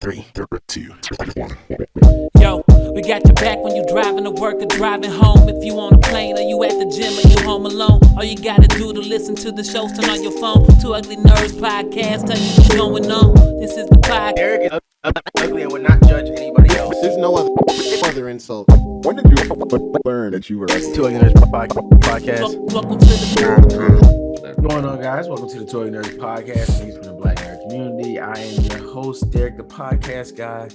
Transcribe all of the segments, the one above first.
3, 2, 1. Yo, we got your back when you driving to work or driving home. If you on a plane or you at the gym or you home alone, all you gotta do to listen to the shows, turn on your phone. Two Ugly Nerds podcast, tell you what's going on. This is the podcast. Eric is ugly and would not judge anybody else. There's no other insult. When did you learn that you were Two Ugly Nerds podcast. Welcome to the What's going on, guys? Welcome to the Two Ugly Nerds podcast. News from the Black nerd community. I am your host, Derek, the podcast guy.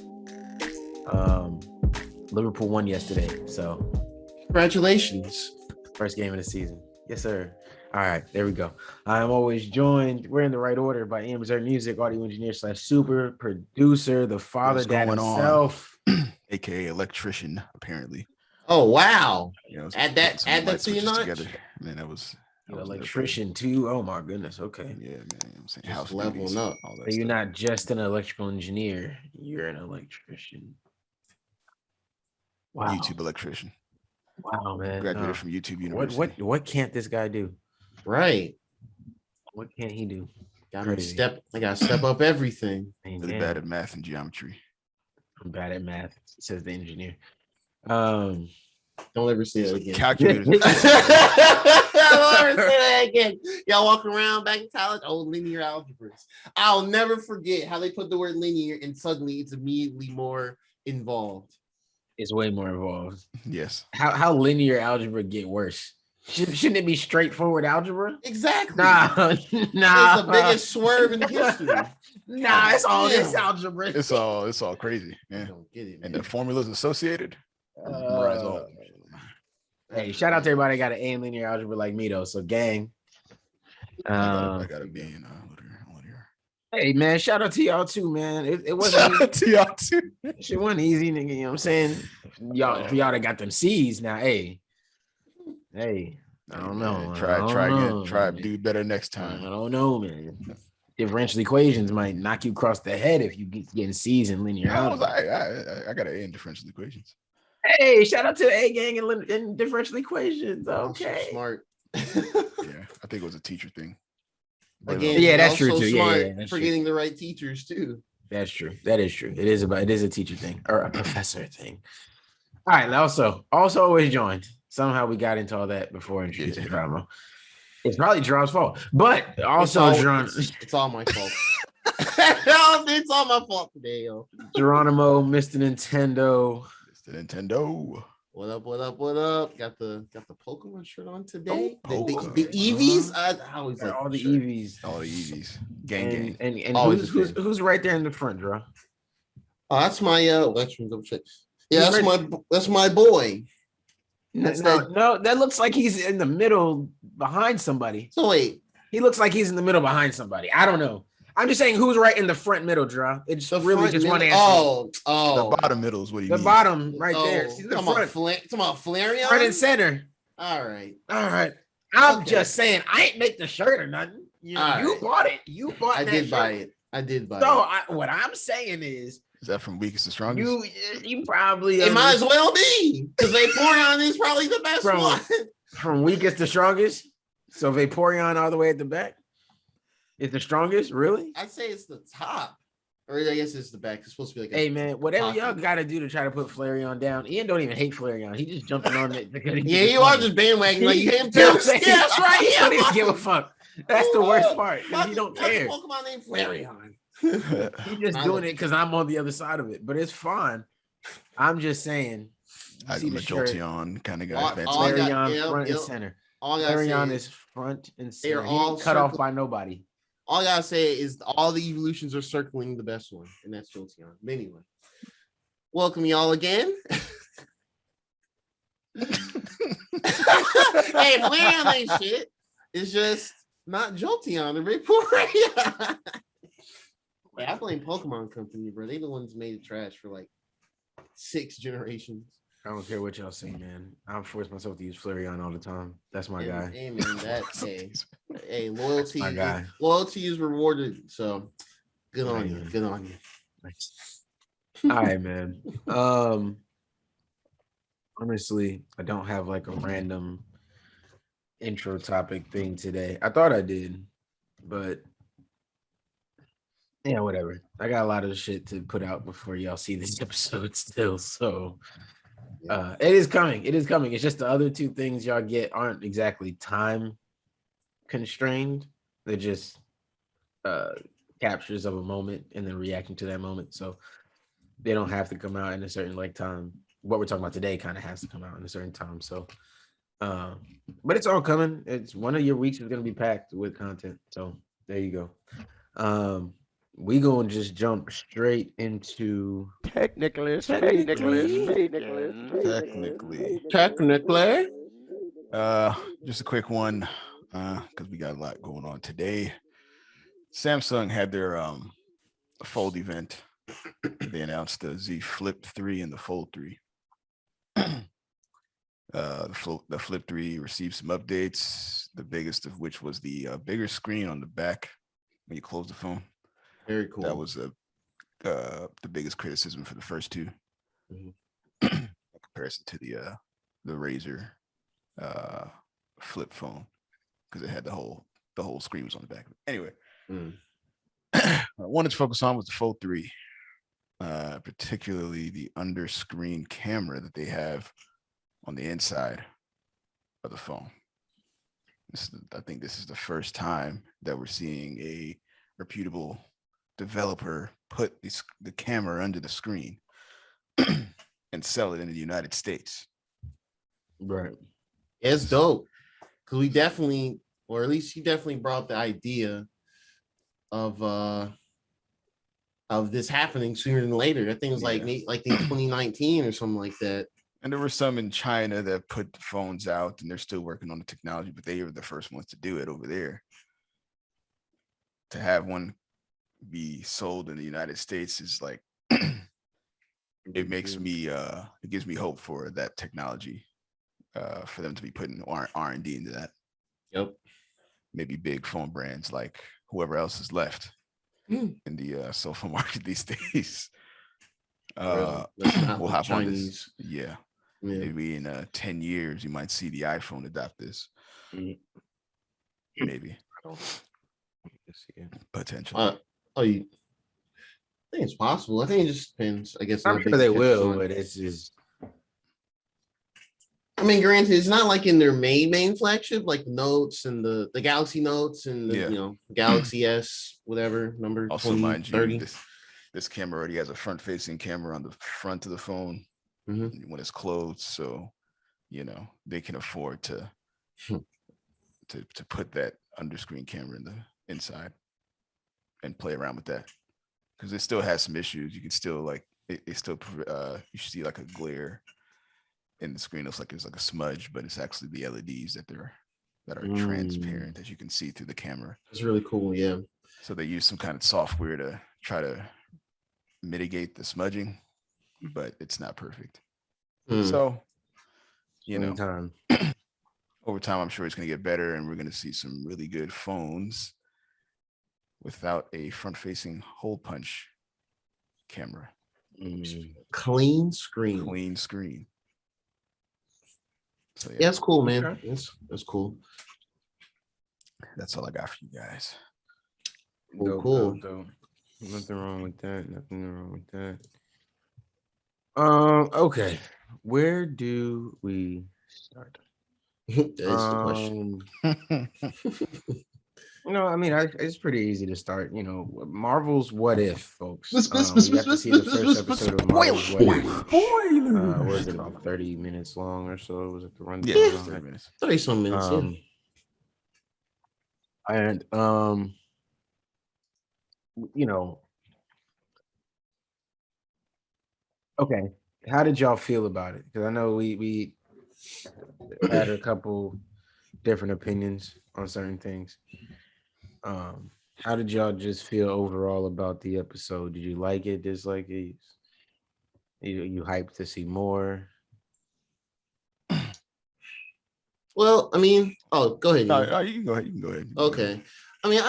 Liverpool won yesterday, so Congratulations. first game of the season. Yes, sir. All right, there we go. I'm always joined, we're in the right order, by Ian Reserve Music, audio engineer / super producer, the father What's dad going on? himself. aka electrician, apparently. Oh wow! You know, Add that light to your switches notch. together. Man, that was Electrician too. Oh my goodness. Okay. Yeah, man. I'm saying Just house leveling duties, up. all that So you're stuff. not just an electrical engineer, you're an electrician. Wow. YouTube electrician. Wow, man. Graduated from YouTube University. What can't this guy do? Right. What can't he do? I Crazy. gotta step up everything. Really Amen. bad at math and geometry. I'm bad at math, says the engineer. Don't ever say that again. Calculators. Don't ever say that again. Y'all walk around back in college. Oh, linear algebras. I'll never forget how they put the word linear and suddenly it's immediately more involved. It's way more involved. Yes. How linear algebra get worse? Shouldn't it be straightforward algebra? Exactly. Nah. It's the biggest swerve in history. Nah, it's all this Damn. algebra. It's all crazy. I Yeah. don't get it. And Man. the formulas associated. Memorize all. Hey, shout out to everybody that got an A in linear algebra like me though. So gang. I gotta be in linear. Hey man, shout out to y'all too, man. It wasn't Shout out to y'all too. shit wasn't easy, nigga. You know what I'm saying? Y'all for y'all that got them C's now. Hey, I don't know. Man, I try don't again. know, Try man. do better next I time. don't know, man. Differential equations might knock you across the head if you getting C's in linear algebra. I got an A in differential equations. Hey, shout out to the A gang in differential equations. I'm so Okay. smart. Yeah, I think it was a teacher thing. But, Again, Yeah, that's y'all true, so too. Yeah, smart yeah, that's for true. getting the right teachers too. That's true. That is true. It is a teacher thing or a professor thing. All right. Also always joined. Somehow we got into all that before introducing Yeah. drama. It's probably Jeron's fault, but also it's all my fault. It's all my fault today, yo. Geronimo, Mr. Nintendo. it's the Nintendo. What up? Got the Pokemon shirt on today. Oh, the Pokemon. Eevees. I always They're like all the shirt. EVs. All the EVs. Gang. And Always who's right there in the front, Dro? Oh, that's my let's double check. Yeah, Who's that's my boy. That's No, that looks like he's in the middle behind somebody. So wait, He looks like he's in the middle behind somebody. I don't know. I'm just saying who's right in the front middle, Dro. It's the really front just one middle- answer. Oh, The bottom middle is what he The means. bottom right there. See the Talking about front, talking about Flareon. front and center. All right. All right. I'm Okay. just saying, I ain't make the shirt or nothing. You All you right. bought it. You bought I that did shirt. buy it. I did buy So it. what I'm saying is, Is that from weakest to strongest? you probably It might as well be because Vaporeon is probably the best From- one. from weakest to strongest. So Vaporeon all the way at the back is the strongest, really? I'd say it's the top, or I guess it's the back. It's supposed to be like. Hey man, whatever pocket. y'all gotta do to try to put Flareon down. Ian don't even hate Flareon. He just jumping on it because he Yeah, thinks you it's are funny. just bandwagon like you hate him You know too. what I'm saying? Yeah, that's right. He Yeah, don't even give a fuck. That's the worst part. 'Cause Fuck he don't fuck the care. Pokemon named Flareon. He's just I doing know. it because I'm on the other side of it, but it's fine. I'm just saying. You see I'm a the shirt. Jolteon kind of guy. All- fancy. all I got- Flareon yep, front yep. and center. All I gotta Flareon say is front and They center. are He all ain't cut off circle- by nobody. all I gotta say is all the evolutions are circling the best one, and that's Jolteon. But anyway, welcome y'all again. Hey, Flareon ain't shit. It's just not Jolteon or Vaporeon. Yeah, I blame Pokemon Company, bro. They the ones made it trash for like 6 generations. I don't care what y'all say, man. I'm forced myself to use Flareon all the time. That's my guy. Hey man, hey, loyalty. My guy. Loyalty is rewarded. So good on you. Man. Good on you. All right, man. Honestly, I don't have like a random intro topic thing today. I thought I did, but Yeah, whatever. I got a lot of shit to put out before y'all see this episode still. So it is coming. It is coming. It's just the other two things y'all get aren't exactly time constrained. They're just captures of a moment and then reacting to that moment. So they don't have to come out in a certain like time. What we're talking about today kind of has to come out in a certain time. So but it's all coming. It's one of your weeks is gonna be packed with content. So there you go. We gonna just jump straight into Technically, Technically. just a quick one, because we got a lot going on today. Samsung had their Fold event. They announced the Z Flip 3 and the Fold 3. The Flip 3 received some updates, the biggest of which was the bigger screen on the back when you close the phone. Very cool. That was the biggest criticism for the first two. Mhm. In comparison to the Razer flip phone, because it had the whole screen was on the back. Anyway, I wanted to focus on was the Fold 3, particularly the under screen camera that they have on the inside of the phone. I think this is the first time that we're seeing a reputable developer put the camera under the screen and sell it in the United States. right. It's dope. Because we definitely, or at least he definitely brought the idea of this happening sooner than later. I think it was like in 2019 or something like that. And there were some in China that put the phones out and they're still working on the technology, but they were the first ones to do it over there. To have one be sold in the United States is like, it makes me, it gives me hope for that technology, for them to be putting R&D into that. Yep. Maybe big phone brands like whoever else is left in the cell phone market these days. Let's not we'll put hop on Chinese. this. Yeah. Maybe in 10 years, you might see the iPhone adopt this. Maybe. Potentially. I think it's possible. I think it just depends. I guess I'm sure they will, but it's just. I mean, granted, it's not like in their main flagship, like the Notes and the Galaxy Notes and the Galaxy S, whatever number. Also, 20, mind 30. you, this camera already has a front-facing camera on the front of the phone when it's closed, so they can afford to put that under-screen camera in the inside and play around with that, because it still has some issues. You can still like it still you see like a glare in the screen. It's like a smudge, but it's actually the LEDs that are transparent that you can see through the camera. It's really cool. Yeah. So they use some kind of software to try to mitigate the smudging, but it's not perfect. So, over time, I'm sure it's going to get better, and we're going to see some really good phones without a front-facing hole punch camera. Clean screen. So yeah, that's cool, man. Okay. That's cool. That's all I got for you guys. Cool. Nothing wrong with that. Okay. Where do we start? That's the question. No, I mean, it's pretty easy to start. Marvel's What If, folks. We got to see the first episode of Marvel's What If. Was it about 30 minutes long or so? Was it the run? Yeah, 30 minutes. 30-some minutes. And okay, how did y'all feel about it? Because I know we had a couple different opinions on certain things. How did y'all just feel overall about the episode? Did you like it, dislike it? You hyped to see more? Well, I mean, go ahead. No, you can go ahead. Okay. I mean,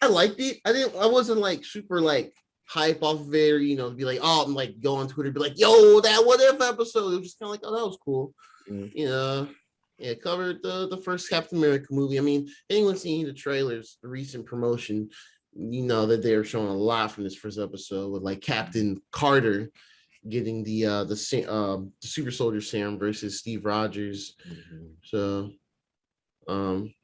I liked it. I wasn't like super like hype off of it, or to be like, I'm like go on Twitter, be like, yo, that What If episode. It was just kind of like, that was cool. Yeah, covered the first Captain America movie. I mean, anyone seeing the trailers, the recent promotion, you know that they're showing a lot from this first episode with like Captain Carter getting the super soldier serum versus Steve Rogers. So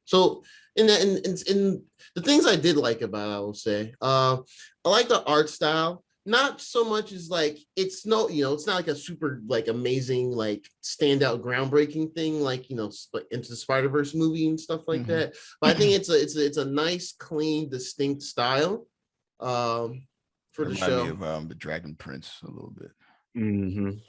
so in the things I did like about it, I will say, I like the art style. Not so much as like it's no, it's not like a super like amazing like standout groundbreaking thing like into the Spider-Verse movie and stuff like that. But I think it's a nice, clean, distinct style for the Remind me show. of the Dragon Prince a little bit.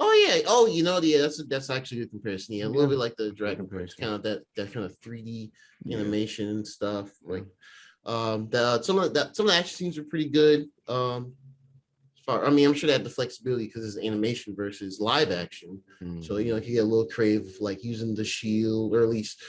Oh yeah. Oh, yeah. That's actually a good comparison. Yeah, a little bit like the Dragon Prince, kind of that kind of 3D animation and stuff. Like, some of the action scenes are pretty good. I'm sure they had the flexibility because it's animation versus live action. So you get a little creative, like using the shield, or at least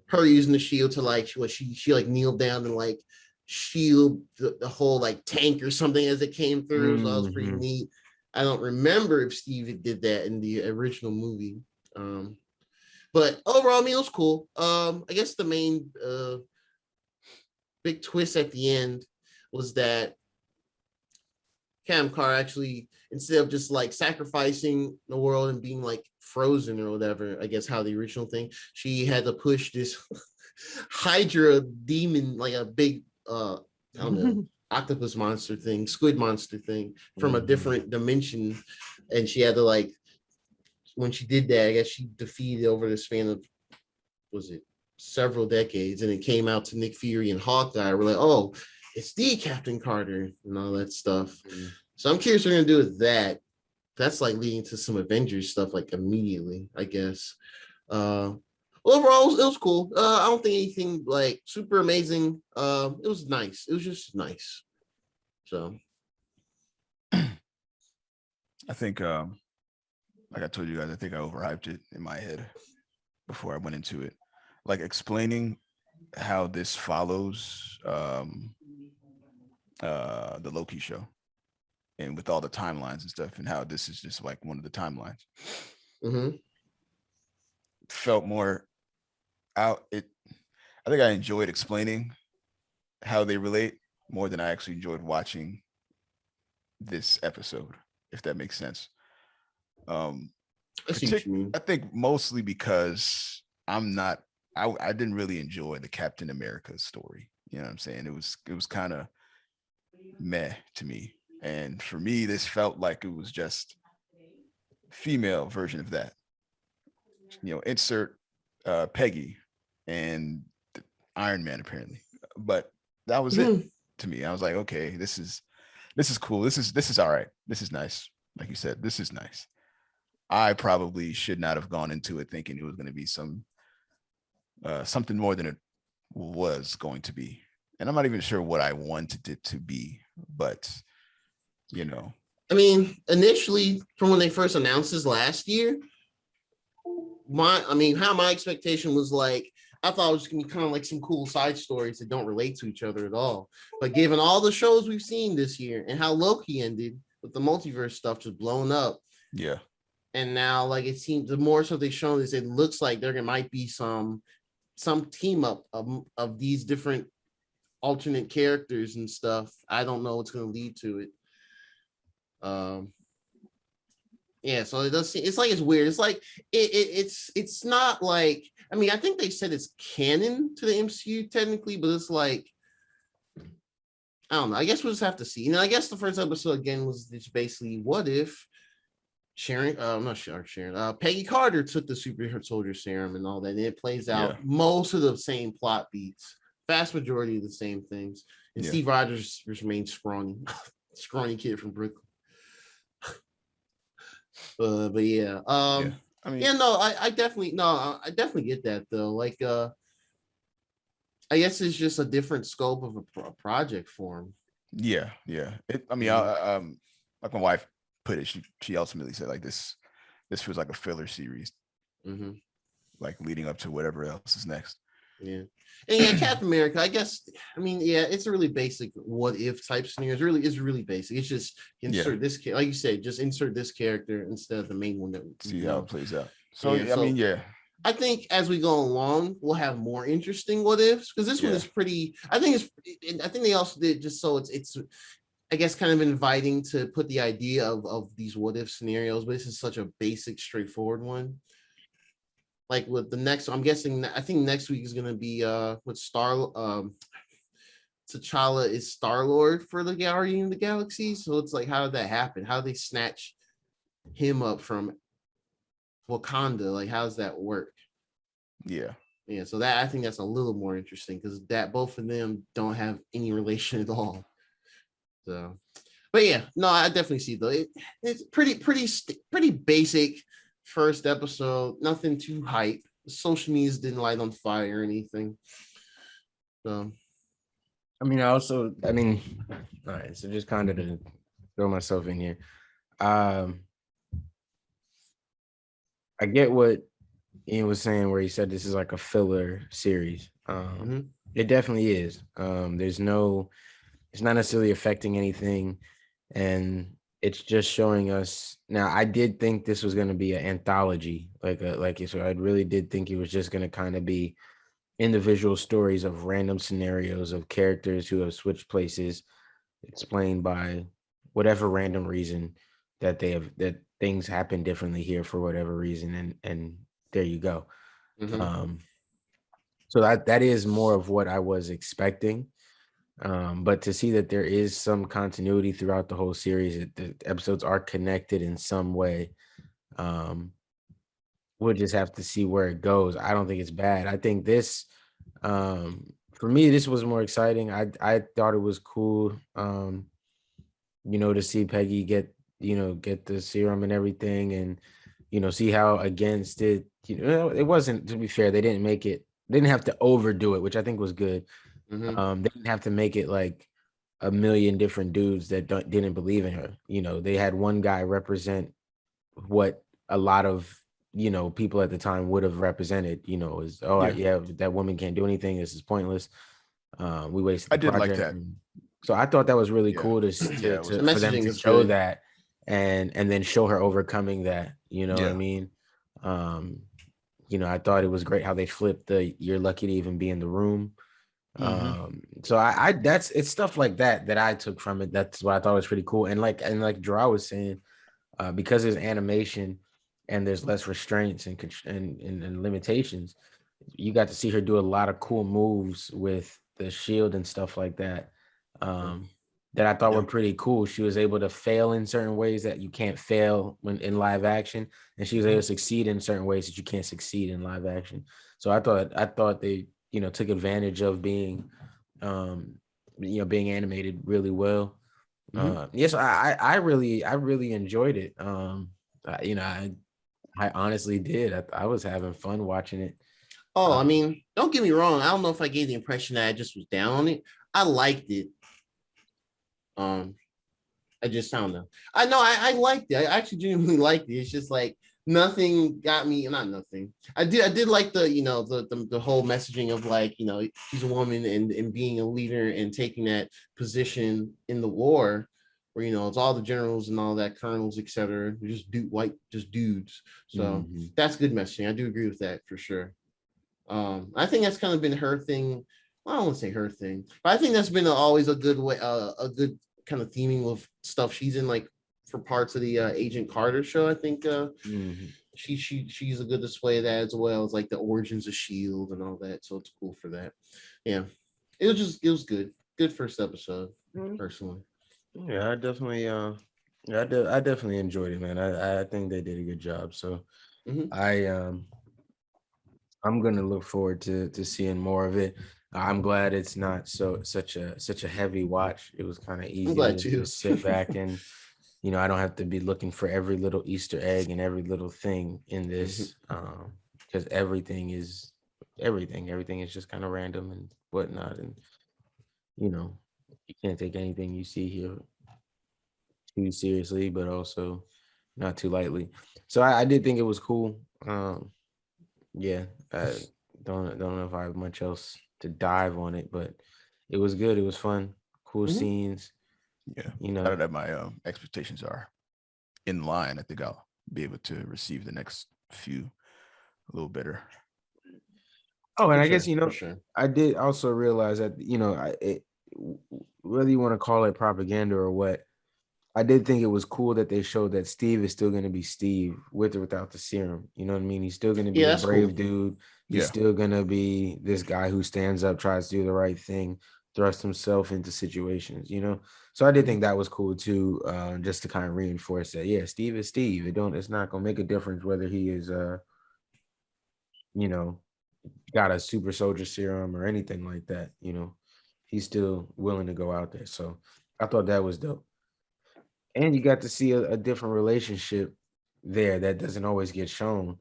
her using the shield to like she like kneeled down and like shield the whole like tank or something as it came through. So that was pretty neat. I don't remember if Steve did that in the original movie. But overall, I mean, it was cool. I guess the main big twist at the end was that Cam Carr actually, instead of just like sacrificing the world and being like frozen or whatever, I guess how the original thing, she had to push this Hydra demon, like a big I don't know, octopus monster thing, squid monster thing from a different dimension. And she had to like, when she did that, I guess she defeated over the span of, was it several decades, and it came out to Nick Fury and Hawkeye. We're like, oh, it's the Captain Carter and all that stuff. So I'm curious what we're gonna do with that. That's like leading to some Avengers stuff like immediately, I guess. Overall, it was cool. I don't think anything like super amazing. It was nice. It was just nice. So I think, like I told you guys, I think I overhyped it in my head before I went into it. Like explaining how this follows the Loki show, and with all the timelines and stuff, and how this is just like one of the timelines. Felt more out. I think I enjoyed explaining how they relate more than I actually enjoyed watching this episode, if that makes sense. I see what you mean. I think mostly because I didn't really enjoy the Captain America story. You know what I'm saying? It was kind of meh to me. And for me, this felt like it was just female version of that. Insert Peggy and Iron Man apparently. But that was it to me. I was like, okay, this is cool. This is all right. This is nice. Like you said, this is nice. I probably should not have gone into it thinking it was going to be something more than it was going to be. And I'm not even sure what I wanted it to be, but I mean, initially from when they first announced this last year, my expectation was like, I thought it was gonna be kind of like some cool side stories that don't relate to each other at all. But given all the shows we've seen this year and how Loki ended with the multiverse stuff just blown up, yeah. And now, like, it seems the more so they've shown this, it looks like there might be some team up of these different alternate characters and stuff. I don't know what's going to lead to it. Yeah, so it does seem, it's like it's weird. It's like it's not like, I mean, I think they said it's canon to the MCU technically, but it's like, I don't know. I guess we'll just have to see. I guess the first episode again was just basically, what if Sharon, Peggy Carter took the super soldier serum and all that, and it plays out most of the same plot beats, vast majority of the same things. And Steve Rogers remains scrawny, scrawny kid from Brooklyn. But yeah, I mean, I definitely get that though. Like, I guess it's just a different scope of a project for him. Yeah. Like my wife put it, she ultimately said like this feels like a filler series, like leading up to whatever else is next. Yeah. And Captain America, I guess, I mean, it's a really basic what if type scenario. It's really basic. It's just insert this, like you said, just insert this character instead of the main one that see how it plays out. So I mean, I think as we go along, we'll have more interesting what ifs because this one Yeah. is pretty. I think they also did just so it's I guess kind of inviting to put the idea of these what if scenarios, but this is such a basic, straightforward one. Like with the next, I'm guessing I think next week is gonna be with T'Challa is Star-Lord for the Guardian of the Galaxy. So it's like, how did that happen? How did they snatch him up from Wakanda? Like, how does that work? Yeah. Yeah, so that I think that's a little more interesting because that both of them don't have any relation at all. So, but yeah, no, I definitely see though. It's pretty basic first episode. Nothing too hype. Social medias didn't light on fire or anything. So, I mean, all right. So just kind of to throw myself in here. I get what Ian was saying, where he said this is like a filler series. It definitely is. It's not necessarily affecting anything, and it's just showing us. Now, I did think this was going to be an anthology, so I really did think it was just going to kind of be individual stories of random scenarios of characters who have switched places, explained by whatever random reason that things happen differently here for whatever reason, and there you go. So that is more of what I was expecting. But to see that there is some continuity throughout the whole series, the episodes are connected in some way. We'll just have to see where it goes. I don't think it's bad. I think this, for me, this was more exciting. I thought it was cool, to see Peggy get the serum and everything, and see how against it. It wasn't, to be fair, they didn't have to overdo it, which I think was good. They didn't have to make it like a million different dudes that didn't believe in her. They had one guy represent what a lot of people at the time would have represented. Is that woman can't do anything. This is pointless. We wasted the I did like project. that. So I thought that was really Yeah. cool Yeah, it was for them messaging to is show good. that and then show her overcoming that. You know what I Yeah. mean? I thought it was great how they flipped the "you're lucky to even be in the room." So it's stuff like that I took from it. That's what I thought was pretty cool. And like Gerard was saying, because there's animation and there's less restraints and limitations, you got to see her do a lot of cool moves with the shield and stuff like that. That I thought were pretty cool. She was able to fail in certain ways that you can't fail when in live action, and she was able to succeed in certain ways that you can't succeed in live action. So I thought they took advantage of being being animated really well. Yes, I really enjoyed it. I honestly did. I was having fun watching it. I mean, don't get me wrong. I don't know if I gave the impression that I just was down on it. I liked it. I just don't know. I know I liked it. I actually genuinely liked it. It's just like nothing got me. Not nothing. I did like the the whole messaging of like she's a woman and being a leader and taking that position in the war, where it's all the generals and all that colonels etc. Just dudes. So that's good messaging. I do agree with that for sure. I think that's kind of been her thing. Well, I don't want to say her thing, but I think that's been always a good way, a good kind of theming with stuff she's in, like for parts of the Agent Carter show. I think she's a good display of that, as well as like the origins of Shield and all that. So it's cool for that. Yeah, it was good first episode personally. Yeah, I definitely enjoyed it, man. I think they did a good job. So I'm gonna look forward to seeing more of it. I'm glad it's not such a heavy watch. It was kind of easy to just sit back and I don't have to be looking for every little Easter egg and every little thing in this, because everything is just kind of random and whatnot, and you can't take anything you see here too seriously, but also not too lightly. So I did think it was cool. Yeah, I don't know if I have much else to dive on it, but it was good. It was fun, cool scenes. Yeah, now that my expectations are in line, I think I'll be able to receive the next few a little better. Oh, and For I guess sure, for sure. I did also realize that whether you want to call it propaganda or what, I did think it was cool that they showed that Steve is still going to be Steve with or without the serum. You know what I mean? He's still going to be Yeah, a that's brave cool. dude. He's Yeah. still going to be this guy who stands up, tries to do the right thing, thrust himself into situations, So I did think that was cool too, just to kind of reinforce that. Yeah, Steve is Steve. It's not going to make a difference whether he is, you know, got a super soldier serum or anything like that. He's still willing to go out there. So I thought that was dope. And you got to see a different relationship there that doesn't always get shown.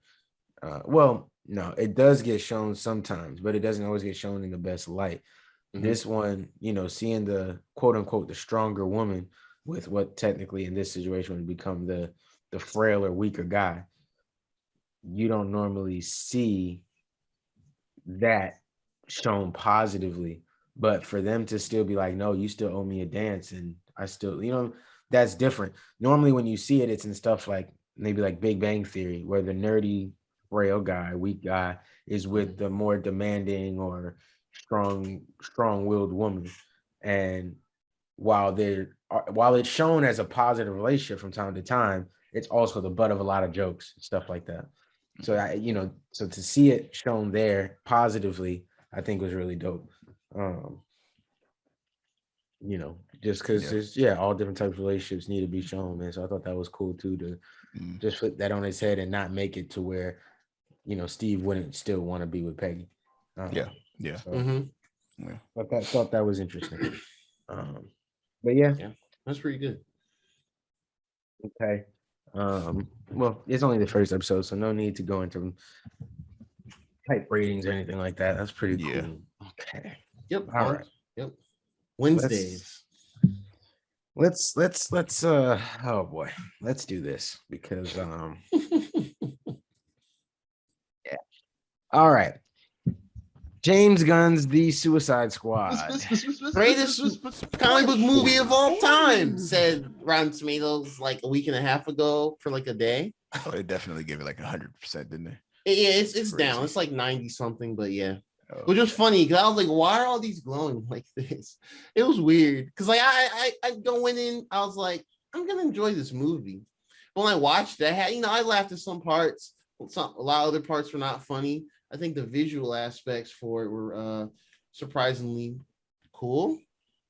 Well, no, it does get shown sometimes, but it doesn't always get shown in the best light. This one, seeing the quote unquote the stronger woman with what technically in this situation would become the frailer, weaker guy. You don't normally see that shown positively, but for them to still be like, no, you still owe me a dance, and I still, that's different. Normally when you see it, it's in stuff like maybe like Big Bang Theory, where the nerdy frail guy, weak guy is with the more demanding or strong-willed woman. And while it's shown as a positive relationship from time to time, it's also the butt of a lot of jokes, stuff like that. So so to see it shown there positively, I think was really dope. Just because there's all different types of relationships need to be shown, man. So I thought that was cool too, to just put that on his head and not make it to where Steve wouldn't still want to be with Peggy. Yeah. So thought that was interesting. But yeah, that's pretty good. Okay. Well, it's only the first episode, so no need to go into type ratings or anything like that. That's pretty cool. Okay. Yep. All right. Yep. Wednesdays. Let's oh boy, let's do this because yeah. All right. James Gunn's The Suicide Squad. Greatest comic book movie of all time, said Rotten Tomatoes like a week and a half ago for like a day. Oh, they definitely gave it like 100%, didn't they? Yeah, it's down. It's like 90 something, but yeah. Which was funny because I was like, why are all these glowing like this? It was weird because like I going in, I was like, I'm gonna enjoy this movie. But when I watched it, I laughed at some parts. A lot of other parts were not funny. I think the visual aspects for it were surprisingly cool.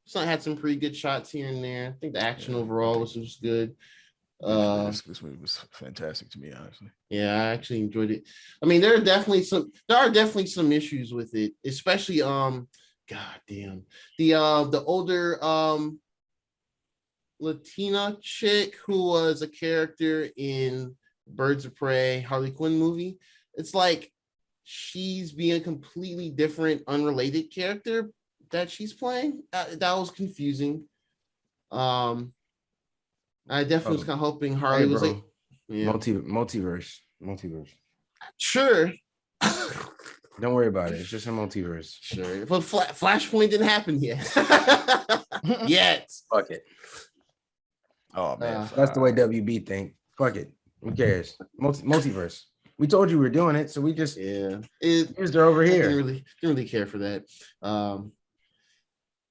So I had some pretty good shots here and there. I think the action overall was good. This movie was fantastic to me, honestly. Yeah, I actually enjoyed it. I mean, there are definitely some issues with it, especially god damn, the older Latina chick who was a character in Birds of Prey Harley Quinn movie. It's like she's being a completely different, unrelated character that she's playing. That was confusing. I definitely was kind of hoping Harley was like, multiverse. Sure. Don't worry about it. It's just a multiverse. Sure. But Flashpoint didn't happen yet. Yet. Fuck it. Oh man, that's the way WB think. Fuck it. Who cares? Multiverse. We told you we were doing it, so we just they're over here. Didn't really care for that. But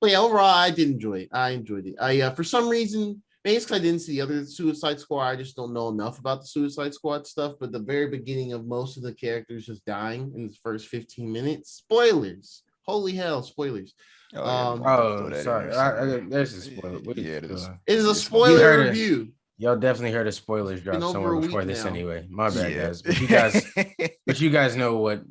yeah, overall, I did enjoy it. I enjoyed it. For some reason, basically, I didn't see the other Suicide Squad. I just don't know enough about the Suicide Squad stuff. But the very beginning of most of the characters just dying in the first 15 minutes. Spoilers. Holy hell, spoilers. Sorry. There's a spoiler. It is a spoiler review. Y'all definitely heard a spoilers drop somewhere before this anyway. My bad, guys. But you guys know what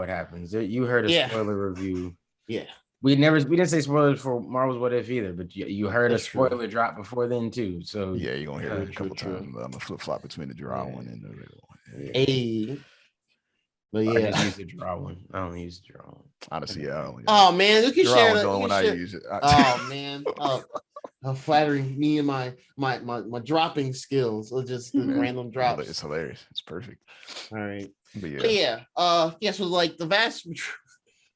happens. You heard a spoiler review. Yeah. We didn't say spoilers for Marvel's What If either, but you heard a spoiler drop before then too. So yeah, you're gonna hear it a couple times. I'm gonna flip flop between the draw one and the regular one. Hey. But yeah, I just use the draw one. I don't use the draw one. Honestly, yeah. Oh man, you can share that. When I use it. Oh man. How flattering me and my dropping skills or just the random drops. It's hilarious. It's perfect. All right. But yeah. So like the vast,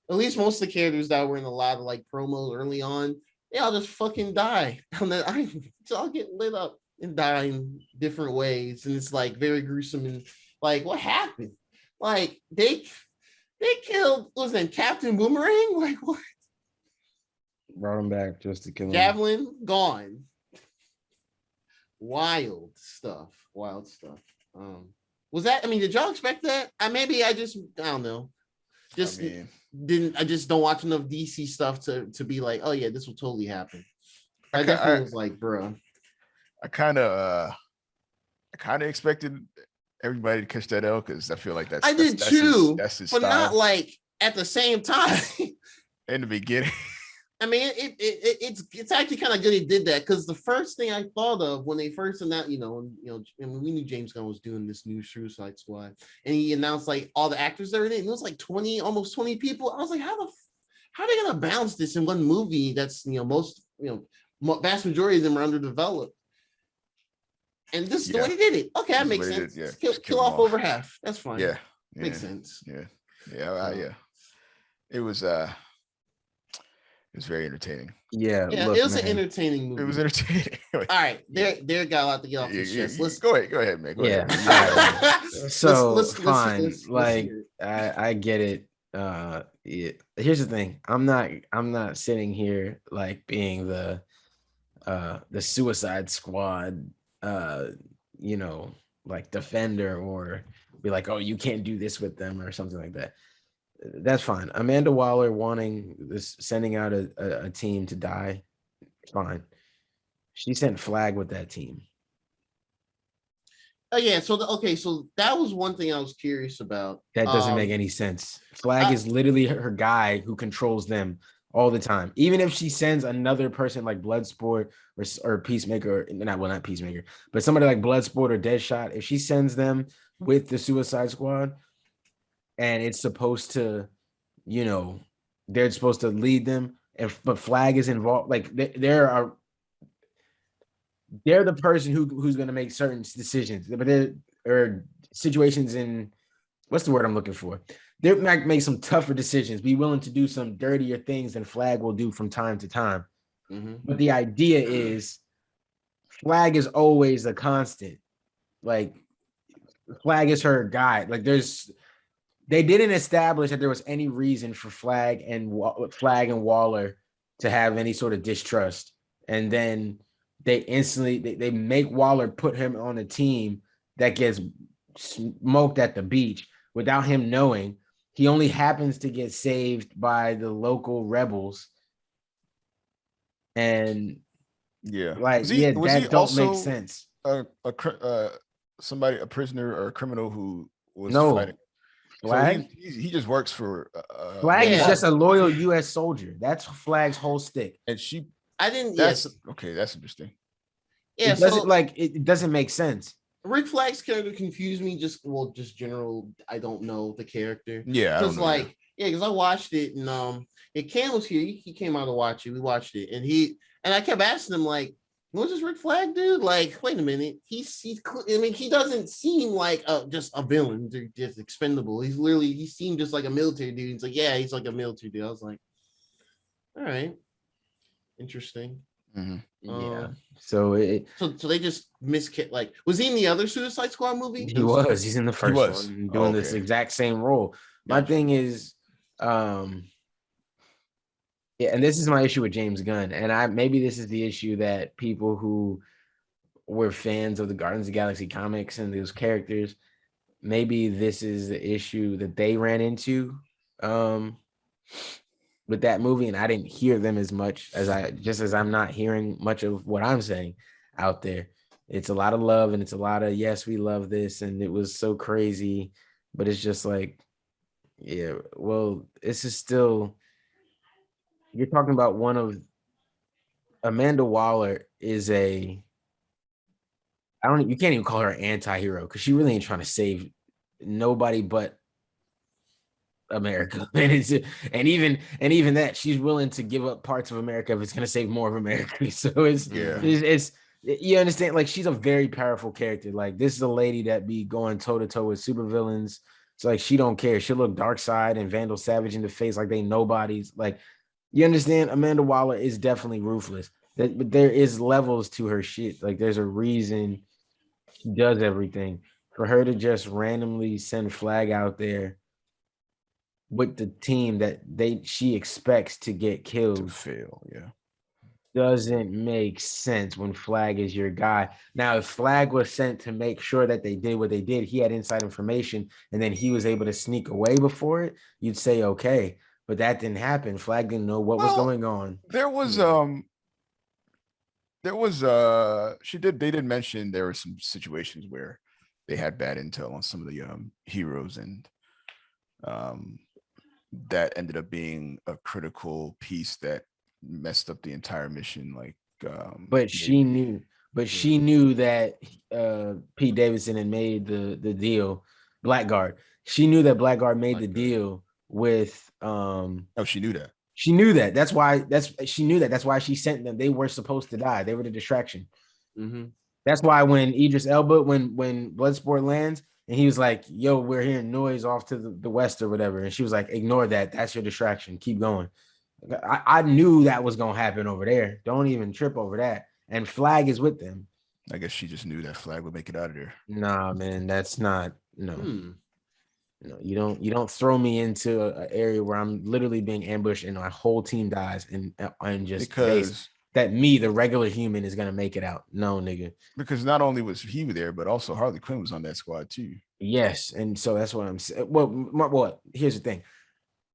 at least most of the characters that were in a lot of like promos early on, they all just fucking die. And then I'll get lit up and die in different ways. And it's like very gruesome and like what happened? Like they They killed, what was his name, Captain Boomerang? Like what? Brought him back just to kill him. Javelin gone. Wild stuff. Wild stuff. Was that? I mean, did y'all expect that? I don't know. Just I just don't watch enough DC stuff to be like, oh yeah, this will totally happen. I definitely was like, bro. I kind of expected everybody to catch that L because I feel like that's too. That's his but style. Not like at the same time. In the beginning. I mean, it's actually kind of good he did that because the first thing I thought of when they first announced, and we knew James Gunn was doing this new Suicide Squad, and he announced like all the actors that were in it, and it was like almost 20 people. I was like, how are they gonna balance this in one movie? That's vast majority of them are underdeveloped, and this is the way they did it. Okay, that makes sense. Yeah. Kill off over half. That's fine. Yeah, makes sense. Yeah. It was very entertaining. Yeah, look, it was an entertaining movie. It was entertaining. All right, there got a lot to get off his chest. Go ahead, man. Go ahead. So fine. I get it. Here's the thing. I'm not sitting here like being the Suicide Squad, like defender or be like, oh, you can't do this with them or something like that. That's fine. Amanda Waller sending out a team to die, fine. She sent Flag with that team. Oh yeah, so that was one thing I was curious about. That doesn't make any sense. Flag is literally her guy who controls them all the time. Even if she sends another person like Bloodsport or Peacemaker, not Peacemaker, but somebody like Bloodsport or Deadshot, if she sends them with the Suicide Squad, and it's supposed to, they're supposed to lead them, but Flag is involved. Like they're the person who's going to make certain decisions, but there are situations in what's the word I'm looking for? They might make some tougher decisions, be willing to do some dirtier things than Flag will do from time to time. Mm-hmm. But the idea is Flag is always a constant. Like Flag is her guide. Like they didn't establish that there was any reason for Flag and Waller to have any sort of distrust. And then they instantly they make Waller put him on a team that gets smoked at the beach without him knowing. He only happens to get saved by the local rebels. And that don't make sense. A prisoner or a criminal who was fighting. Flag? So he just works for Flag is just a loyal U.S. soldier. That's Flag's whole stick. And that's interesting. Yeah, it doesn't make sense. Rick Flag's character confused me. Just general. I don't know the character. Yeah, because because I watched it and Cam was here. He came out to watch it. We watched it and I kept asking him like, "What's this Rick Flag dude? Like, wait a minute. He doesn't seem like just a villain. They're just expendable. He seemed just like a military dude. He's like, yeah, he's like a military dude. I was like, all right, interesting. Mm-hmm. Yeah. So they just like, was he in the other Suicide Squad movie? He was. He's in the first one doing this exact same role. My thing is, and this is my issue with James Gunn, and maybe this is the issue that people who were fans of the Guardians of the Galaxy comics and those characters, maybe this is the issue that they ran into with that movie, and I didn't hear them as much as I'm not hearing much of what I'm saying out there. It's a lot of love and it's a lot of, yes, we love this and it was so crazy, but it's just like, yeah, well, this is still, you're talking about Amanda Waller is you can't even call her an anti-hero because she really ain't trying to save nobody but America. And even that, she's willing to give up parts of America if it's going to save more of America. So it's you understand, like, she's a very powerful character. Like, this is a lady that be going toe-to-toe with supervillains. It's like she don't care. She'll look Darkseid and Vandal Savage in the face like they nobodies. Like, you understand, Amanda Waller is definitely ruthless. But there is levels to her shit. Like, there's a reason she does everything. For her to just randomly send Flag out there with the team that she expects to get To killed fail, yeah. doesn't make sense when Flag is your guy. Now, if Flag was sent to make sure that they did what they did, he had inside information, and then he was able to sneak away before it, you'd say okay. But that didn't happen. Flag didn't know what was Well, going on. There was they did mention there were some situations where they had bad intel on some of the heroes, and um that ended up being a critical piece that messed up the entire mission. Like But she maybe knew, she knew that Pete Davidson had made the deal. Blackguard. She knew that Blackguard made the Blackguard. deal with oh, she knew that. she knew that. She knew that. That's why she sent them. They were supposed to die. They were the distraction. Mm-hmm. That's why when Idris Elba, when Bloodsport lands, and he was like, "Yo, we're hearing noise off to the west or whatever," and she was like, "Ignore that. That's your distraction. Keep going." I knew that was gonna happen over there. Don't even trip over that. And Flag is with them. I guess she just knew that Flag would make it out of there. Nah, man, that's not no. Hmm. No, you don't throw me into an area where I'm literally being ambushed and my whole team dies and just Because that me, the regular human, is gonna make it out. No, nigga. not only was he there, but also Harley Quinn was on that squad too. Yes, and so that's what I'm saying. Well, here's the thing.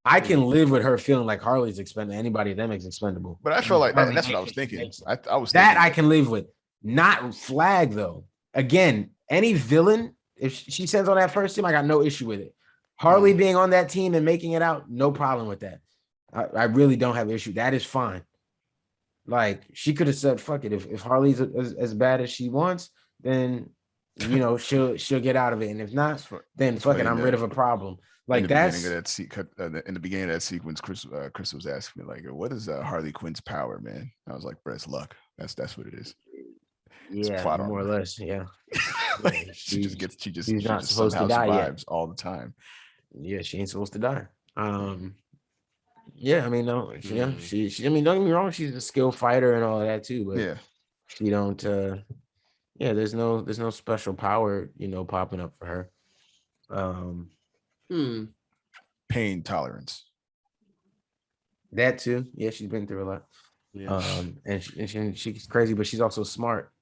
I can live with her feeling like Harley's expendable. Anybody of them is expendable. But I felt like that, Harley that's what I was makes- thinking. makes- I was that thinking I can live with. Not Flag though. Again, any villain, if she sends on that first team, I got no issue with it. Harley being on that team and making it out, no problem with that. I really don't have an issue. That is fine. Like she could have said, "Fuck it." If Harley's as bad as she wants, then she'll get out of it. And if not, then fuck it. I'm rid of a problem. Like that's in the beginning of that sequence, Chris was asking me like, "What is Harley Quinn's power, man?" I was like, "Bro, it's luck. That's what it is." yeah, plot more or armor. less, yeah. Like, she just she's not supposed to somehow die yet. survives all the time. Yeah, she ain't supposed to die. Yeah, I mean, no, yeah, she. I mean, don't get me wrong, she's a skilled fighter and all of that too, but Yeah, she don't. Yeah, there's no special power, popping up for her. pain tolerance. That too. Yeah, she's been through a lot. Yeah. And she's crazy, but she's also smart.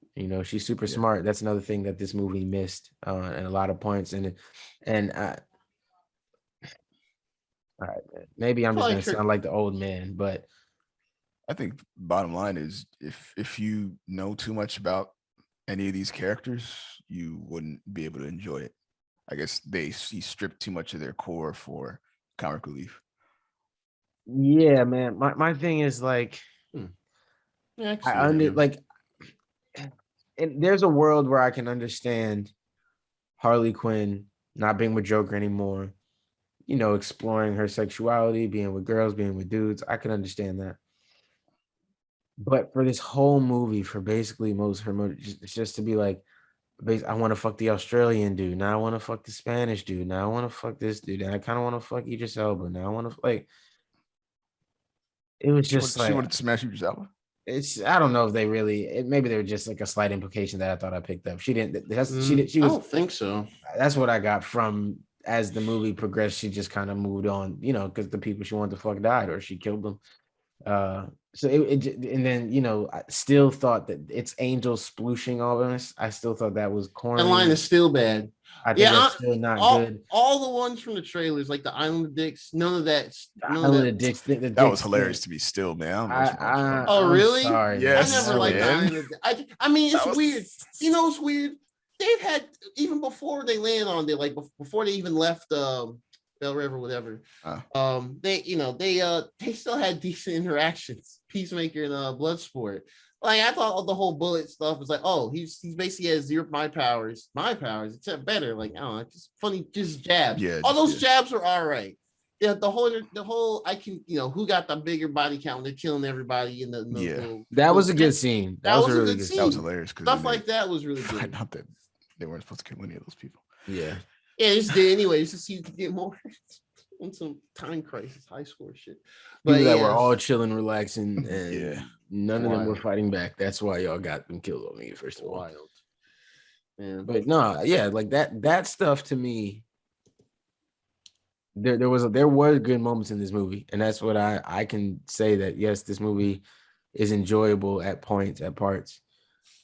She's super smart. That's another thing that this movie missed at a lot of points. And all right, man. Maybe I'm just gonna sound like the old man, but I think bottom line is if you know too much about any of these characters, you wouldn't be able to enjoy it. I guess he stripped too much of their core for comic relief. yeah, man. My thing is like, Yeah, and there's a world where I can understand Harley Quinn not being with Joker anymore, exploring her sexuality, being with girls, being with dudes. I can understand that. But for this whole movie, for basically it's just to be like, I want to fuck the Australian dude. Now I want to fuck the Spanish dude. Now I want to fuck this dude. And I kind of want to fuck Idris Elba. Now I want to like. It was just She wanted to smash Idris Elba. I don't know if they really. Maybe they were just like a slight implication that I thought I picked up. She didn't. She I was. don't think so. That's what I got from as the movie progressed. She just kind of moved on, because the people she wanted to fuck died or she killed them. So and then I still thought that it's Angel splooshing all of this. I still thought that was corny. That line is still bad. I think that's still not good. All the ones from the trailers, like the Island of Dicks, none of that. Island of Dicks. That was hilarious to me still, man. Oh, really? Sorry. Yes, I never liked the Island of Dicks. I mean, it's weird. It's weird. They've had, even before they land on it, like before they even left Bell River, whatever. They still had decent interactions. Peacemaker and Bloodsport. Like I thought the whole bullet stuff was like, oh, he's basically has zero my powers, except better. Like, I don't know, just funny, just jabs. Yeah, all those jabs were all right. Yeah, the whole I can, who got the bigger body count? They're killing everybody in the that was a good scene. That was a really good scene. That was hilarious. Stuff like that was really good. Not that they weren't supposed to kill any of those people. Yeah. Yeah, just did anyway, just to see you could get more on some time crisis, high score shit. But people that were all chilling, relaxing, and none of them were Wild. fighting back. That's why y'all got them killed on me, first of all. Wild. Yeah. But no, yeah, like that stuff to me. there were good moments in this movie, and that's what I can say that yes, this movie is enjoyable at points, at parts.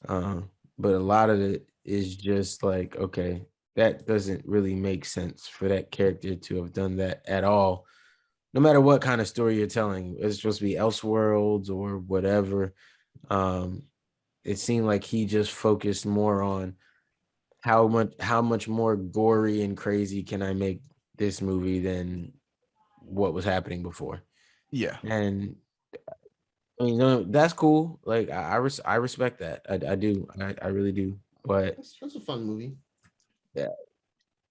But a lot of it is just like, okay, that doesn't really make sense for that character to have done that at all. No matter what kind of story you're telling, it's supposed to be Elseworlds or whatever. Um, it seemed like he just focused more on how much more gory and crazy can I make this movie than what was happening before. Yeah. And I mean, no, that's cool. Like I respect that. I do. I really do. But That's a fun movie. yeah,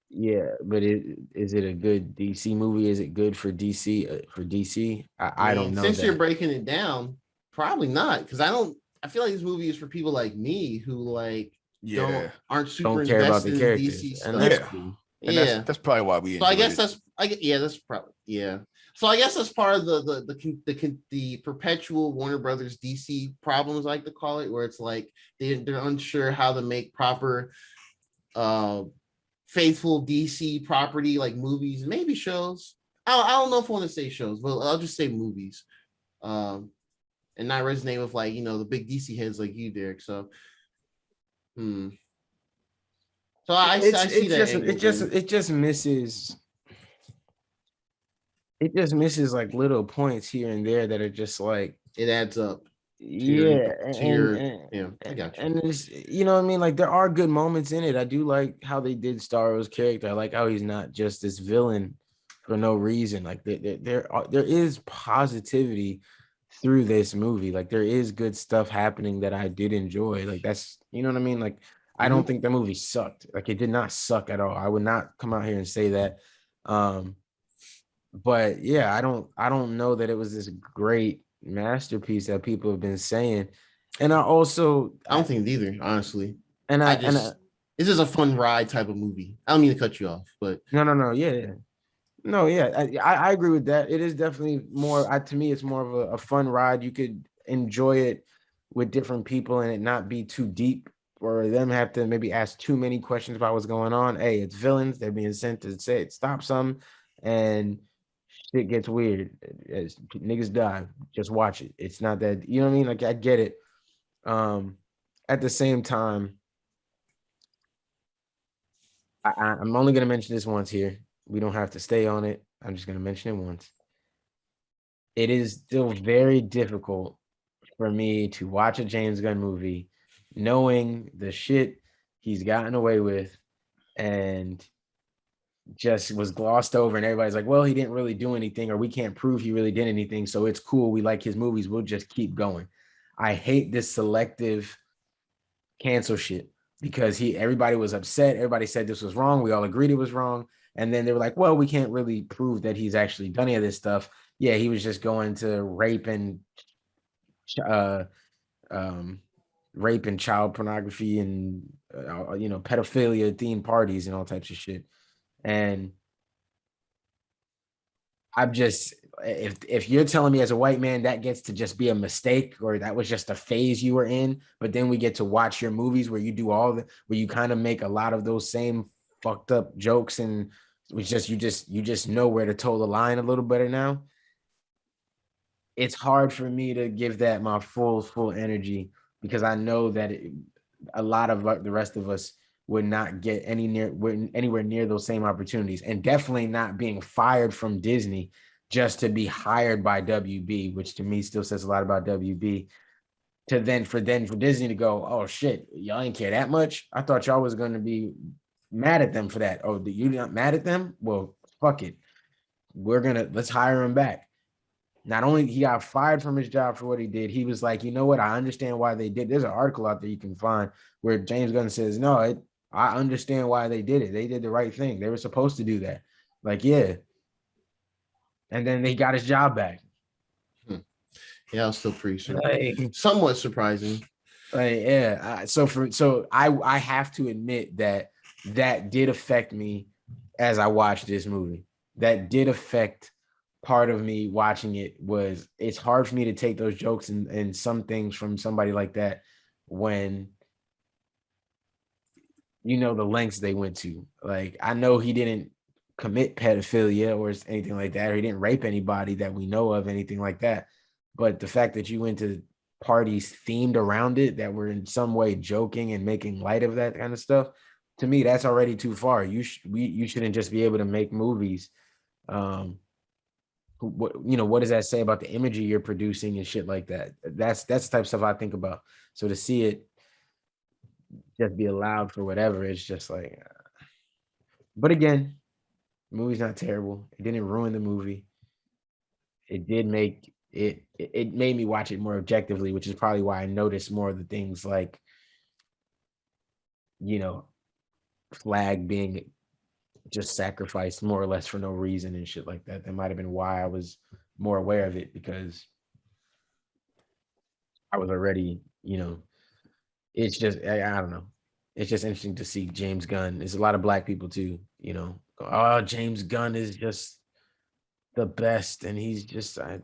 yeah. But is it a good DC movie? Is it good for DC? For DC, I I don't mean, know since you're that. breaking it down, probably not, because I don't. I feel like this movie is for people like me who like Yeah. aren't super Don't care about the invested in characters, DC and that's stuff. Yeah. cool. And that's Yeah, that's probably why we so I enjoyed guess it. yeah, that's probably yeah. So I guess that's part of the perpetual Warner Brothers DC problems, I like to call it, where it's like they're unsure how to make proper uh faithful DC property like movies, maybe shows. I don't know if I want to say shows, but I'll just say movies. Um, and not resonate with like the big DC heads like you, Derek. So, hmm. So I see that angle. It just misses. It just misses like little points here and there that are just like, it adds up to yeah, your yeah. I got you. and it's, you know what I mean, like there are good moments in it. I do like how they did Starro's character. I like how he's not just this villain for no reason. Like there is positivity through this movie. Like there is good stuff happening that I did enjoy. Like that's, you know what I mean. Like I don't think the movie sucked. Like it did not suck at all. I would not come out here and say that. But yeah, I don't know that it was this great masterpiece that people have been saying. And I also I don't think it either, honestly. and I and I, This is a fun ride type of movie. I don't mean to cut you off, but no, yeah. No, yeah, I agree with that. It is definitely more. To me, it's more of a fun ride. You could enjoy it with different people and it not be too deep, or them have to maybe ask too many questions about what's going on. Hey, it's villains. They're being sent to say stop some, and shit gets weird. As niggas die, just watch it. It's not that, you know what I mean. Like I get it. At the same time, I'm only gonna mention this once here. We don't have to stay on it. I'm just gonna mention it once. It is still very difficult for me to watch a James Gunn movie knowing the shit he's gotten away with and just was glossed over, and everybody's like, well, he didn't really do anything, or we can't prove he really did anything, so it's cool, we like his movies, we'll just keep going. I hate this selective cancel shit because everybody was upset, everybody said this was wrong, we all agreed it was wrong, and then they were like, well, we can't really prove that he's actually done any of this stuff. Yeah, he was just going to uh rape and child pornography and pedophilia themed parties and all types of shit. And I'm just, if you're telling me as a white man that gets to just be a mistake, or that was just a phase you were in, but then we get to watch your movies where you do where you kind of make a lot of those same fucked up jokes, and it's just you just know where to toe the line a little better now. It's hard for me to give that my full energy, because I know that a lot of the rest of us would not get anywhere near those same opportunities, and definitely not being fired from Disney just to be hired by WB, which to me still says a lot about WB. For Disney to go, oh shit, y'all ain't care that much. I thought y'all was going to be mad at them for that. Oh, you not mad at them? Well, fuck it. Let's hire him back. Not only he got fired from his job for what he did, he was like, you know what? I understand why they did. There's an article out there you can find where James Gunn says, no, I understand why they did it. They did the right thing. They were supposed to do that. Like, yeah. And then they got his job back. Yeah, I was still pretty Like, somewhat surprising. Like, yeah. I have to admit that did affect me as I watched this movie. That did affect part of me watching it. Was it's hard for me to take those jokes and some things from somebody like that when the lengths they went to. Like, I know he didn't commit pedophilia or anything like that, or he didn't rape anybody that we know of, anything like that. But the fact that you went to parties themed around it that were in some way joking and making light of that kind of stuff, to me, that's already too far. You shouldn't just be able to make movies. What does that say about the imagery you're producing and shit like that? That's the type of stuff I think about. So to see it just be allowed for whatever, it's just like. But again, the movie's not terrible. It didn't ruin the movie. It did make it. It made me watch it more objectively, which is probably why I noticed more of the things like, Flag being just sacrificed more or less for no reason and shit like that. That might have been why I was more aware of it, because I was already, it's just, I don't know. It's just interesting to see James Gunn. There's a lot of black people too, oh, James Gunn is just the best, and he's just, I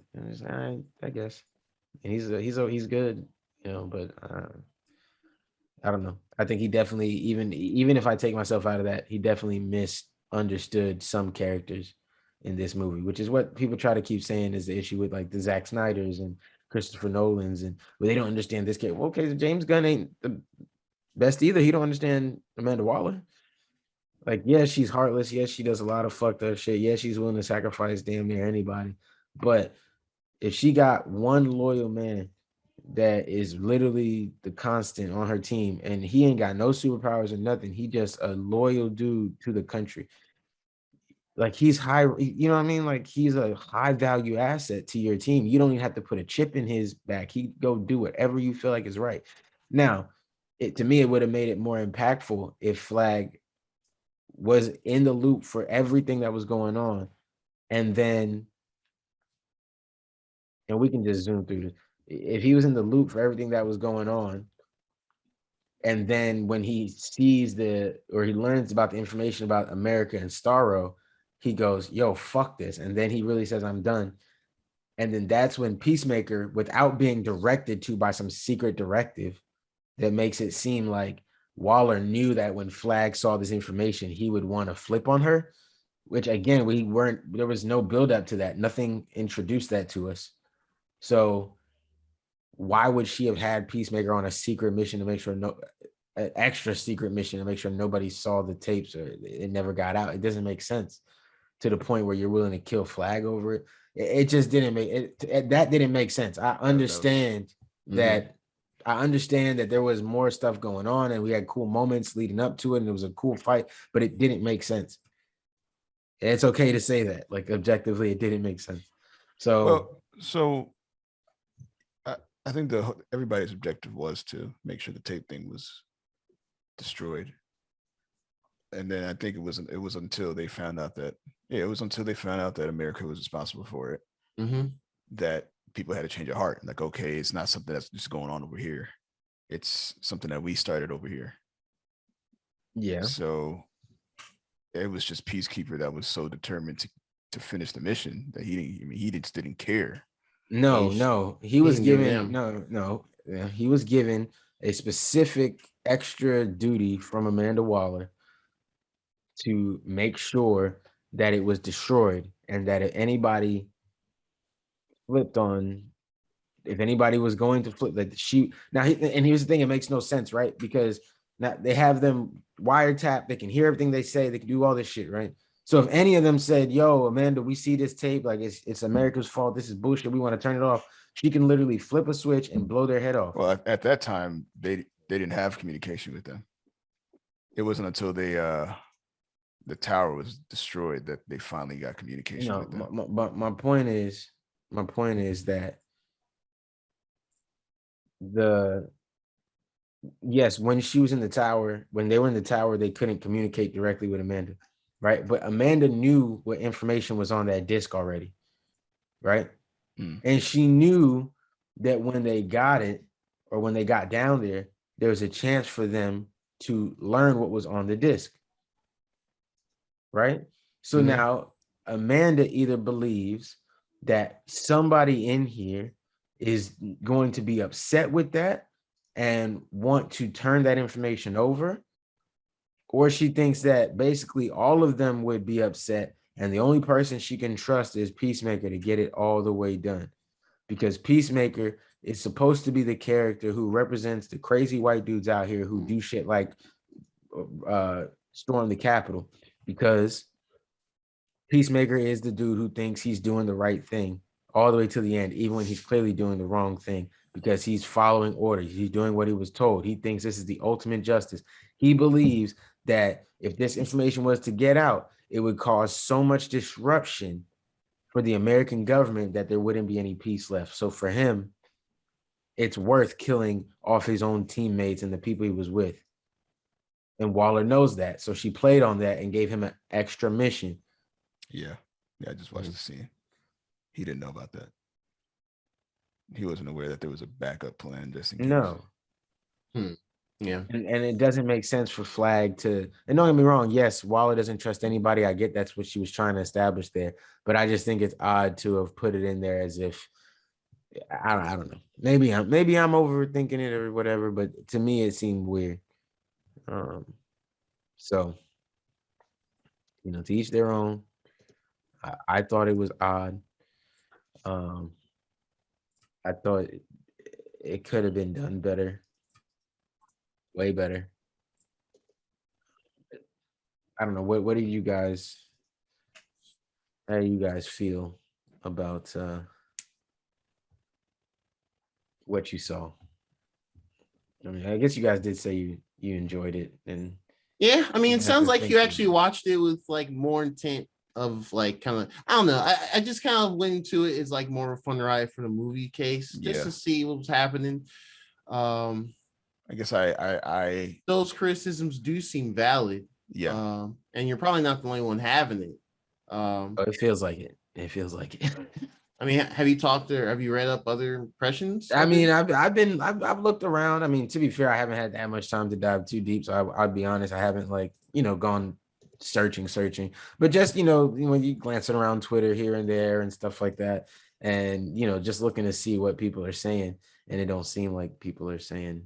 guess, and he's good, but I don't know. I think he definitely, even if I take myself out of that, he definitely misunderstood some characters in this movie, which is what people try to keep saying is the issue with like the Zack Snyders and Christopher Nolan's, and where they don't understand this character. Well, okay, so James Gunn ain't the best either. He don't understand Amanda Waller. Like, yeah, she's heartless. Yes, she does a lot of fucked up shit. Yeah, she's willing to sacrifice damn near anybody. But if she got one loyal man that is literally the constant on her team, and he ain't got no superpowers or nothing, he just a loyal dude to the country. Like, he's high, you know what I mean? Like, he's a high value asset to your team. You don't even have to put a chip in his back. He go do whatever you feel like is right. Now, to me, it would have made it more impactful if Flag was in the loop for everything that was going on, and we can just zoom through this. If he was in the loop for everything that was going on, and then when he sees or he learns about the information about America and Starro, he goes, yo, fuck this. And then he really says, I'm done. And then that's when Peacemaker, without being directed to by some secret directive that makes it seem like Waller knew that when Flag saw this information, he would want to flip on her, which again, there was no build up to that. Nothing introduced that to us. So why would she have had Peacemaker on a secret mission to make sure an extra secret mission to make sure nobody saw the tapes or it never got out? It doesn't make sense to the point where you're willing to kill Flag over it. It just didn't make it. That didn't make sense. I understand that. I understand that there was more stuff going on and we had cool moments leading up to it and it was a cool fight, but it didn't make sense. And it's okay to say that, like, objectively, it didn't make sense. So, I think everybody's objective was to make sure the tape thing was destroyed. And then I think it was until they found out that America was responsible for it, that people had to change their heart. Like, okay, it's not something that's just going on over here. It's something that we started over here. Yeah. So it was just Peacekeeper that was so determined to finish the mission that he just didn't care. He was given a specific extra duty from Amanda Waller to make sure that it was destroyed, and that if anybody was going to flip, and here's the thing, it makes no sense, right? Because now they have them wiretap, they can hear everything they say, they can do all this shit, right? So if any of them said, yo, Amanda, we see this tape, like it's America's fault, this is bullshit, we want to turn it off, she can literally flip a switch and blow their head off. Well, at that time, they didn't have communication with them. It wasn't until the tower was destroyed that they finally got communication with them. But my point is that when she was in the tower, when they were in the tower, they couldn't communicate directly with Amanda. Right. But Amanda knew what information was on that disc already. Right. And she knew that when they got it, or when they got down there was a chance for them to learn what was on the disc. Right. So now Amanda either believes that somebody in here is going to be upset with that and want to turn that information over, or she thinks that basically all of them would be upset, and the only person she can trust is Peacemaker to get it all the way done. Because Peacemaker is supposed to be the character who represents the crazy white dudes out here who do shit like storm the Capitol. Because Peacemaker is the dude who thinks he's doing the right thing all the way to the end, even when he's clearly doing the wrong thing, because he's following orders. He's doing what he was told. He thinks this is the ultimate justice. He believes that if this information was to get out, it would cause so much disruption for the American government that there wouldn't be any peace left. So for him, it's worth killing off his own teammates and the people he was with. And Waller knows that. So she played on that and gave him an extra mission. Yeah. I just watched the scene. He didn't know about that. He wasn't aware that there was a backup plan just in case. No. Yeah. And it doesn't make sense for Flag to, and don't get me wrong, yes, Waller doesn't trust anybody. I get that's what she was trying to establish there, but I just think it's odd to have put it in there as if I don't know. Maybe I'm overthinking it or whatever, but to me it seemed weird. So to each their own. I thought it was odd. I thought it could have been done better. Way better. I don't know. What do you guys, how do you guys feel about what you saw? I mean, I guess you guys did say you enjoyed it, and yeah, I mean, it have sounds to like think you of actually it. watched it with like more intent of like kind of, I don't know. I just kind of went into it as like more of a fun ride for the movie case, just to see what was happening. I guess I Those criticisms do seem valid. yeah. And you're probably not the only one having it. Oh, it feels like it. It feels like it. I mean, have you talked or have you read up other impressions? I of mean, it? I've looked around. I mean, to be fair, I haven't had that much time to dive too deep. So I'll be honest, I haven't gone searching. But just when you glancing around Twitter here and there and stuff like that, and just looking to see what people are saying, and it don't seem like people are saying,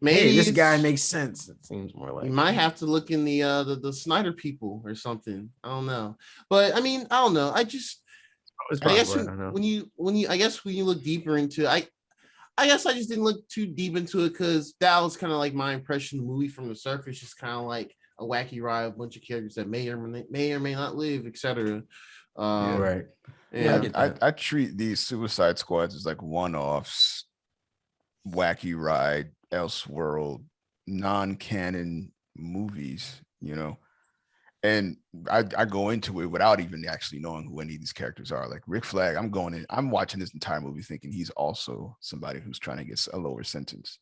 Maybe "Hey, this guy makes sense." It seems more like you might have to look in the Snyder people or something. I don't know, but I mean, I don't know. it's I guess possible, I don't know. when you I guess when you look deeper into it, I guess I just didn't look too deep into it because that was kind of like my impression of the movie from the surface, just kind of like a wacky ride, a bunch of characters that may or may not live, etc. Right. Yeah, I get that. I treat these Suicide Squads as like one-offs, wacky ride, Elseworld, non-canon movies, and I go into it without even actually knowing who any of these characters are. Like Rick Flag, I'm watching this entire movie thinking he's also somebody who's trying to get a lower sentence.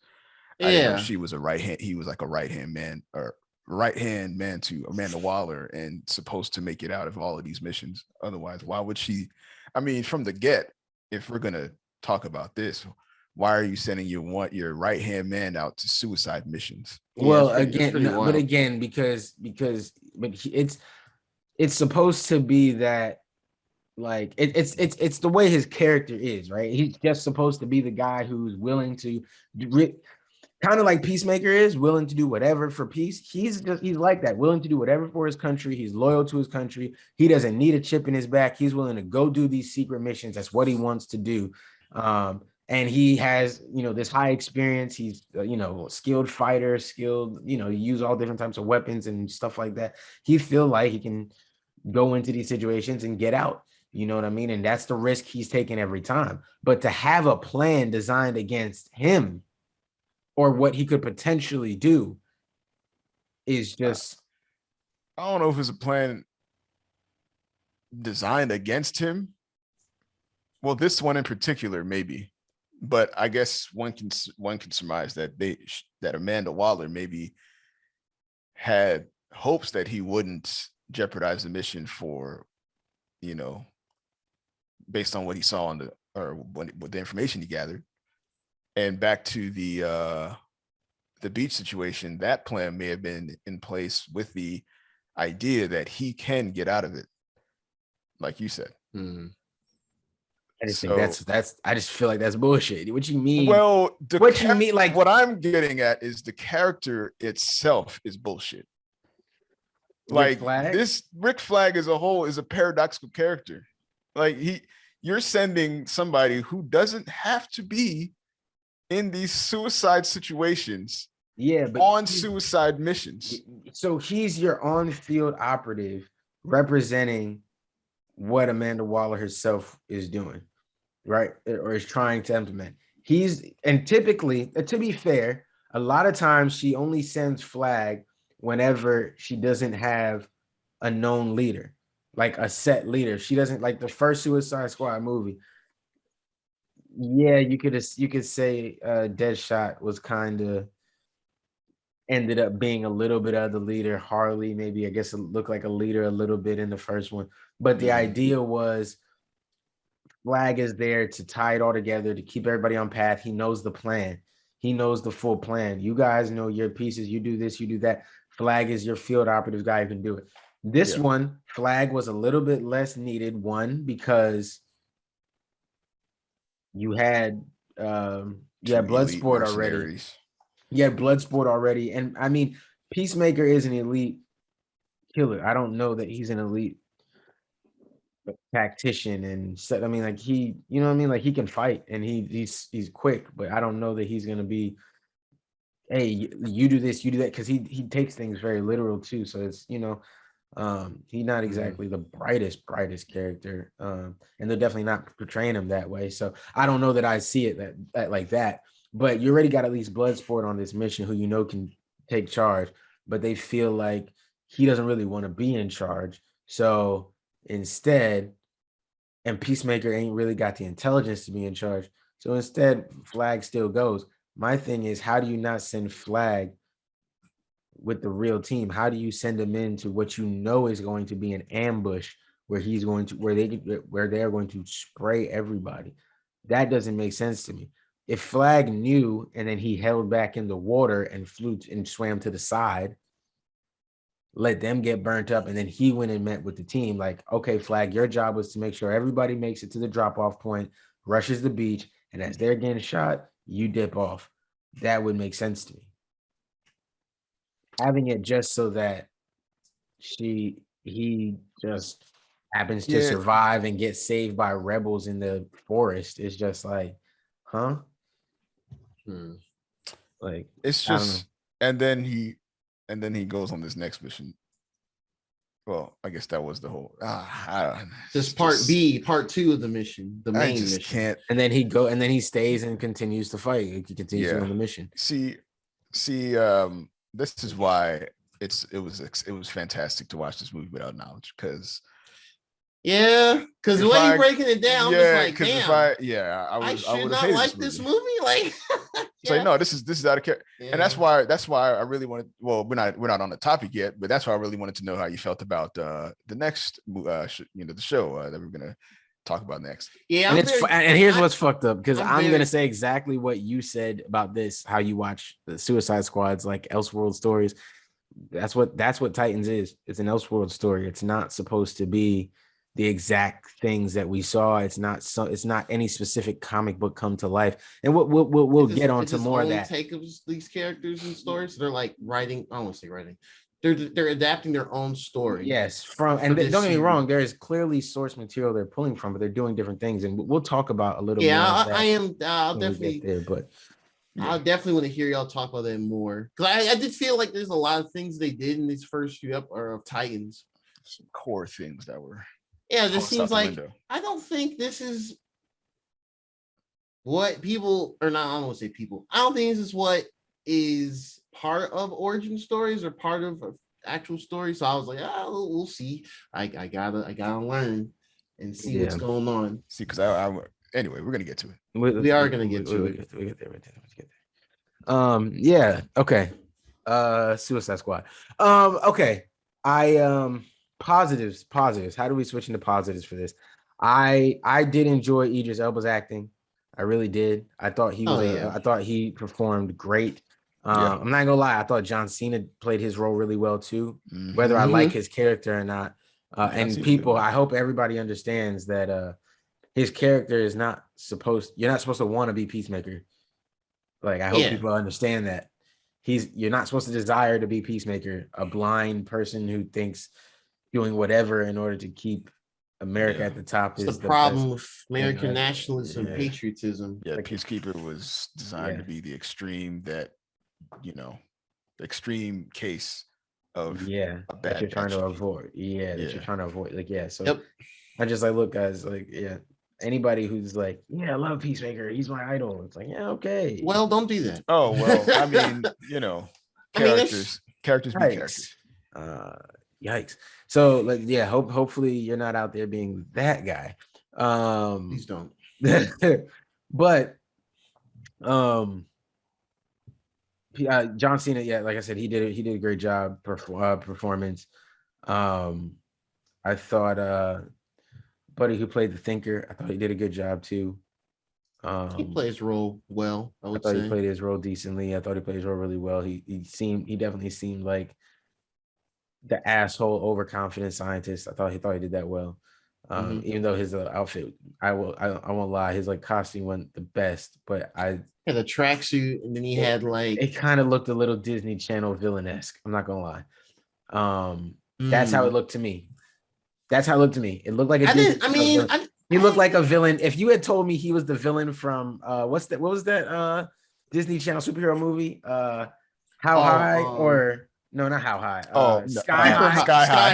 I didn't know yeah. she was he was like a right-hand man or right-hand man to Amanda Waller and supposed to make it out of all of these missions. Otherwise, why would she? I mean, from the get, if we're gonna talk about this, why are you sending your right-hand man out to suicide missions? Well, it's pretty but wild. again, because it's supposed to be that like it's the way his character is, right? He's just supposed to be the guy who's willing to kind of like Peacemaker is willing to do whatever for peace. He's like that, willing to do whatever for his country. He's loyal to his country. He doesn't need a chip in his back. He's willing to go do these secret missions. That's what he wants to do. And he has, this high experience. He's, skilled fighter, skilled, use all different types of weapons and stuff like that. He feel like he can go into these situations and get out. You know what I mean? And that's the risk he's taking every time. But to have a plan designed against him or what he could potentially do is just, I don't know if it's a plan designed against him. Well, this one in particular, maybe, but I guess one can surmise that that Amanda Waller maybe had hopes that he wouldn't jeopardize the mission for, based on what he saw with the information he gathered. And back to the beach situation, that plan may have been in place with the idea that he can get out of it, like you said. I just think So, that's I just feel like that's bullshit. What you mean? well, What you mean? Like what I'm getting at is the character itself is bullshit. Rick Like Flag? this Rick Flag as a whole is a paradoxical character. Like you're sending somebody who doesn't have to be in these suicide situations Yeah, but on suicide missions. so he's your on-field operative representing what Amanda Waller herself is doing, right? Or is trying to implement. And typically, to be fair, a lot of times she only sends Flag whenever she doesn't have a known leader, like a set leader. She doesn't like the first Suicide Squad movie. Yeah, you could say Deadshot was kind of ended up being a little bit of the leader. Harley, maybe I guess it looked like a leader a little bit in the first one. But the idea was Flag is there to tie it all together, to keep everybody on path. He knows the plan. He knows the full plan. You guys know your pieces. You do this, you do that. Flag is your field operative guy who can do it. This one, Flag was a little bit less needed. One, because you had Bloodsport already. You had Bloodsport already. And I mean, Peacemaker is an elite killer. I don't know that he's an elite tactician and set. I mean, like you know what I mean? Like he can fight and he's quick, but I don't know that he's gonna be, hey, you do this, you do that, because he takes things very literal too. So it's he's not exactly the brightest character. And they're definitely not portraying him that way. So I don't know that I see it that like that. But you already got at least Bloodsport on this mission who can take charge, but they feel like he doesn't really want to be in charge. So instead, and Peacemaker ain't really got the intelligence to be in charge. So instead, Flag still goes. My thing is, how do you not send Flag with the real team? How do you send him into what you know is going to be an ambush where they're going to spray everybody? That doesn't make sense to me. If Flag knew and then he held back in the water and flew and swam to the side, let them get burnt up, and then he went and met with the team. Like, okay, Flag, your job was to make sure everybody makes it to the drop-off point, rushes the beach, and as they're getting shot, you dip off. That would make sense to me. Having it just so that he just happens to survive and get saved by rebels in the forest is just like, huh? Like It's just, and then he goes on this next mission. Well, I guess that was the whole. This part two of the mission, the main mission. Can't. And then he stays and continues to fight. He continues on the mission. See, this is why it was fantastic to watch this movie without knowledge, because. Yeah, because the way you're breaking it down, it's like, damn. I should not like this movie. Like, it's like, no, this is out of character, and that's why I really wanted. Well, we're not on the topic yet, but that's why I really wanted to know how you felt about the next, the show that we're gonna talk about next. Yeah, and here's what's fucked up, because I'm gonna say exactly what you said about this. How you watch the Suicide Squads, like Elseworld stories. That's what Titans is. It's an Elseworld story. It's not supposed to be the exact things that we saw. It's not any specific comic book come to life, and we'll get onto more of that. Take of these characters and stories. They're like writing. I don't want to say writing. They're adapting their own story. Yes, don't get me wrong. There is clearly source material they're pulling from, but they're doing different things, and we'll talk about a little. Yeah, more of that I am. I'll definitely there, but. I definitely want to hear y'all talk about that more, because I did feel like there's a lot of things they did in these first few of Titans. Some core things that were. Yeah, it just seems like I don't think this is what people are not. I don't want to say people. I don't think this is what is part of origin stories or part of actual story. So I was like, we'll see. I gotta learn and see what's going on. See, because anyway, we're gonna get to it. We are gonna get to it. We get there. Yeah. Okay. Suicide Squad. Okay. Positives. How do we switch into positives for this? I did enjoy Idris Elba's acting. I really did. I thought he performed great. I'm not gonna lie. I thought John Cena played his role really well too. Whether I like his character or not. And people, I hope everybody understands that his character is not supposed. You're not supposed to want to be Peacemaker. Like I hope people understand that you're not supposed to desire to be Peacemaker, a blind person who thinks doing whatever in order to keep America at the top It's is the problem best. with American Like, nationalism and patriotism. Yeah, like, Peacekeeper was designed to be the extreme that, the extreme case of a that bad you're trying batch to of people. avoid. That you're trying to avoid. Like, so I just like, look, guys, like, anybody who's like, I love Peacemaker, he's my idol. It's like, okay. Well, don't do that. Oh, well, I mean, characters be characters. Yikes. So like, hopefully you're not out there being that guy. Please don't. But John Cena, like I said, he did a great job performance. I thought Buddy who played the Thinker, I thought he did a good job too. He plays his role well, I thought he played his role decently. I thought he played his role really well. He definitely seemed like the asshole overconfident scientist. I thought he did that well. Even though his outfit, I won't lie, his like costume wasn't the best, but had a tracksuit, and then he had like it kind of looked a little Disney Channel villain-esque. I'm not gonna lie. That's how it looked to me. It looked like he looked like a villain. If you had told me he was the villain from what was that Disney Channel superhero movie? How High or no, not How High. Sky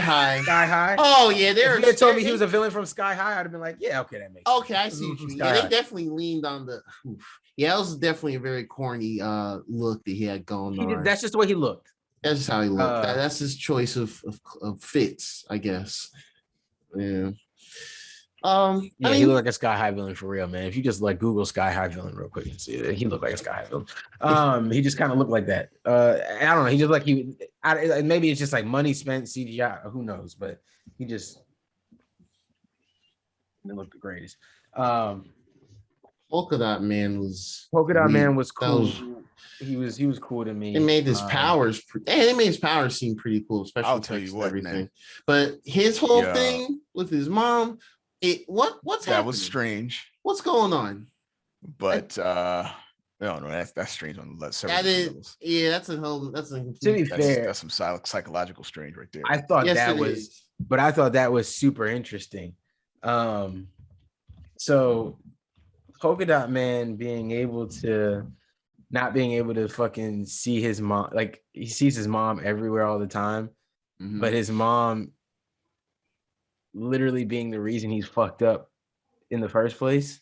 High. Oh yeah, if you had told me he was a villain from Sky High, I'd have been like, yeah, okay, that makes sense. Okay, I see what you mean. Yeah, they definitely leaned on the. Yeah, it was definitely a very corny look that he had going on. That's just the way he looked. That's just how he looked. That's his choice of fits, I guess. Yeah. He looked like a Sky High villain for real, man. If you just like Google Sky High villain real quick and see it, he looked like a Sky High villain. He just kind of looked like that. I don't know. He just like maybe it's just like money spent CGI. Who knows? But he just looked the greatest. Polka Dot Man was cool. He was cool to me. They made his powers. They made his powers seem pretty cool, especially I'll tell you what, everything. Man. But his whole thing with his mom, what's happening? That was strange. What's going on? But no, that's strange on several levels. Yeah, that's a whole. That's a. To be fair, that's some psychological strange right there. I thought but I thought that was super interesting. So Polka Dot Man not being able to fucking see his mom, like he sees his mom everywhere all the time, but his mom literally being the reason he's fucked up in the first place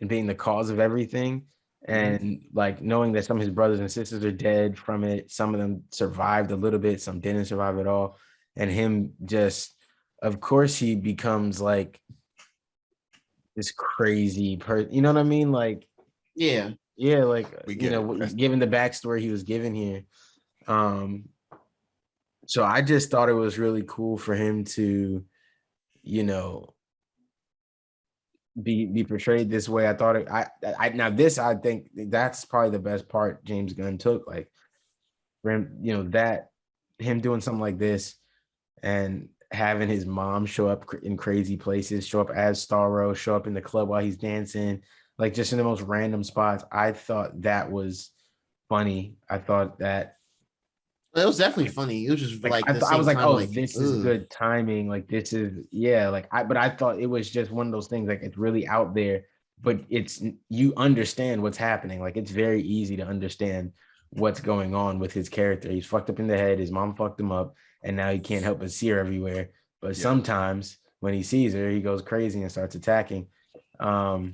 and being the cause of everything. And like knowing that some of his brothers and sisters are dead from it, some of them survived a little bit, some didn't survive at all. And him just, of course, he becomes like this crazy person. You know what I mean? Like, yeah, like given the backstory he was given here. So I just thought it was really cool for him to, be portrayed this way. I thought I think that's probably the best part James Gunn took, like for him, that him doing something like this and having his mom show up in crazy places, show up as Starro, show up in the club while he's dancing, like just in the most random spots. I thought that was funny. I thought that it was definitely funny. It was just like I was like, oh, this is good timing. Like this is but I thought it was just one of those things. Like it's really out there, but you understand what's happening. Like it's very easy to understand what's going on with his character. He's fucked up in the head. His mom fucked him up, and now he can't help but see her everywhere. But sometimes when he sees her, he goes crazy and starts attacking. I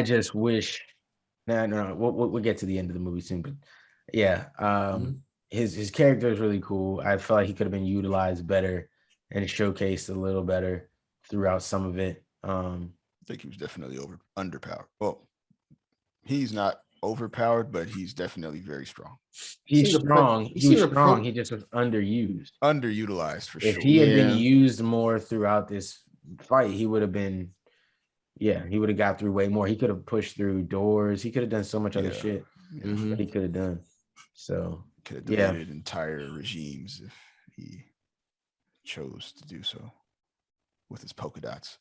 just wish. No, we'll get to the end of the movie soon, but his character is really cool. I feel like he could have been utilized better and showcased a little better throughout some of it. I think he was definitely underpowered. Well, he's not overpowered, but he's definitely very strong. He's strong. He was strong. He just was underutilized for sure. If he had been used more throughout this fight, he would have been. Yeah, he would have got through way more. He could have pushed through doors. He could have done so much other shit that he could have done. So could have deleted entire regimes if he chose to do so with his polka dots.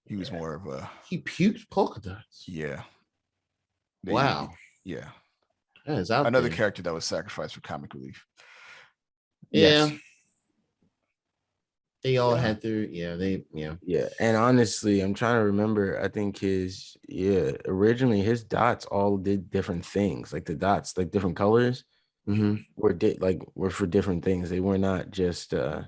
He was more of a He puked polka dots. yeah. Wow. Yeah. That is out Another there. character that was sacrificed for comic relief. Yeah. Yes. They all Yeah. had their yeah. Yeah, and honestly, I'm trying to remember. I think originally his dots all did different things. Like the dots, like different colors, Mm-hmm. were for different things. They were not just they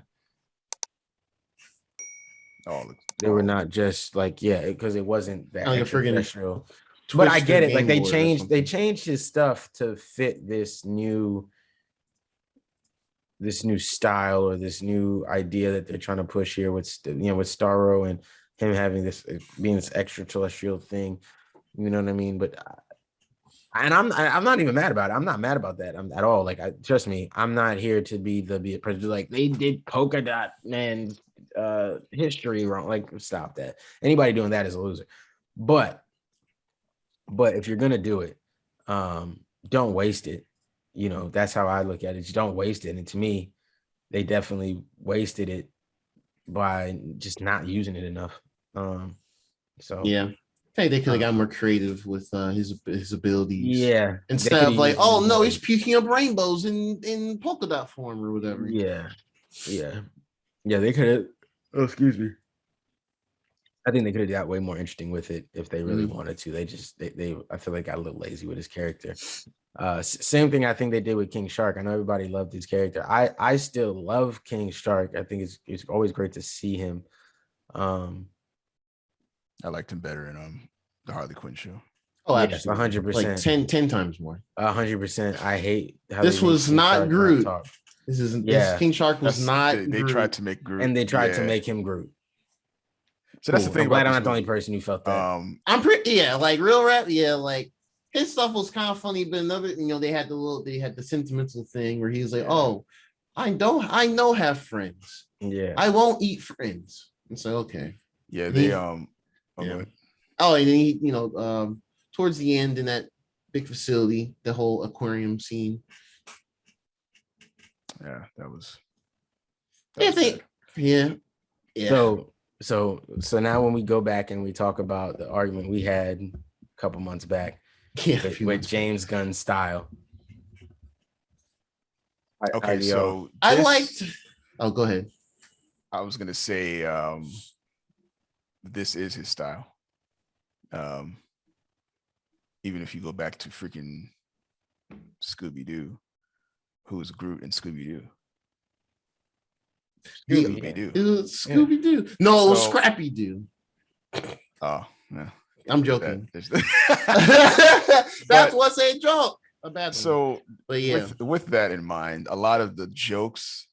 were not just like because it wasn't that Like a friggin' extraterrestrial. But I get it. Like they Game changed his stuff to fit this new style or this new idea that they're trying to push here with Starro and him having this being this extraterrestrial thing. You know what I mean? But I'm not even mad about it. I'm not mad about that at all. Like, trust me, I'm not here to be a prejudice. Like they did polka dot man history wrong. Like, stop that. Anybody doing that is a loser. But if you're gonna do it, don't waste it. You know, that's how I look at it. Just don't waste it. And to me, they definitely wasted it by just not using it enough. So yeah. Hey, they could have got more creative with his abilities. Yeah. Instead of like, oh no, he's puking up rainbows in polka dot form or whatever. Yeah. They could have. Oh, excuse me. I think they could have got way more interesting with it if they really wanted to. They just they I feel like got a little lazy with his character. Same thing I think they did with King Shark. I know everybody loved his character. I still love King Shark. I think it's always great to see him. I liked him better in the Harley Quinn show. Oh, absolutely. 100%. Like 10 times more. 100%. I hate how this was not Groot. This isn't. This King Shark was not. They tried to make Groot, and they tried to make him Groot. So that's the thing. I'm glad I'm not the only person who felt that. I'm pretty. Like real rap. Yeah, like his stuff was kind of funny, but another, they had the sentimental thing where he was like, "Oh, I know have friends. Yeah, I won't eat friends." And so okay. Yeah, and they yeah. Oh, and then he, towards the end in that big facility, the whole aquarium scene. Yeah, that was. Yeah. So now when we go back and we talk about the argument we had a couple months back with James Gunn's style. Okay, so I liked. Oh, go ahead. I was gonna say this is his style. Even if you go back to freaking Scooby-Doo, who's Groot in Scooby-Doo? Scooby-Doo. Scooby-Doo. Yeah. No, it was Scrappy-Doo. Oh, yeah. I'm joking. That was a joke. A bad one. So, but yeah, with that in mind, a lot of the jokes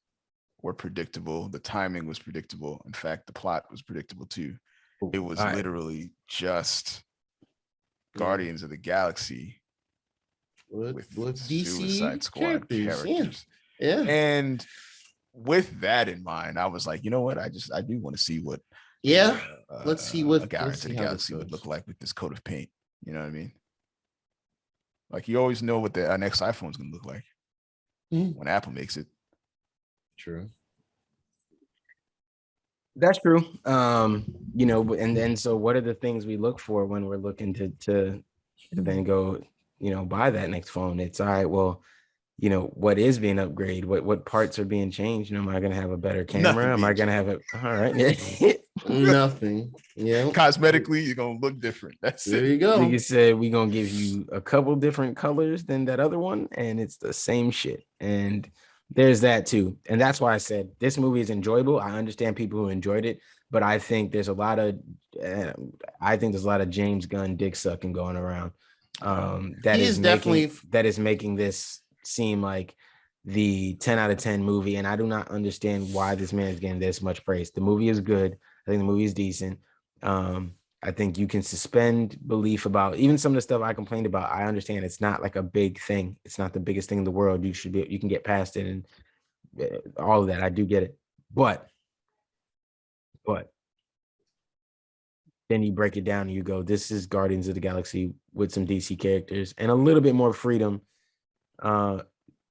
were predictable. The timing was predictable. In fact, the plot was predictable too. It was literally just Guardians of the Galaxy with DC Suicide Squad characters. Yeah. And with that in mind, I was like, you know what? I do want to see what. Let's see what Guardians of the Galaxy would look like with this coat of paint. You know what I mean? Like you always know what the next iPhone is going to look like when Apple makes it. True. That's true. And so what are the things we look for when we're looking to then go, buy that next phone? It's all right. Well, what is being upgraded? What parts are being changed? Am I going to have a better camera? Am I going to have it? All right. Nothing. Yeah. Cosmetically, you're going to look different. That's there it. You go. Like you said, we're going to give you a couple different colors than that other one. And it's the same shit. And there's that too. And that's why I said this movie is enjoyable. I understand people who enjoyed it, but I think there's a lot of James Gunn dick sucking going around. That is making this seem like the 10 out of 10 movie. And I do not understand why this man is getting this much praise. The movie is good. I think the movie is decent. I think you can suspend belief about even some of the stuff I complained about. I understand it's not like a big thing. It's not the biggest thing in the world. You can get past it and all of that. I do get it. But then you break it down and you go, this is Guardians of the Galaxy with some DC characters and a little bit more freedom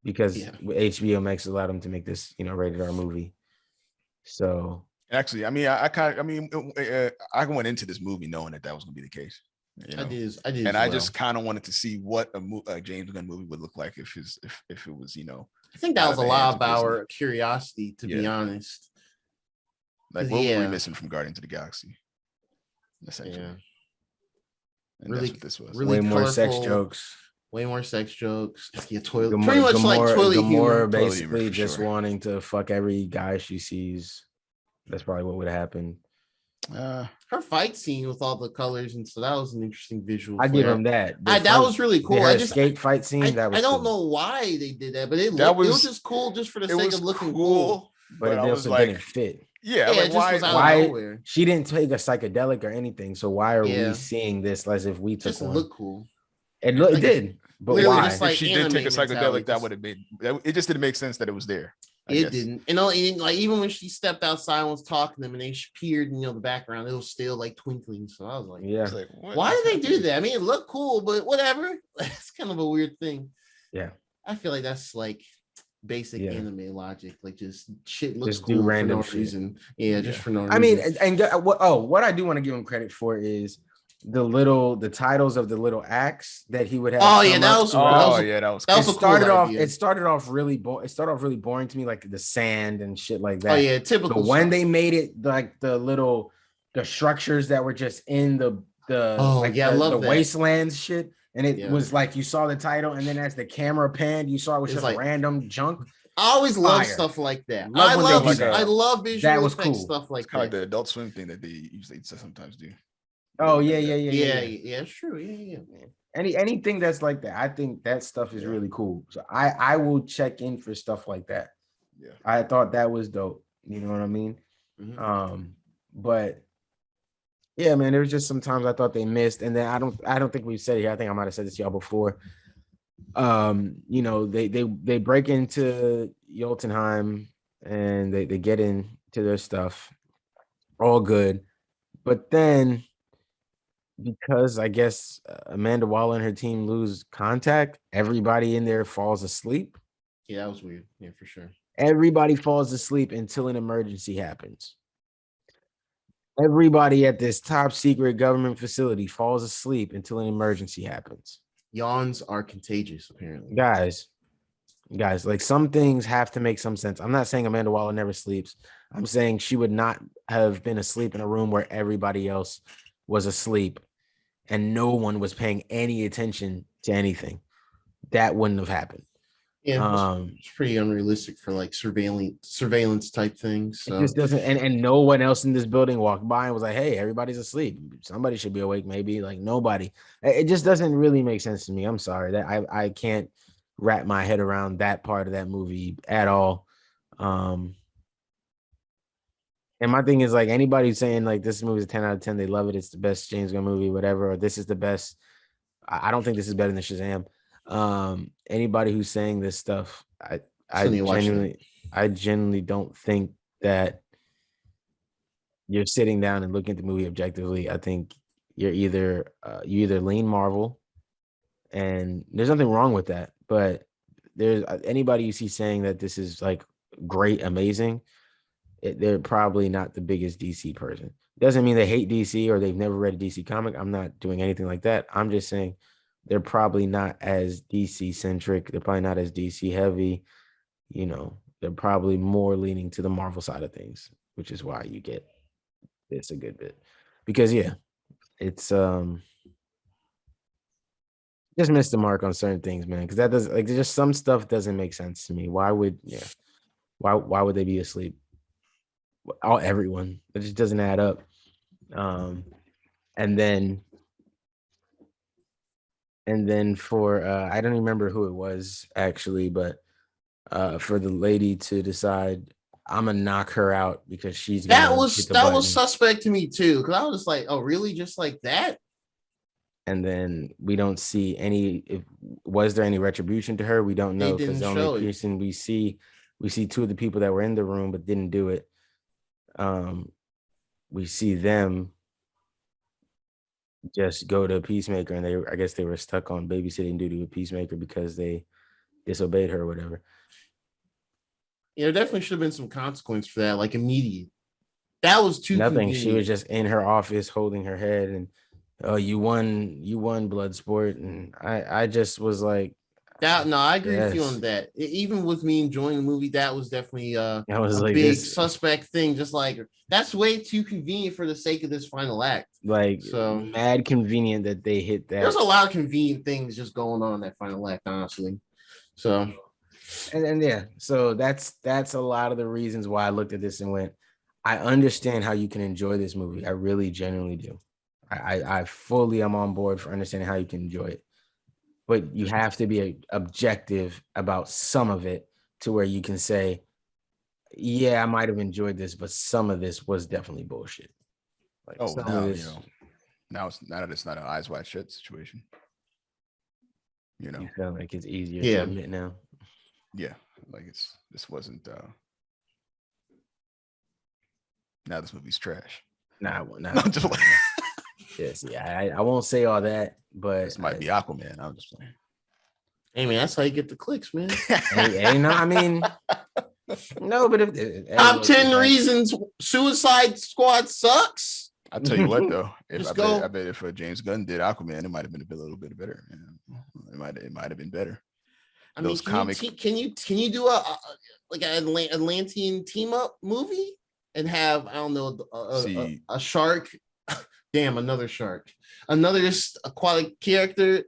because HBO Max allowed them to make this, rated R movie. So Actually, I mean, I went into this movie knowing that was going to be the case. You know, I did, and as I well. just kind of wanted to see what a James Gunn movie would look like if it was, I think that out was of a the lot hands of of Disney. our curiosity, to be Yeah. honest. Like, what were we missing from Guardians of the Galaxy? Essentially. Yeah. And Really, that's what this was. really Way more sex colorful, jokes. Way more sex jokes. Yeah, toilet. Gamora, Pretty much like toilet humor. basically humor for just sure. wanting to fuck every guy she sees. That's probably what would happen. Her fight scene with all the colors, and so that was an interesting visual. I give him that. That was really cool. Her escape fight scene. I don't know why they did that, but it was just cool, just for the sake of looking cool. But it also didn't fit. Yeah, like, it just was out why of nowhere. She didn't take a psychedelic or anything. So why are we seeing this as if we took just one? Look cool. It did, but literally why? just like if she did take a psychedelic, that would have made it. Just didn't make sense that it was there. It didn't. And like even when she stepped outside and was talking to them, and they appeared in the background, it was still like twinkling. So I was like, yeah, like, why did they do that? I mean, it looked cool, but whatever. It's kind of a weird thing. Yeah, I feel like that's like basic anime logic. Like just shit looks just cool do random for no reason. Yeah, just for no reason. I mean, and what I do want to give him credit for is the titles of the little acts that he would have. Oh yeah, that was cool. It started off really boring to me, like the sand and shit like that. Oh yeah, typical. But when they made it like the structures that were just in the wastelands shit, and it was like you saw the title, and then as the camera panned, you saw it was just like random junk. I always love stuff like that. I love visual effects stuff like that. Kind of like the Adult Swim thing that they usually sometimes do. Oh yeah. It's true. Yeah. Anything that's like that, I think that stuff is really cool. So I will check in for stuff like that. Yeah, I thought that was dope. You know what I mean? Mm-hmm. But yeah, man, there was just sometimes I thought they missed, and then I don't think we've said it here. I think I might have said this to y'all before. They break into Jotunheim and they get into their stuff, all good, but then, because I guess Amanda Waller and her team lose contact, everybody in there falls asleep. Yeah, that was weird. Yeah, for sure. Everybody falls asleep until an emergency happens. Everybody at this top secret government facility falls asleep until an emergency happens. Yawns are contagious, apparently. Guys, like some things have to make some sense. I'm not saying Amanda Waller never sleeps. I'm saying she would not have been asleep in a room where everybody else was asleep and no one was paying any attention to anything. That wouldn't have happened. Yeah, it's pretty unrealistic for like surveillance type things. So. It just doesn't, and no one else in this building walked by and was like, "Hey, everybody's asleep. Somebody should be awake." Maybe like nobody. It just doesn't really make sense to me. I'm sorry that I can't wrap my head around that part of that movie at all. And my thing is like anybody saying like this movie is a 10 out of 10, they love it. It's the best James Gunn movie, whatever. Or this is the best. I don't think this is better than Shazam. Anybody who's saying this stuff, I genuinely don't think that you're sitting down and looking at the movie objectively. I think you either lean Marvel, and there's nothing wrong with that. But there's anybody you see saying that this is like great, amazing, they're probably not the biggest DC person. Doesn't mean they hate DC or they've never read a DC comic. I'm not doing anything like that. I'm just saying they're probably not as DC centric. They're probably not as DC heavy. You know, they're probably more leaning to the Marvel side of things, which is why you get this a good bit. Because it's just missed the mark on certain things, man. Because that does like just some stuff doesn't make sense to me. Why would they be asleep? Everyone. It just doesn't add up. And then for I don't remember who it was actually, but for the lady to decide I'm gonna knock her out because she's that was suspect to me too, because I was just like, oh really, just like that? And then we don't see was there any retribution to her? We don't know, because the only person we see two of the people that were in the room but didn't do it. We see them just go to Peacemaker, and I guess they were stuck on babysitting duty with Peacemaker because they disobeyed her or whatever. Yeah, there definitely should have been some consequence for that, like immediate. That was too Nothing. She convenient. was just in her office holding her head and oh, you won Bloodsport. And I just was like, That no, I agree with you yes. on that. Even with me enjoying the movie, that was definitely I was a like, big this, suspect thing. Just like that's way too convenient for the sake of this final act. like, So mad convenient that they hit there's that. a lot of convenient things just going on in that final act, honestly. So And yeah, so that's a lot of the reasons why I looked at this and went, I understand how you can enjoy this movie. I really genuinely do. I fully am on board for understanding how you can enjoy it. But you have to be objective about some of it to where you can say, yeah, I might have enjoyed this, but some of this was definitely bullshit. Like Oh, some of now this, now that it's not an eyes wide shut situation. You know, you feel like it's easier Yeah. to admit now. yeah, like this wasn't. Now this movie's trash. Nah, I'm just like, yes, yeah, I won't say all that, but this might be Aquaman. I'm just playing. hey man, that's how you get the clicks, man. hey, no, I mean, no, but if Top 10 reasons Suicide Squad sucks. I'll tell you what though, Just I go. bet if James Gunn did Aquaman, it might have been a little bit better. It might have been better. I mean, Those comic, can you do a like an Atlantean team up movie and have I don't know See- a shark? Damn, another shark, another aquatic character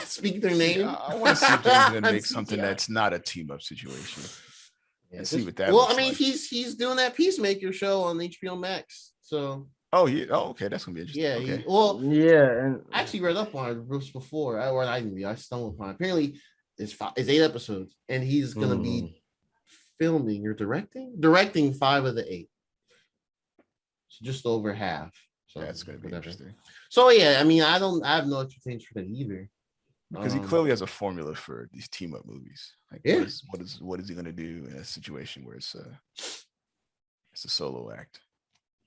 speak their name. I want to see James Gunn make CGI. something that's not a team up situation. Yeah, And see what that. Well, looks I mean, like. he's doing that Peacemaker show on HBO Max, so Oh yeah. Oh, okay. That's gonna be interesting. yeah. Okay. yeah, and I actually read up on it before. I stumbled upon it. Apparently, it's 8 episodes, and he's gonna be filming or directing 5 of the 8. So just over half. So That's gonna be interesting So yeah, I mean, I have no expectations for that either. because he clearly has a formula for these team up movies. Like, Yeah. what is he gonna do in a situation where it's a solo act?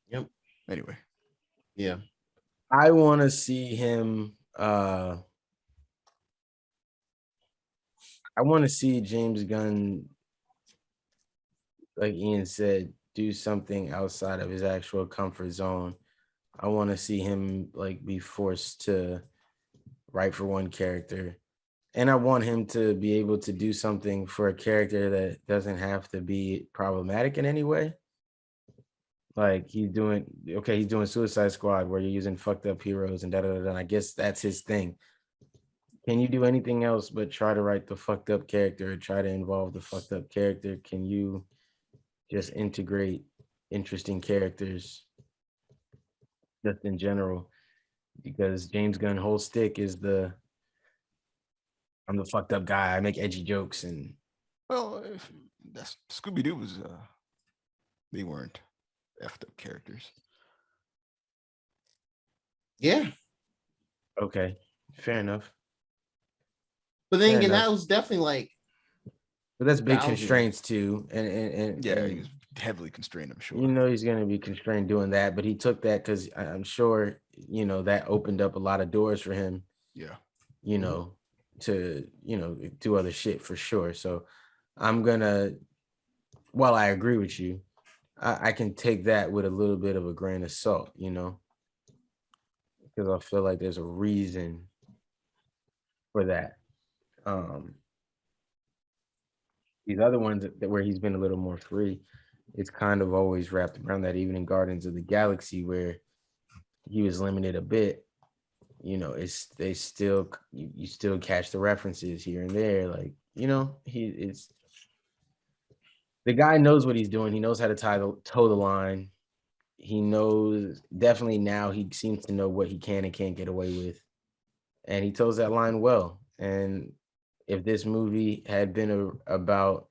Yep. Anyway, Yeah. I want to see him. I want to see James Gunn, like Ian said, do something outside of his actual comfort zone. I want to see him like be forced to write for one character. And I want him to be able to do something for a character that doesn't have to be problematic in any way. Like he's doing Suicide Squad where you're using fucked up heroes and da da da. I guess that's his thing. Can you do anything else but try to write the fucked up character or try to involve the fucked up character? Can you just integrate interesting characters just in general? Because James Gunn whole stick is I'm the fucked up guy. I make edgy jokes and well, if that's Scooby Doo was they weren't effed up characters. Yeah. okay, fair enough. But then Fair again, enough. that was definitely like But that's big 1,000. constraints too. And Yeah, he was heavily constrained. I'm sure. you know he's going to be constrained doing that, but he took that because I'm sure that opened up a lot of doors for him. Yeah. To do other shit for sure. So I'm gonna, while I agree with you, I can take that with a little bit of a grain of salt, because I feel like there's a reason for that. These other ones where he's been a little more free, it's kind of always wrapped around that. Even in Guardians of the Galaxy, where he was limited a bit, it's you still catch the references here and there. Like, the guy knows what he's doing. He knows how to toe the line. He knows definitely now he seems to know what he can and can't get away with. And he toes that line well. And if this movie had been about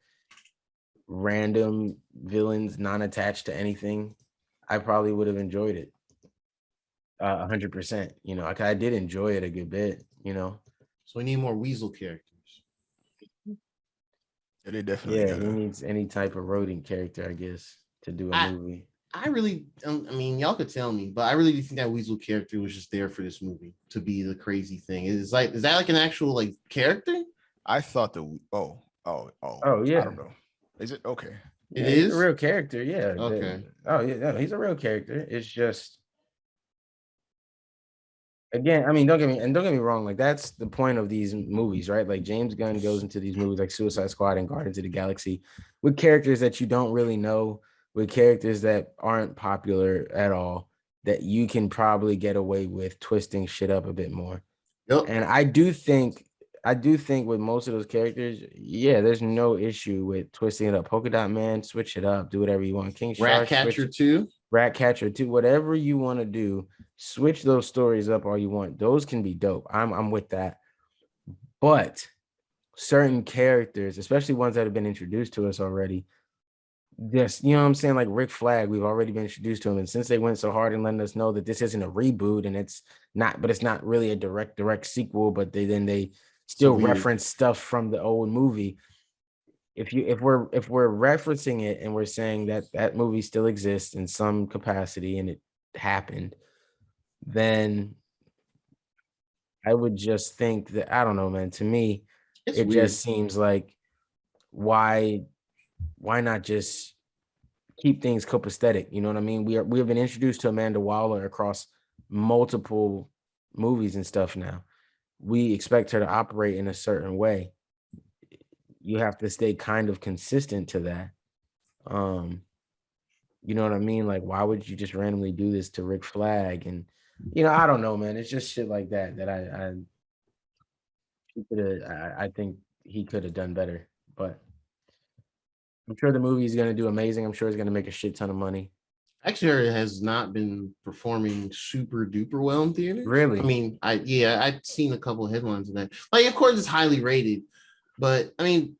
random villains non-attached to anything, I probably would have enjoyed it 100%. I did enjoy it a good bit. So we need more Weasel characters. Yeah, they definitely. Yeah, he needs any type of rodent character, I guess, to do a movie. I really, I mean, y'all could tell me, but I really do think that Weasel character was just there for this movie to be the crazy thing. Is that like an actual like character? I thought oh yeah. I don't know. Is it okay? It Yeah, he's a is? real character. Yeah. Okay. Oh yeah, no, he's a real character. It's just again, I mean, don't get me wrong, like that's the point of these movies, right? Like James Gunn goes into these movies like Suicide Squad and Guardians of the Galaxy with characters that you don't really know, with characters that aren't popular at all, that you can probably get away with twisting shit up a bit more. Yep. And I do think with most of those characters, yeah, there's no issue with twisting it up. Polka Dot Man, switch it up, do whatever you want. King Shark, Ratcatcher too. Ratcatcher too, whatever you want to do, switch those stories up all you want. Those can be dope. I'm with that. But certain characters, especially ones that have been introduced to us already, this, you know what I'm saying? Like Rick Flag, we've already been introduced to him. And since they went so hard and letting us know that this isn't a reboot and it's not really a direct sequel, but they still reference stuff from the old movie. If we're referencing it and we're saying that that movie still exists in some capacity and it happened, then I would just think that I don't know, man. To me, It's it weird. just seems like why not just keep things copacetic? You know what I mean? We have been introduced to Amanda Waller across multiple movies and stuff now. We expect her to operate in a certain way. You have to stay kind of consistent to that. You know what I mean? Like, why would you just randomly do this to Rick Flag? And I don't know, man. It's just shit like that that I think he could have done better. But I'm sure the movie is gonna do amazing. I'm sure it's gonna make a shit ton of money. Actually, it has not been performing super duper well in theaters. Really? I mean, I've seen a couple of headlines of that. Like, of course, it's highly rated, but I mean,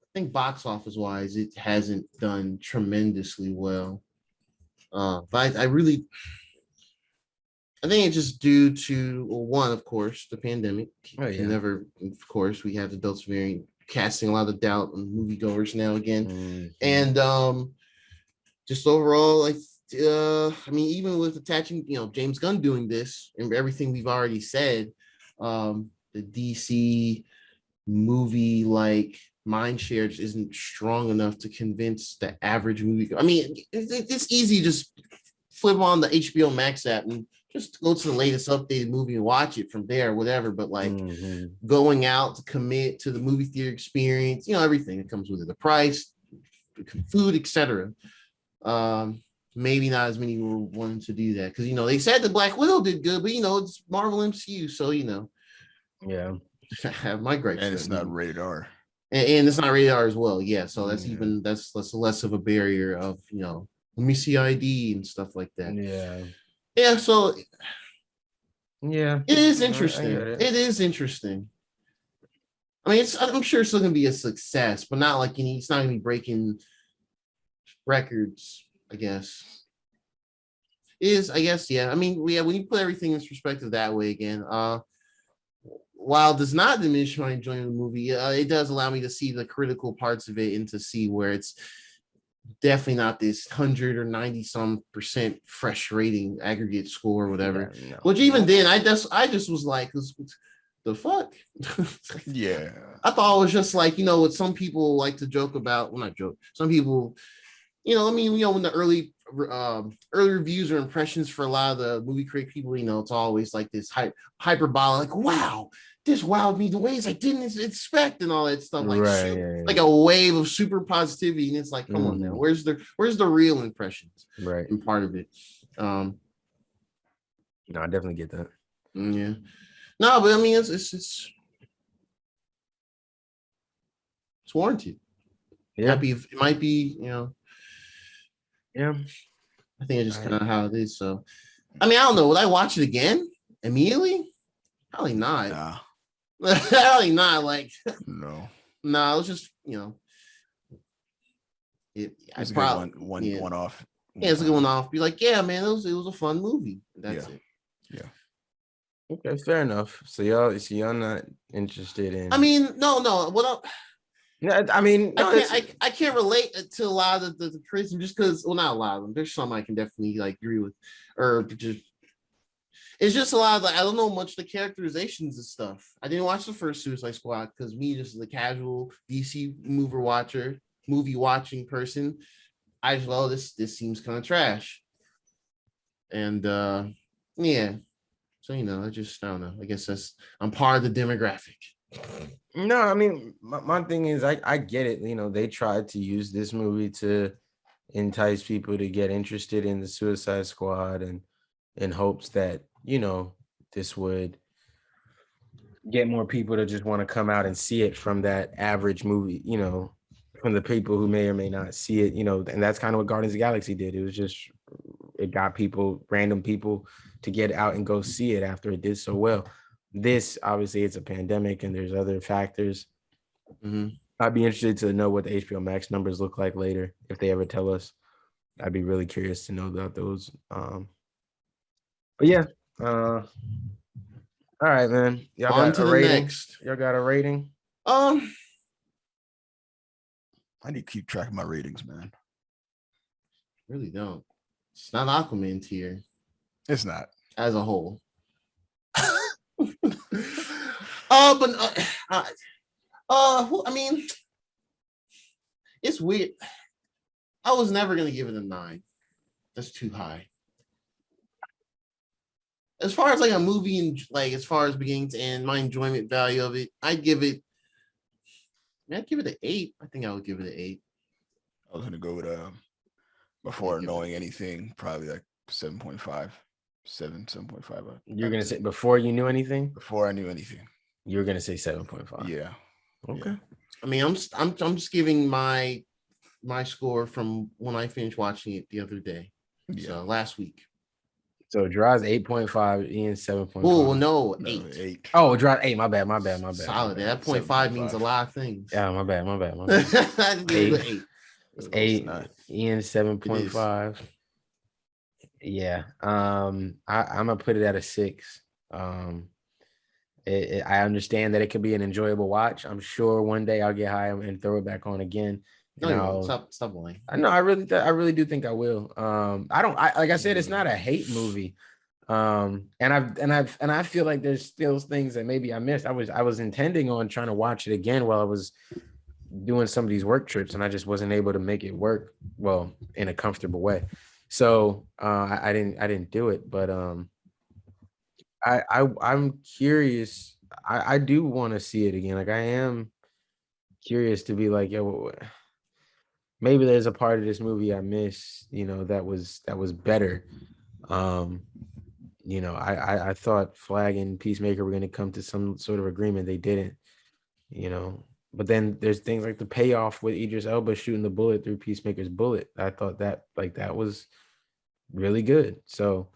I think box office wise, it hasn't done tremendously well. But I think it's just due to one, of course, the pandemic. Oh Can yeah. never, of course, we have the Delta variant casting a lot of doubt on moviegoers now again, Mhm. and just overall, like, I mean, even with attaching, James Gunn doing this and everything we've already said, the DC movie like mind share just isn't strong enough to convince the average movie. I mean, it's easy to just flip on the HBO Max app and just go to the latest updated movie and watch it from there, whatever. But like going out to commit to the movie theater experience, everything that comes with it, the price, food, etc. Maybe not as many were wanting to do that because they said the Black Widow did good, but it's Marvel MCU, so Yeah. I have my gripes. And it's not rated R. And it's not rated R as well. Yeah, so that's that's less of a barrier of let me see ID and stuff like that. Yeah. So yeah, it is interesting. it. It is interesting. I mean, I'm sure it's still gonna be a success, but not like it's not gonna be breaking records, I guess. I guess, yeah. I mean, yeah, when you put everything in perspective that way again, while it does not diminish my enjoyment of the movie, it does allow me to see the critical parts of it and to see where it's definitely not this 100 or 90 some percent fresh rating aggregate score or whatever. Yeah, no. Which even then, I just was like, the fuck? Yeah. I thought it was just like, what some people like to joke about. Well, not joke. Some people, I mean, when the early reviews or impressions for a lot of the movie critic people, it's always like this hyperbolic, wow, this wowed me the ways I didn't expect and all that stuff, like like a wave of super positivity. And it's like, come on now, where's the real impressions? Right. And part of it. No, I definitely get that. Yeah. No, but I mean, it's warranted. Yeah. It might be, Yeah. I think it's just kind of how it is. So, I mean, I don't know. Would I watch it again immediately? Probably not. Nah. Probably not. Like, no. No, it was just It's a good one off. Yeah, it's a good one off. Be like, yeah, man, it was a fun movie. That's it. Yeah. Okay, fair enough. So y'all not interested in? I mean, no. What? I mean, no, I can't relate to a lot of the criticism just because. Well, not a lot of them. There's some I can definitely agree with, or just. It's just a lot of I don't know much of the characterizations and stuff. I didn't watch the first Suicide Squad because me, just the casual DC mover watcher, movie watching person, I just this seems kind of trash. And yeah. So I don't know. I guess I'm part of the demographic. No, I mean, my thing is, I get it. They tried to use this movie to entice people to get interested in the Suicide Squad, and in hopes that this would get more people to just want to come out and see it from that average movie. From the people who may or may not see it. And that's kind of what Guardians of the Galaxy did. It got random people, to get out and go see it after it did so well. This, obviously, it's a pandemic and there's other factors. I'd be interested to know what the HBO Max numbers look like later, if they ever tell us. I'd be really curious to know about those. But yeah, all right, man. Y'all On got to a the rating? next. Y'all got a rating? I need to keep track of my ratings, man. Really don't. It's not Aquaman tier It's not. as a whole. I mean, it's weird. I was never gonna give it a 9. That's too high. As far as like a movie and like as far as beginning to end, my enjoyment value of it, I'd give it an 8. I think I would give it an 8. I was gonna go with before knowing anything, probably like 7.5. 7.5. You're gonna say before you knew anything? Before I knew anything. You're gonna say 7.5. Yeah. Okay. Yeah. I mean, I'm just giving my score from when I finished watching it the other day. Yeah. So last week. So Draw's 8.5, Ian 7.5. Oh no, No, 8. 8. Oh, Draw 8. My bad. Solid. That 0.5 means a 7.5. lot of things. Yeah, my bad. I just gave it an 8. That's close to 8. 9. Ian 7.5. Yeah. I'm gonna put it at a 6. I understand that it could be an enjoyable watch. I'm sure one day I'll get high and throw it back on again. No, you won't. Stop lying. I know. I really do think I will. Like I said, it's not a hate movie. And I feel like there's still things that maybe I missed. I was intending on trying to watch it again while I was doing some of these work trips, and I just wasn't able to make it work well in a comfortable way. So I didn't do it. But I'm curious. I do want to see it again. Like, I am curious to be like, yo, maybe there's a part of this movie I missed, that was better. I thought Flag and Peacemaker were going to come to some sort of agreement. They didn't, but then there's things like the payoff with Idris Elba shooting the bullet through Peacemaker's bullet. I thought that was really good. So,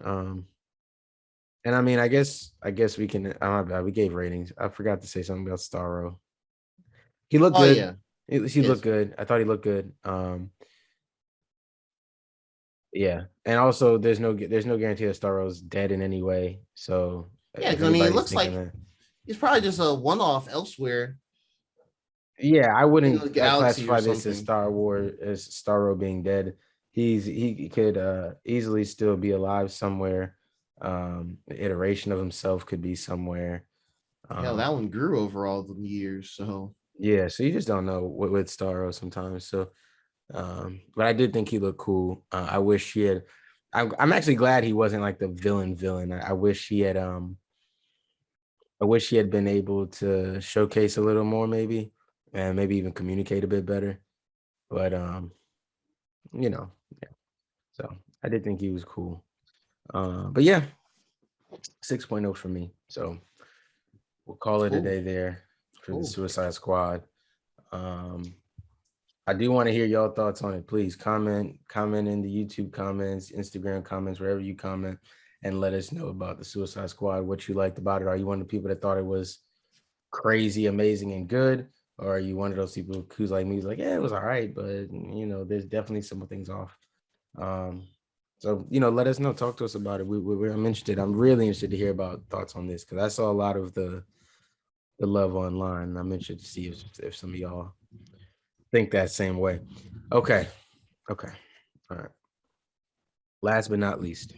and I mean, I guess we can, we gave ratings. I forgot to say something about Starro. He looked good. Yeah. He looked good. I thought he looked good. Yeah, and also there's no guarantee that Starro's dead in any way. So yeah, because I mean, it looks like he's probably just a one-off elsewhere. Yeah, I wouldn't Galaxy classify this as Starro being dead. He could easily still be alive somewhere. The iteration of himself could be somewhere. Hell, that one grew over all the years. So yeah, so you just don't know with Starro sometimes. So. But I did think he looked cool. I wish he had. I'm actually glad he wasn't like the villain. I wish he had. I wish he had been able to showcase a little more, maybe, and maybe even communicate a bit better. But yeah. So I did think he was cool. But yeah, 6.0 for me. So we'll call it a day there for the Suicide Squad. I do want to hear your thoughts on it. Please comment in the YouTube comments, Instagram comments, wherever you comment, and let us know about the Suicide Squad, what you liked about it. Are you one of the people that thought it was crazy, amazing, and good? Or are you one of those people who's like me, who's like, yeah, it was all right, but there's definitely some things off. So let us know. Talk to us about it. I'm interested. I'm really interested to hear about thoughts on this, because I saw a lot of the love online. I'm interested to see if some of y'all think that same way. Okay. All right. Last but not least,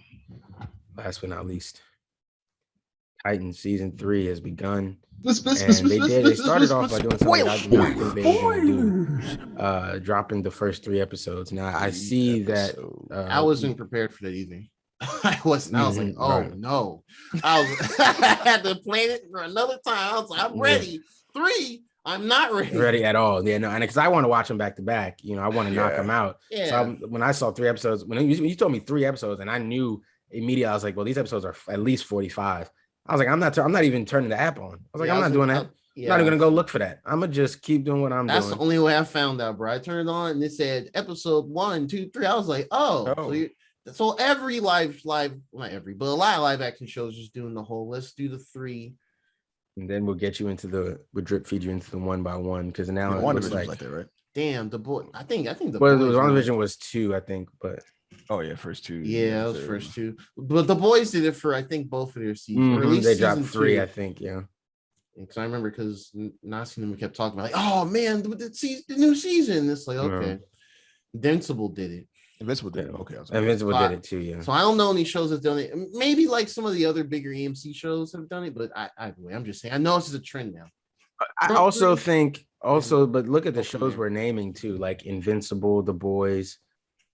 Titans season 3 has begun. And they started off by doing something that I did not think they were going to do. Dropping the first 3 episodes. Now I see that I wasn't prepared for that either. I wasn't. I was like, oh right. no. I had to plan it for another time. I was like, I'm ready. 3, I'm not ready at all. Yeah, no, and because I want to watch them back to back, I want to knock them out. Yeah. So when I saw 3 episodes, when you told me 3 episodes, and I knew immediately, I was like, well, these episodes are at least 45. I was like, I'm not even turning the app on. I was like, I'm not doing that. I'm not even gonna go look for that. I'm gonna just keep doing what I'm doing. That's the only way I found out, bro. I turned it on and it said episode 1, 2, 3. I was like, so every live, not every, but a lot of live action shows just doing the whole. Let's do the 3. And then we'll get you into we'll drip feed you into the 1 by 1 because now it looks like that, right? Damn, the boy. I think the WandaVision was 2, I think, but first 2. Yeah, it was first 2. But the boys did it for I think both of their seasons. Or at least they dropped 3, 2. I think, yeah. Because I remember Nasi and we kept talking about like, oh man, the new season. It's like okay, Invincible did it. Invincible did it. Okay, Invincible did it too. Yeah. So I don't know any shows that's done it. Maybe like some of the other bigger AMC shows have done it, but I'm just saying. I know this is a trend now. I also think but look at the shows we're naming too, like Invincible, The Boys.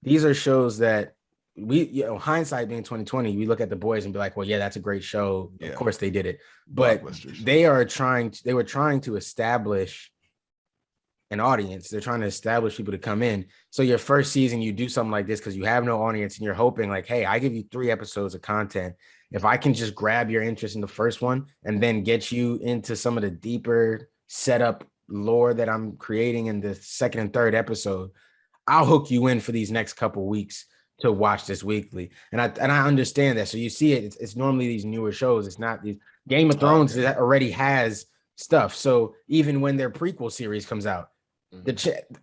These are shows that hindsight being 2020, we look at The Boys and be like, well, yeah, that's a great show. Yeah. Of course they did it, but they were trying to establish an audience. They're trying to establish people to come in. So your first season, you do something like this because you have no audience and you're hoping like, hey, I give you 3 episodes of content. If I can just grab your interest in the first one and then get you into some of the deeper setup lore that I'm creating in the second and third episode, I'll hook you in for these next couple weeks to watch this weekly. And I understand that. So you see it's normally these newer shows. It's not these Game of Thrones that already has stuff. So even when their prequel series comes out,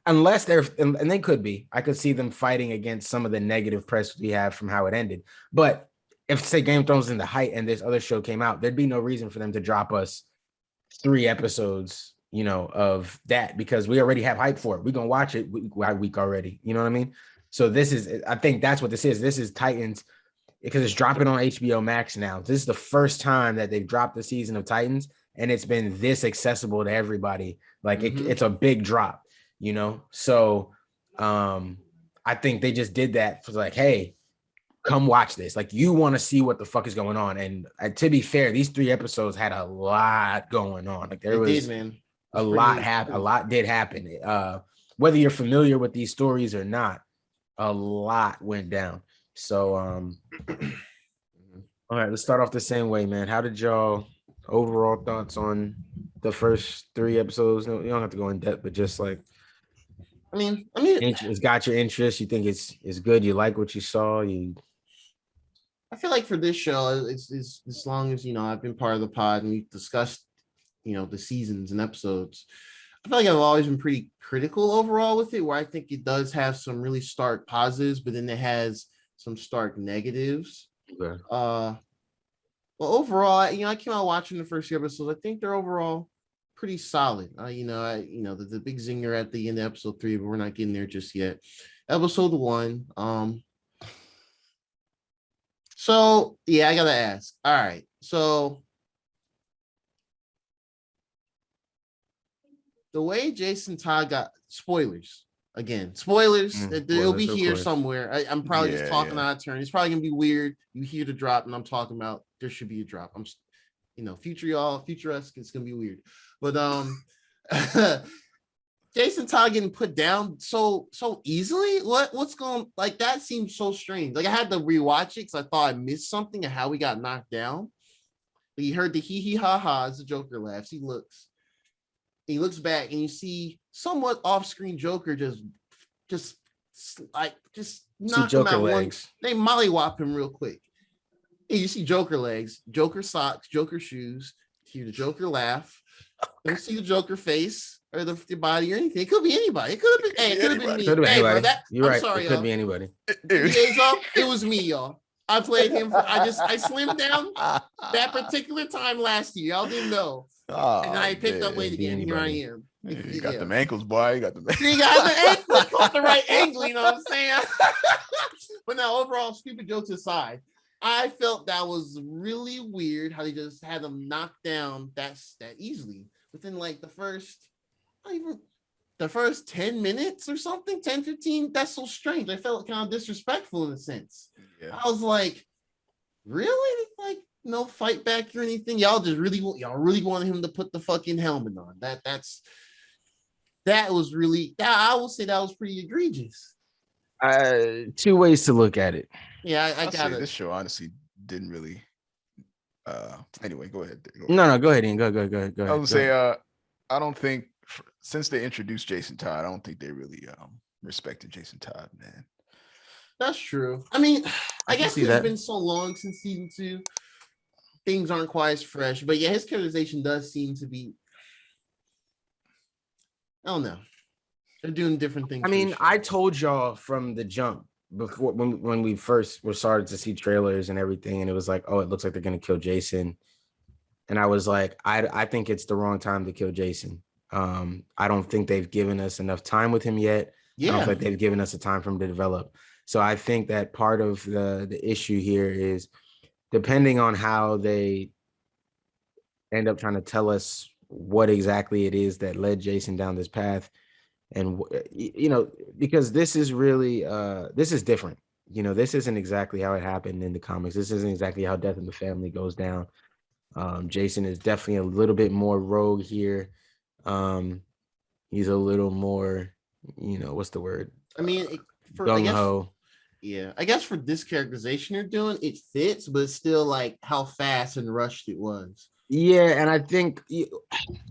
unless they're, and they could be, I could see them fighting against some of the negative press we have from how it ended. But if say Game of Thrones is in the height and this other show came out, there'd be no reason for them to drop us 3 episodes, of that, because we already have hype for it. We're gonna watch it week by week already. You know what I mean? So I think that's what this is. This is Titans because it's dropping on HBO Max now. This is the first time that they've dropped the season of Titans, and it's been this accessible to everybody. Like it's a big drop, So I think they just did that for like, hey, come watch this. Like you want to see what the fuck is going on. And to be fair, these 3 episodes had a lot going on. Like there was a lot happened. A lot did happen. Whether you're familiar with these stories or not, a lot went down. So all right, let's start off the same way, man. How did y'all overall thoughts on the first 3 episodes? No, you don't have to go in depth, but just like, I mean, it's got your interest. You think it's good. You like what you saw. I feel like for this show, it's as long as I've been part of the pod and we've discussed the seasons and episodes. I feel like I've always been pretty critical overall with it, where I think it does have some really stark positives, but then it has some stark negatives. Okay. Well, overall, I came out watching the first 2 episodes. I think they're overall pretty solid. The big zinger at the end of episode 3, but we're not getting there just yet. Episode 1. So yeah, I gotta ask. All right, so the way Jason Todd got spoilers. It'll be here somewhere. I'm probably just talking out of turn. It's probably gonna be weird. You hear the drop, and I'm talking about there should be a drop. I'm, future y'all, future us. It's gonna be weird, but Jason Todd getting put down so easily. What's going like that seems so strange. Like I had to rewatch it because I thought I missed something of how he got knocked down. But you heard the hee hee ha ha as the Joker laughs. He looks back and you see somewhat off-screen Joker just knock him out legs. They mollywop him real quick. And you see Joker legs, Joker socks, Joker shoes. You hear the Joker laugh. Don't see the Joker face or the body or anything. It could be anybody. It could have been. It could have been me. Could have been anybody. Bro, You're right. Sorry, it could be anybody. It was me, y'all. I played him. I slimmed down that particular time last year. Y'all didn't know. And I picked up weight again. Here I am. You got them ankles, boy. You got the ankles. You got the ankle. Caught the right angle. You know what I'm saying? But now, overall, stupid jokes aside, I felt that was really weird how they just had them knocked down that easily within like the first, not even the first 10 minutes or something, 10, 15. That's so strange. I felt kind of disrespectful in a sense. Yeah. I was like, really? Like, no fight back or anything? Y'all really wanted him to put the fucking helmet on. That was really, I will say that was pretty egregious. Two ways to look at it. Yeah, I I'll say got it. this show honestly didn't really. Anyway, go ahead. No, go ahead, Ian. Go ahead. I would say, I don't think since they introduced Jason Todd, I don't think they really respected Jason Todd, man. That's true. I mean, I guess see it's that. been so long since season 2. Things aren't quite as fresh, but yeah, his characterization does seem to be. I don't know. They're doing different things. I mean, I told y'all from the jump before when we first were started to see trailers and everything, and it was like, oh, it looks like they're gonna kill Jason. And I was like, I think it's the wrong time to kill Jason. I don't think they've given us enough time with him yet. I don't think they've given us a time for him to develop. So I think that part of the issue here is depending on how they end up trying to tell us what exactly it is that led Jason down this path. And, because this is really, this is different. This isn't exactly how it happened in the comics. This isn't exactly how Death in the Family goes down. Jason is definitely a little bit more rogue here. He's a little more, what's the word? I mean, gung-ho. Yeah, I guess for this characterization you're doing, it fits, but it's still like how fast and rushed it was. Yeah, and I think,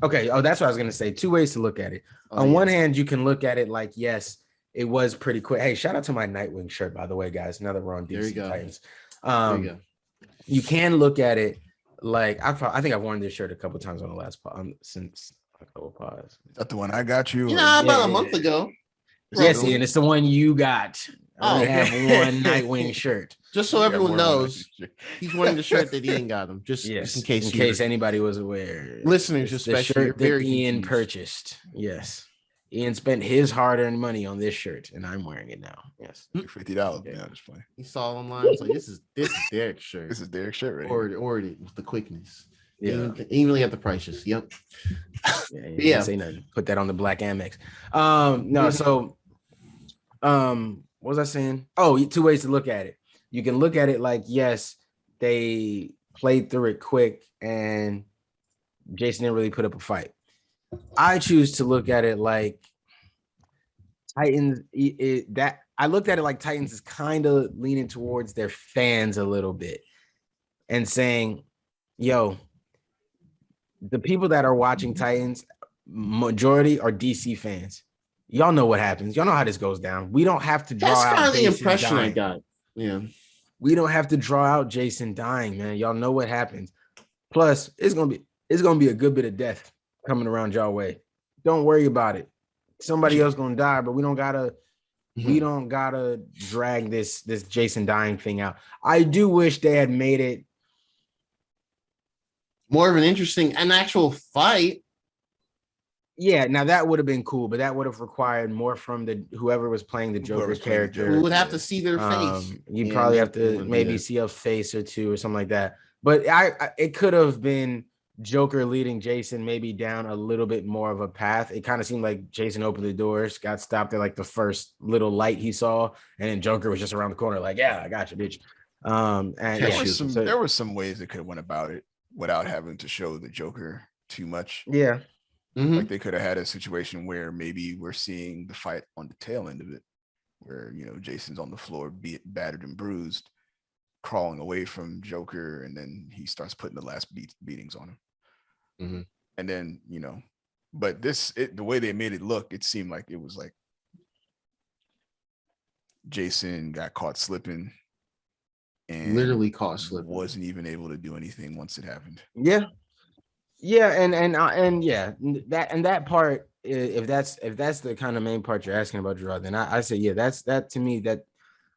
okay, that's what I was going to say. Two ways to look at it. On one hand, you can look at it like, yes, it was pretty quick. Hey, shout out to my Nightwing shirt, by the way, guys. Now that we're on DC Titans. There you go. You can look at it like, I think I've worn this shirt a couple times on the last since a couple pods. Is that the one I got you? About a month ago. Yes, Ian, it's the one you got. I only have one Nightwing shirt. Just so everyone knows, he's wearing the shirt that Ian got him. Just in case anybody was aware. Listeners, especially, the shirt that Ian purchased. Yes, Ian spent his hard-earned money on this shirt, and I'm wearing it now. Yes, $50. Yeah, just playing. He saw it online. It's like this is Derek's shirt. This is Derek's shirt, right? Ordered it with the quickness. Yeah, even really at the prices. Yep. Yeah. Say nothing. Put that on the Black Amex. No, so. What was I saying? Oh, two ways to look at it. You can look at it like, yes, they played through it quick and Jason didn't really put up a fight. I choose to look at it like Titans. I looked at it like Titans is kind of leaning towards their fans a little bit and saying, yo, the people that are watching Titans, majority are DC fans. Y'all know what happens. Y'all know how this goes down. We don't have to draw out. That's kind of the impression I got. Yeah. We don't have to draw out Jason dying, man. Y'all know what happens. Plus, it's gonna be a good bit of death coming around y'all way. Don't worry about it. Somebody else gonna die, but we don't gotta drag this Jason dying thing out. I do wish they had made it more of an actual fight. Yeah, now that would have been cool, but that would have required more from whoever was playing the Joker character. We would have to see their face. You'd probably have to maybe see a face or two or something like that. But it could have been Joker leading Jason maybe down a little bit more of a path. It kind of seemed like Jason opened the doors, got stopped at like the first little light he saw, and then Joker was just around the corner, like, yeah, I got you, bitch. There were some ways they could have went about it without having to show the Joker too much. Yeah. Mm-hmm. Like they could have had a situation where maybe we're seeing the fight on the tail end of it, where Jason's on the floor, battered and bruised, crawling away from Joker, and then he starts putting the last beatings on him. Mm-hmm. And then but the way they made it look, it seemed like it was like Jason got caught slipping, and literally caught slipping, wasn't even able to do anything once it happened. Yeah. Yeah, and yeah, that part, if that's the kind of main part you're asking about, Gerard, then I say, yeah, that to me, that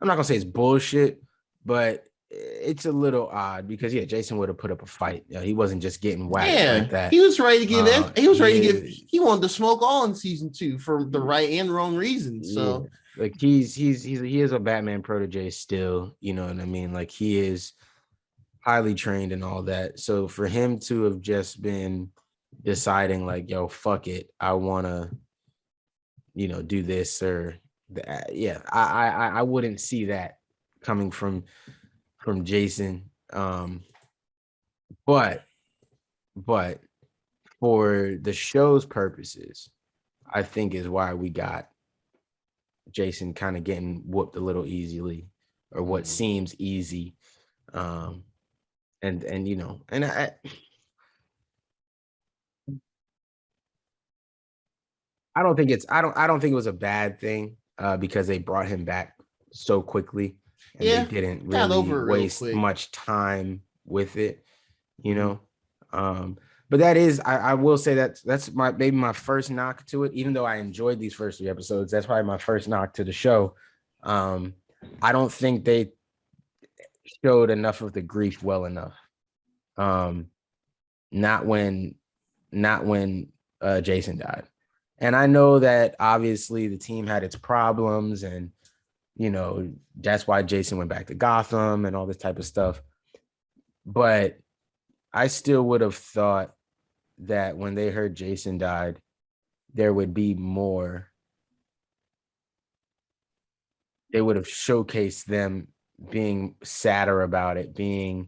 I'm not gonna say it's bullshit, but it's a little odd because Jason would have put up a fight. He wasn't just getting whacked like that. he was ready to give it. He was ready to give. is- He wanted to smoke all in season 2 for the right and wrong reasons. So like he is a Batman protege still. You know what I mean? Like he is highly trained and all that. So for him to have just been deciding like, yo, fuck it, I wanna, do this or that. Yeah, I wouldn't see that coming from Jason. But for the show's purposes, I think is why we got Jason kind of getting whooped a little easily, or what seems easy. And I don't think it was a bad thing because they brought him back so quickly and they didn't really waste much time with it, but that is, I will say that's maybe my first knock to it, even though I enjoyed these first 3 episodes. That's probably my first knock to the show. I don't think they showed enough of the grief well enough. Not when Jason died. And I know that obviously the team had its problems and, that's why Jason went back to Gotham and all this type of stuff. But I still would have thought that when they heard Jason died, there would be more. They would have showcased them being sadder about it, being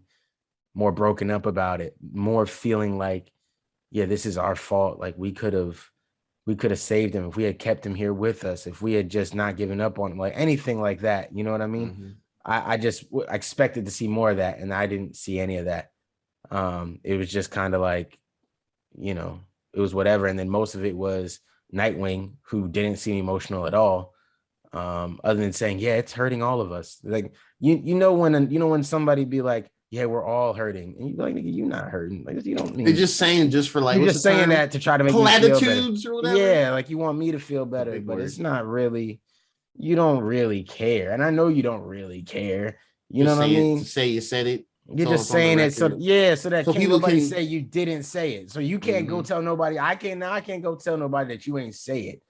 more broken up about it, more feeling like, yeah, this is our fault. Like we could have saved him if we had kept him here with us, if we had just not given up on him, like anything like that. You know what I mean? Mm-hmm. I just expected to see more of that, and I didn't see any of that. It was just kind of like, it was whatever. And then most of it was Nightwing, who didn't seem emotional at all. Other than saying, yeah, it's hurting all of us. Like, when somebody be like, yeah, we're all hurting. And you're like, nigga, you're not hurting. Like, you don't mean. They're just saying just for like, you're just saying that to try to make me feel better. Or whatever. Yeah, like you want me to feel better, but it's not really, you don't really care. And I know you don't really care. You know what I mean? Say you said it. You're just saying it. So that people can say you didn't say it. So you can't go tell nobody. I can't go tell nobody that you ain't say it.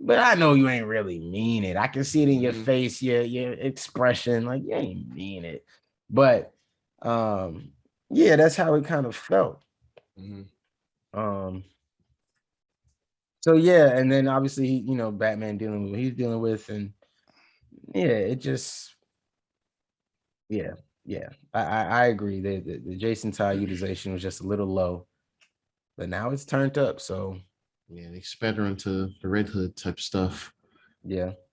But I know you ain't really mean it. I can see it in your face, your expression, like you ain't mean it. But that's how it kind of felt. So and then obviously, Batman dealing with what he's dealing with, and it just I agree that the Jason Todd utilization was just a little low, but now it's turned up. So they sped her into the Red Hood type stuff. I'm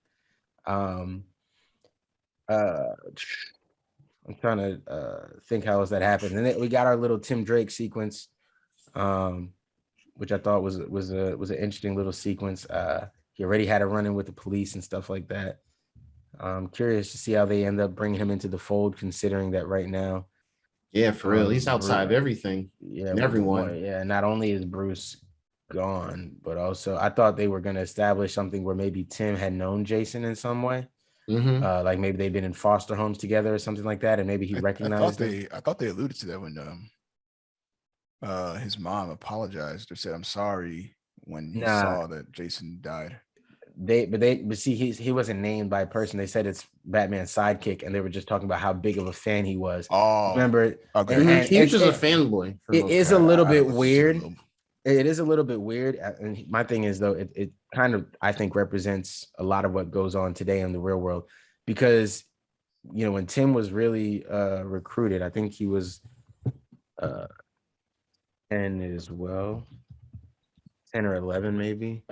trying to think how else that happened. And then we got our little Tim Drake sequence, which I thought was an interesting little sequence. He already had a run-in with the police and stuff like that. I'm curious to see how they end up bringing him into the fold, considering that right now. Yeah, for real. He's outside everything. Yeah, and everyone. Not only is Bruce gone, but also I thought they were going to establish something where maybe Tim had known Jason in some way. Like maybe they've been in foster homes together or something like that, and maybe he recognized him. I thought they alluded to that when his mom apologized or said I'm sorry when he saw that Jason died. But see, he wasn't named by a person. They said it's Batman's sidekick, and they were just talking about how big of a fan he was. Oh, remember? Okay. He was just a fanboy. It is a little bit weird. It is a little bit weird. And my thing is, though, it kind of, I think, represents a lot of what goes on today in the real world. Because, when Tim was really recruited, I think he was 10 as well. 10 or 11, maybe.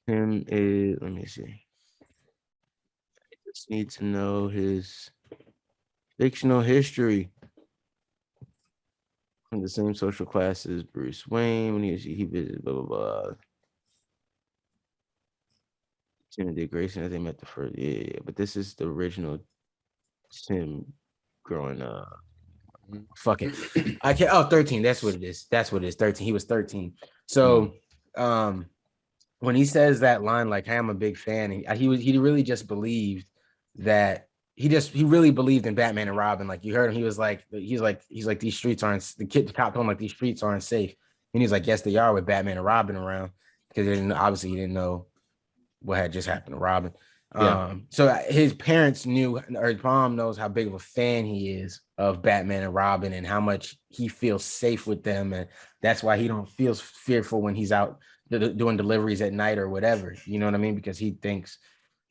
Tim is, let me see. I just need to know his fictional history. From the same social class as Bruce Wayne when he visited blah blah blah. Tim and Dick Grayson as they met the first but this is the original Tim growing up. Fuck it. I can't 13. That's what it is. 13. He was 13. So when he says that line, like, hey, I'm a big fan, he really just believed that he really believed in Batman and Robin. Like you heard him, he's like these streets aren't the cop told him like these streets aren't safe, and he's like, yes, they are with Batman and Robin around, because obviously he didn't know what had just happened to Robin. Yeah. So his parents knew, or his mom knows how big of a fan he is of Batman and Robin and how much he feels safe with them, and that's why he don't feel fearful when he's out doing deliveries at night or whatever. You know what I mean? Because he thinks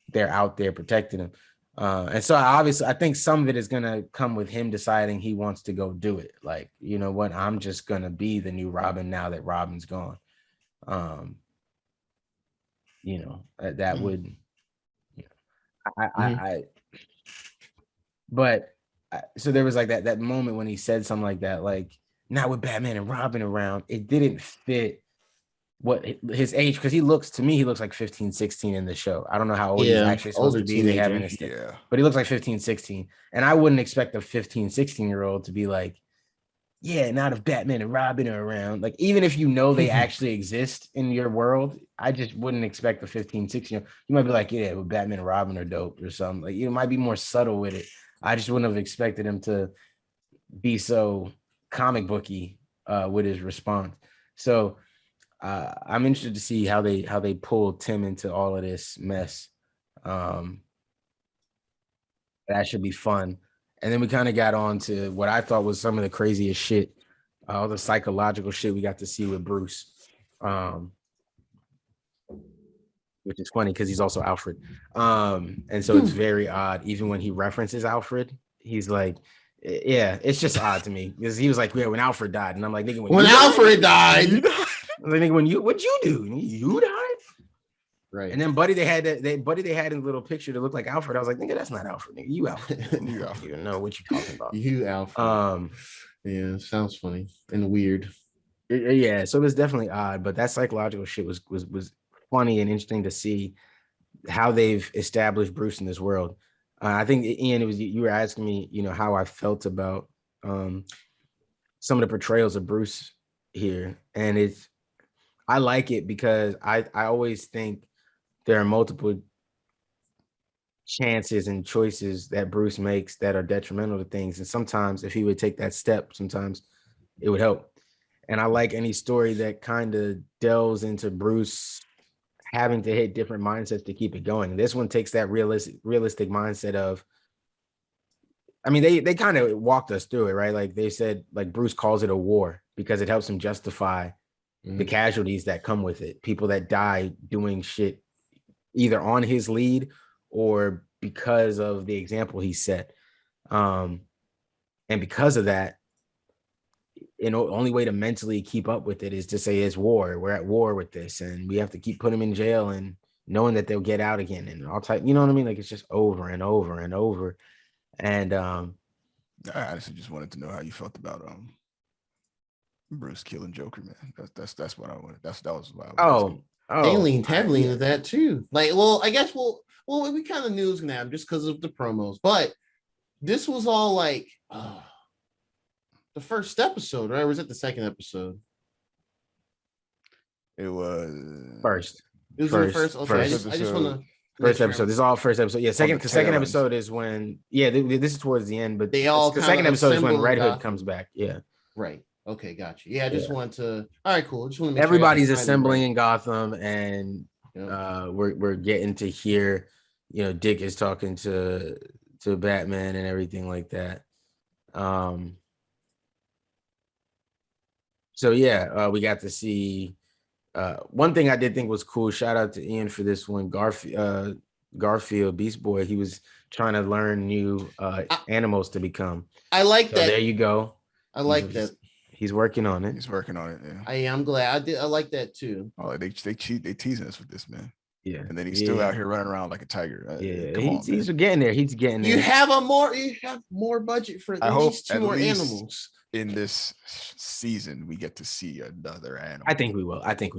they're out there protecting him. And so obviously I think some of it is gonna come with him deciding he wants to go do it. Like, you know what, I'm just gonna be the new Robin now that Robin's gone. You know, that would, you know, so there was like that moment when he said something like that, like, not with Batman and Robin around, it didn't fit what his age, because he looks like 15, 16 in the show. I don't know how old he's actually supposed to be. They haven't established, but he looks like 15, 16. And I wouldn't expect a 15, 16-year-old to be like, yeah, not if Batman and Robin are around. Like, even if you know they actually exist in your world, I just wouldn't expect a 15, 16-year-old. You might be like, yeah, but Batman and Robin are dope or something. Like, you might be more subtle with it. I just wouldn't have expected him to be so comic booky with his response. So I'm interested to see how they pull Tim into all of this mess. That should be fun. And then we kind of got on to what I thought was some of the craziest shit, all the psychological shit we got to see with Bruce, which is funny because he's also Alfred. And so it's very odd. Even when he references Alfred, he's like, yeah, it's just odd to me because he was like, yeah, when Alfred died. And I'm like, nigga, when Alfred died. I'm like, nigga, what'd you do? You died? Right. And then Buddy, they had in the little picture to look like Alfred. I was like, nigga, that's not Alfred, nigga. You Alfred. You Alfred. You know what you're talking about. You Alfred. Yeah, sounds funny and weird. Yeah, so it was definitely odd, but that psychological shit was funny and interesting to see how they've established Bruce in this world. I think, Ian, it was you were asking me, you know, how I felt about some of the portrayals of Bruce here, and I like it because I always think there are multiple chances and choices that Bruce makes that are detrimental to things. And sometimes if he would take that step, sometimes it would help. And I like any story that kind of delves into Bruce having to hit different mindsets to keep it going. This one takes that realistic mindset of, I mean, they kind of walked us through it, right? Like they said, like Bruce calls it a war because it helps him justify the casualties that come with it. People that die doing shit either on his lead or because of the example he set. And because of that, you know, only way to mentally keep up with it is to say it's war. We're at war with this, and we have to keep putting them in jail and knowing that they'll get out again and all type. You know what I mean? Like it's just over and over and over. And I honestly just wanted to know how you felt about Bruce killing Joker, man. That's what I wanted. That was what I was they leaned heavily into that too. Like, well, I guess we kind of knew it was gonna happen just because of the promos, but this was all like the first episode, right? Or was it the second episode? It was first. It was the first. Okay, I just want to. First episode. This is all first episode. Yeah, second episode is when. Yeah, this is towards the end, but they all. The second episode is when Red Hood comes back. Yeah. Right. Okay, gotcha. Yeah, I just want to. All right, cool. Just want to. Everybody's assembling in Gotham, and we're getting to hear, you know, Dick is talking to Batman and everything like that. So yeah, we got to see. One thing I did think was cool. Shout out to Ian for this one. Garfield, Beast Boy. He was trying to learn new animals to become. I like that. There you go. I like that. He's working on it. He's working on it. Yeah. I'm glad. I like that too. Oh, they teasing us with this, man. Yeah. And then he's still out here running around like a tiger. He's getting there. He's getting there. You have more budget for at least two more animals. In this season, we get to see another animal. I think we will. I think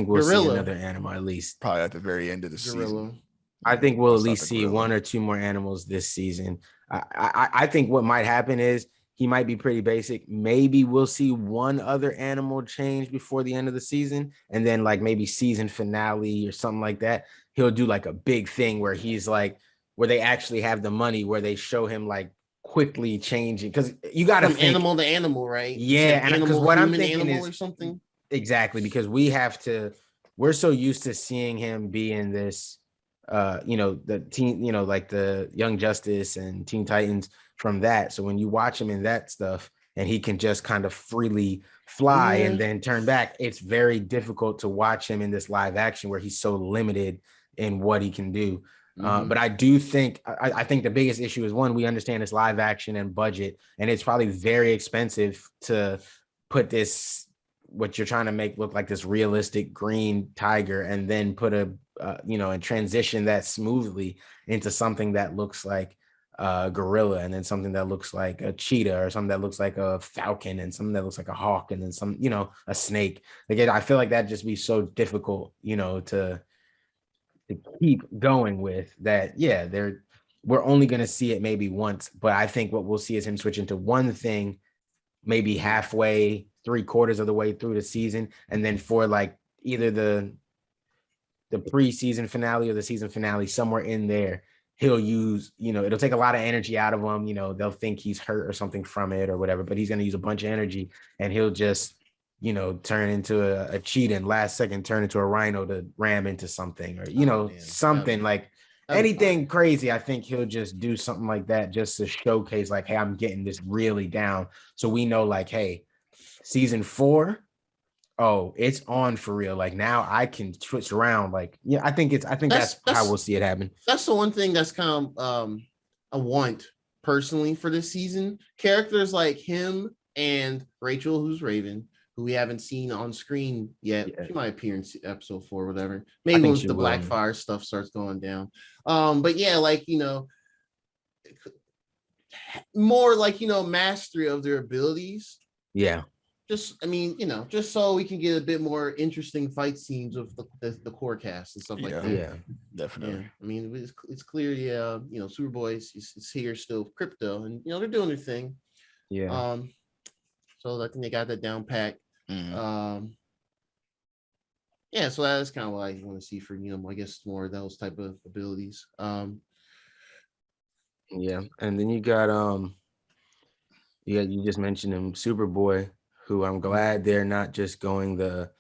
we'll see another animal at least. Probably at the very end of the season. I think we'll at least see one or two more animals this season. I think what might happen is he might be pretty basic. Maybe we'll see one other animal change before the end of the season. And then like maybe season finale or something like that, he'll do like a big thing where he's like, where they actually have the money, where they show him like quickly changing, because you got to From think animal to animal, right? You yeah, said and because animal, what I'm human thinking animal is or something. exactly, because we're so used to seeing him be in this the teen, like the Young Justice and Teen Titans from that. So when you watch him in that stuff and he can just kind of freely fly Yeah. and then turn back, it's very difficult to watch him in this live action where he's so limited in what he can do. But I do think I think the biggest issue is, one, we understand it's live action and budget, and it's probably very expensive to put this, what you're trying to make look like this realistic green tiger, and then put and transition that smoothly into something that looks like a gorilla, and then something that looks like a cheetah, or something that looks like a falcon, and something that looks like a hawk, and then some, a snake. Again, I feel like that'd just be so difficult, to keep going with that. Yeah, we're only going to see it maybe once, but I think what we'll see is him switch into one thing maybe halfway, 3/4 of the way through the season, and then for like either the preseason finale or the season finale, somewhere in there, he'll use, it'll take a lot of energy out of him. They'll think he's hurt or something from it or whatever, but he's going to use a bunch of energy, and he'll just turn into a cheetah, and last second turn into a rhino to ram into something, or something like anything crazy. I think he'll just do something like that just to showcase like, hey, I'm getting this really down, so we know like, hey, season 4, oh, it's on for real. Like now I can switch around. Like, yeah, I think that's how we'll see it happen. That's the one thing that's kind of a want personally for this season. Characters like him and Rachel, who's Raven, who we haven't seen on screen yet. Yeah. She might appear in episode 4 or whatever. Maybe once the Blackfire stuff starts going down. But yeah, like, more like, mastery of their abilities. Yeah. Just so we can get a bit more interesting fight scenes with the core cast and stuff like that. Yeah, definitely. Yeah. I mean, it's clear, Superboy's is here still, Crypto, and they're doing their thing. Yeah. So I think they got that down pat. Mm-hmm. Yeah, so that's kind of what I want to see for I guess more of those type of abilities. Yeah, and then you got you just mentioned him, Superboy, who I'm glad they're not just going the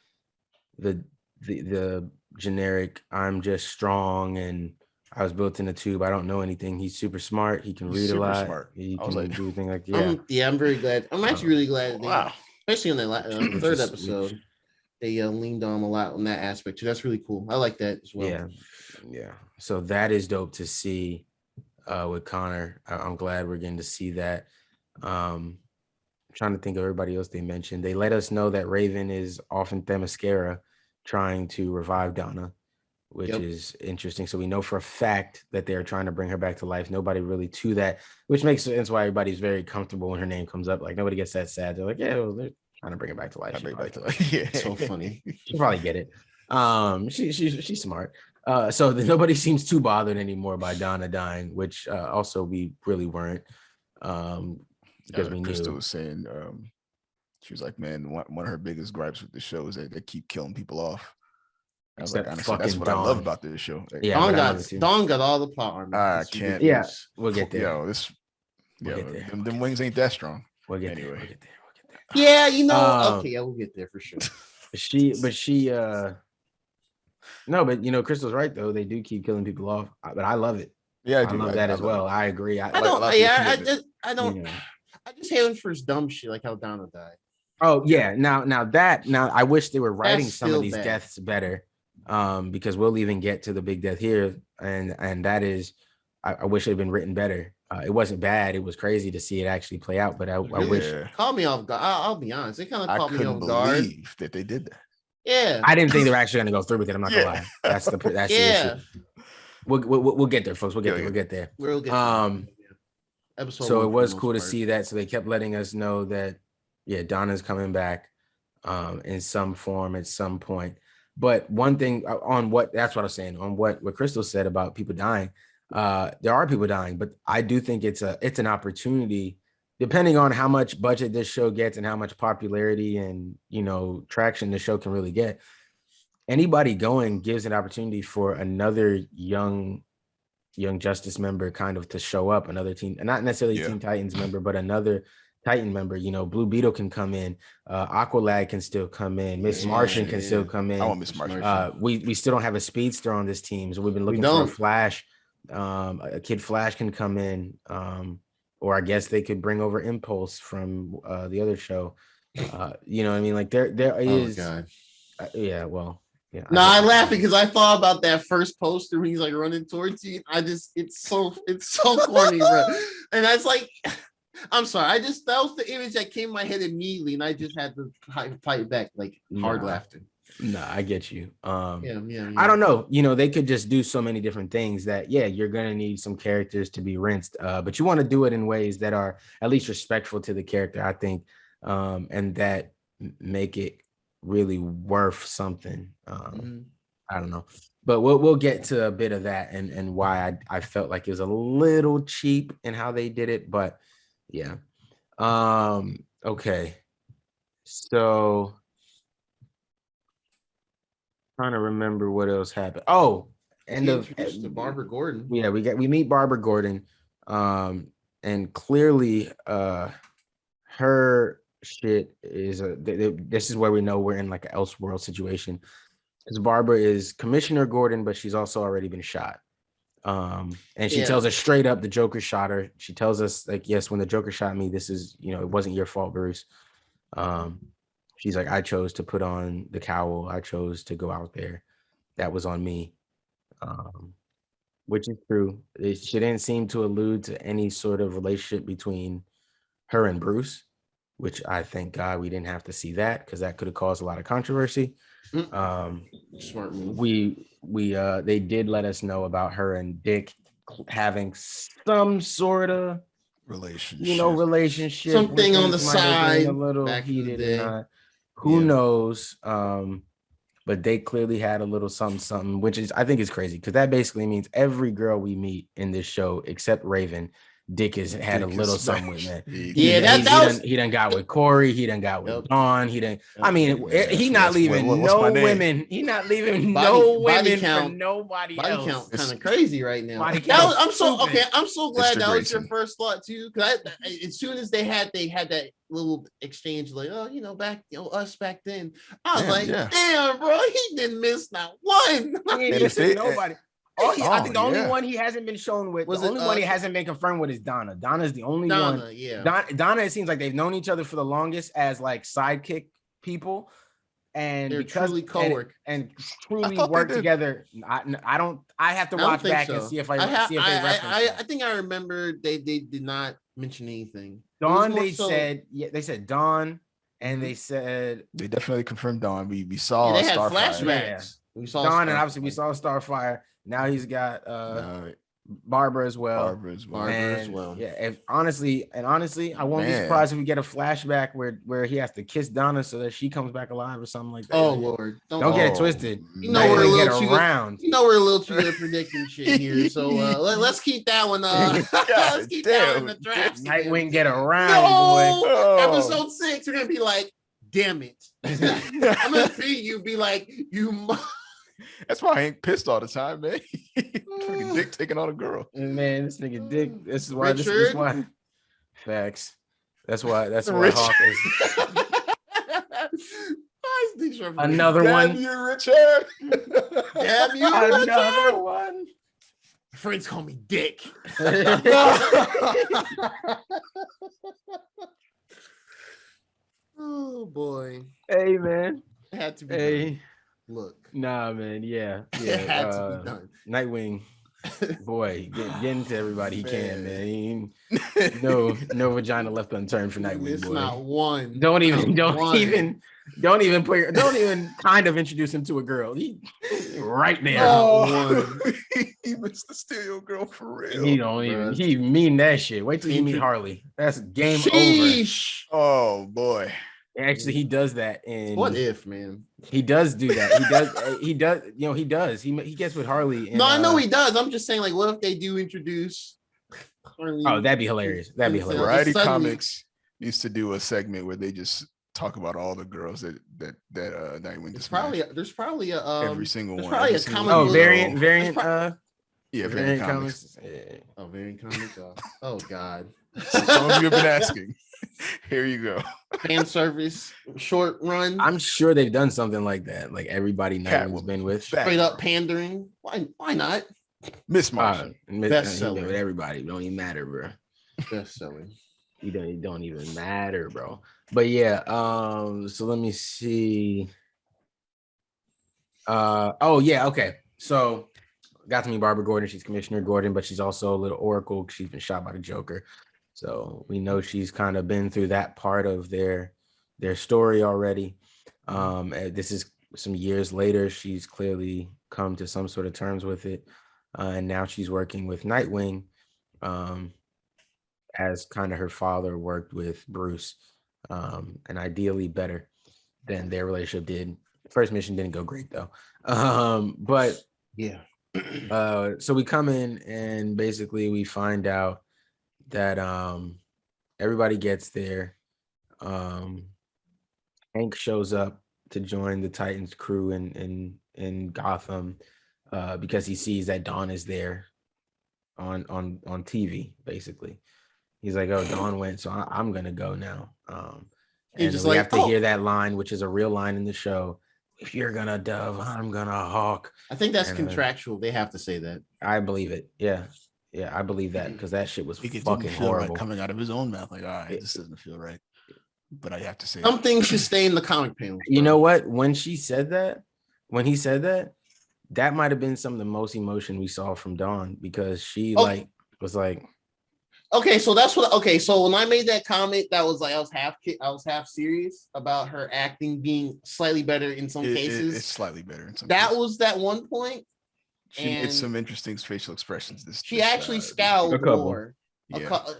generic, I'm just strong and I was built in a tube, I don't know anything. He's super smart. He can read a lot. Smart. He can do things like I'm very glad. I'm actually really glad. Wow. Especially on that third episode, they leaned on a lot on that aspect too. That's really cool. I like that as well. Yeah. So that is dope to see with Connor. I'm glad we're getting to see that. I'm trying to think of everybody else they mentioned. They let us know that Raven is off in Themyscira trying to revive Donna, which is interesting. So we know for a fact that they're trying to bring her back to life. Nobody really to that, which makes sense why everybody's very comfortable when her name comes up. Like nobody gets that sad. They're like, yeah, well, they're trying to bring her back to life. Yeah, so funny. She'll probably get it. She's smart. So nobody seems too bothered anymore by Donna dying, which also we really weren't. Because we Crystal knew. was saying, she was like, man, one of her biggest gripes with the show is that they keep killing people off. I was like, honestly, that's what I love about this show. Yeah, Dawn got all the plot armor. I can't. Yeah, we'll get there. Them wings ain't that strong. We'll get anyway. We'll get there. Yeah, okay, yeah, we'll get there for sure. No, but Crystal's right though. They do keep killing people off, but I love it. Yeah, I love that as well. I agree. I don't. I just hate him for his dumb shit, like how Donna died. Oh yeah, now I wish they were writing some of these deaths better, because we'll even get to the big death here, and that is, I wish it had been written better. It wasn't bad. It was crazy to see it actually play out, but I wish. Caught me off guard. I'll be honest. It kind of caught me off guard. I couldn't believe that they did that. Yeah, I didn't think they were actually going to go through with it. I'm not gonna lie. That's the issue. We'll get there, folks. We'll get there. We'll get there. So it was cool to see that. So they kept letting us know that, Donna's coming back in some form at some point. But one thing that's what I was saying on what Crystal said about people dying. There are people dying, but I do think it's an opportunity, depending on how much budget this show gets and how much popularity and traction the show can really get. Anybody going gives an opportunity for another young Young Justice member kind of to show up, another team, and not necessarily Teen Titans member, but another Titan member. You know, Blue Beetle can come in, Aqualad can still come in, Miss Martian can still come in. I want Miss Martian. We still don't have a speedster on this team, so we've been looking for a Flash. A Kid Flash can come in, or I guess they could bring over Impulse from the other show. You know what I mean? Like there is. Oh, God. Yeah, well. Yeah, no, I laugh because I thought about that first poster when he's like running towards you. It's so corny, bro. And that's like, I'm sorry. that was the image that came in my head immediately, and I just had to fight back, like hard laughter. No, I get you. Yeah. I don't know. You know, they could just do so many different things that, you're gonna need some characters to be rinsed. But you want to do it in ways that are at least respectful to the character, I think, and that make it really worth something. I don't know, but we'll get to a bit of that and why I felt like it was a little cheap in how they did it, but yeah. Okay, so trying to remember what else happened. Oh, end of Barbara Gordon. Yeah, we meet Barbara Gordon, and clearly her shit is this is where we know we're in like an Elseworld situation, because Barbara is Commissioner Gordon, but she's also already been shot. And she tells us straight up the Joker shot her. She tells us, like, yes, when the Joker shot me, this is, it wasn't your fault, Bruce. She's like, I chose to put on the cowl. I chose to go out there. That was on me. Which is true. She didn't seem to allude to any sort of relationship between her and Bruce, which I thank God we didn't have to see that, because that could have caused a lot of controversy. Smart move. They did let us know about her and Dick having some sort of relationship, something on the side, a little heated. Who knows? But they clearly had a little something, which is, I think, is crazy, because that basically means every girl we meet in this show except Raven, Dick has had a little something with, man. He done got with Corey. He done got with Dawn. He done. I mean, he not leaving no women. He not leaving no women for nobody else. Body count kind of crazy right now. I'm so glad that was your first thought too, because as soon as they had that little exchange, like, us back then, I was damn, bro, he didn't miss not one. He ain't missing nobody. I think the only one he hasn't been shown with, one he hasn't been confirmed with is Donna. Donna's the only one. Yeah. Donna, it seems like they've known each other for the longest as like sidekick people, and they're truly co-work and truly work together. I have to watch back and see if I see if they reference. I think I remember they did not mention anything. Dawn, they said Dawn, and they said they definitely confirmed Dawn. We saw they had Starfire. flashbacks. We saw Dawn, and obviously we saw Starfire. Now he's got Barbara as well. Yeah, honestly, I won't be surprised if we get a flashback where he has to kiss Donna so that she comes back alive or something like that. Oh Lord, don't get it twisted. We're a little too good predicting shit here. So let's keep that one. Let's keep that one in the draft. Nightwing get around, boy. Episode 6, we're gonna be like, damn it. I'm gonna see you be like, you. That's why I ain't pissed all the time, man. Freaking Dick taking on a girl. Man, this nigga Dick. This is why. This is why. Facts. That's why Hawk is. Another one. Damn you, Richard. Damn you, another one. Friends call me Dick. Oh boy. Hey, man. It had to be. Done. Look. Nah, man. Yeah. It had to be done. Nightwing. Boy, get into everybody he can, man. No vagina left unturned for Nightwing. It's boy. Not one. Don't even kind of introduce him to a girl. He right there. He missed the stereo girl for real. He don't even. He mean that shit. Wait till you meet Harley. That's game over. Oh boy. Actually, he does that in What If, man. He does do that. He does. He does. He gets with Harley. No, I know he does. I'm just saying, like, what if they do introduce Harley? Oh, that'd be hilarious. Variety Comics used to do a segment where they just talk about all the girls that Nightwing. There's probably every single one. Probably a comic book. book. Variant. Yeah, Variant variant comics. Yeah. Oh, variant comics. Oh God. Some of you have been asking. Here you go. Fan service, short run, I'm sure they've done something like that. Like everybody Nightwing's Catwoman. been with. straight up Batgirl, pandering. Why not? Miss Martian. He's Bestseller. been with everybody. It don't even matter, bro. Best selling. It don't even matter, bro. But yeah, so let me see. Oh yeah, okay. So got to meet Barbara Gordon. She's Commissioner Gordon, but she's also a little Oracle. She's been shot by the Joker. So we know she's kind of been through that part of their story already. This is some years later. She's clearly come to some sort of terms with it. And now she's working with Nightwing, as kind of her father worked with Bruce, and ideally better than their relationship did. First mission didn't go great though. But Yeah. so we come in and basically we find out that everybody gets there. Hank shows up to join the Titans crew in Gotham because he sees that Dawn is there on TV. Basically, he's like, "Oh, Dawn went, so I'm gonna go now." And just we like, have to "Oh." hear that line, which is a real line in the show. If you're gonna dove, I'm gonna hawk. I think that's And, contractual. They have to say that. I believe it. Yeah, I believe that because that shit was It didn't fucking feel horrible. right coming out of his own mouth. Like, all right, this doesn't feel right. But I have to say, Some things should stay in the comic panels. You bro. know what? When he said that, that might have been some of the most emotion we saw from Dawn because she was like, Okay, so that's what. Okay, so when I made that comment, that was like I was half serious about her acting being slightly better in some cases. it's slightly better in some That cases. was that one point. She and made some interesting facial expressions. She actually scowled A couple. more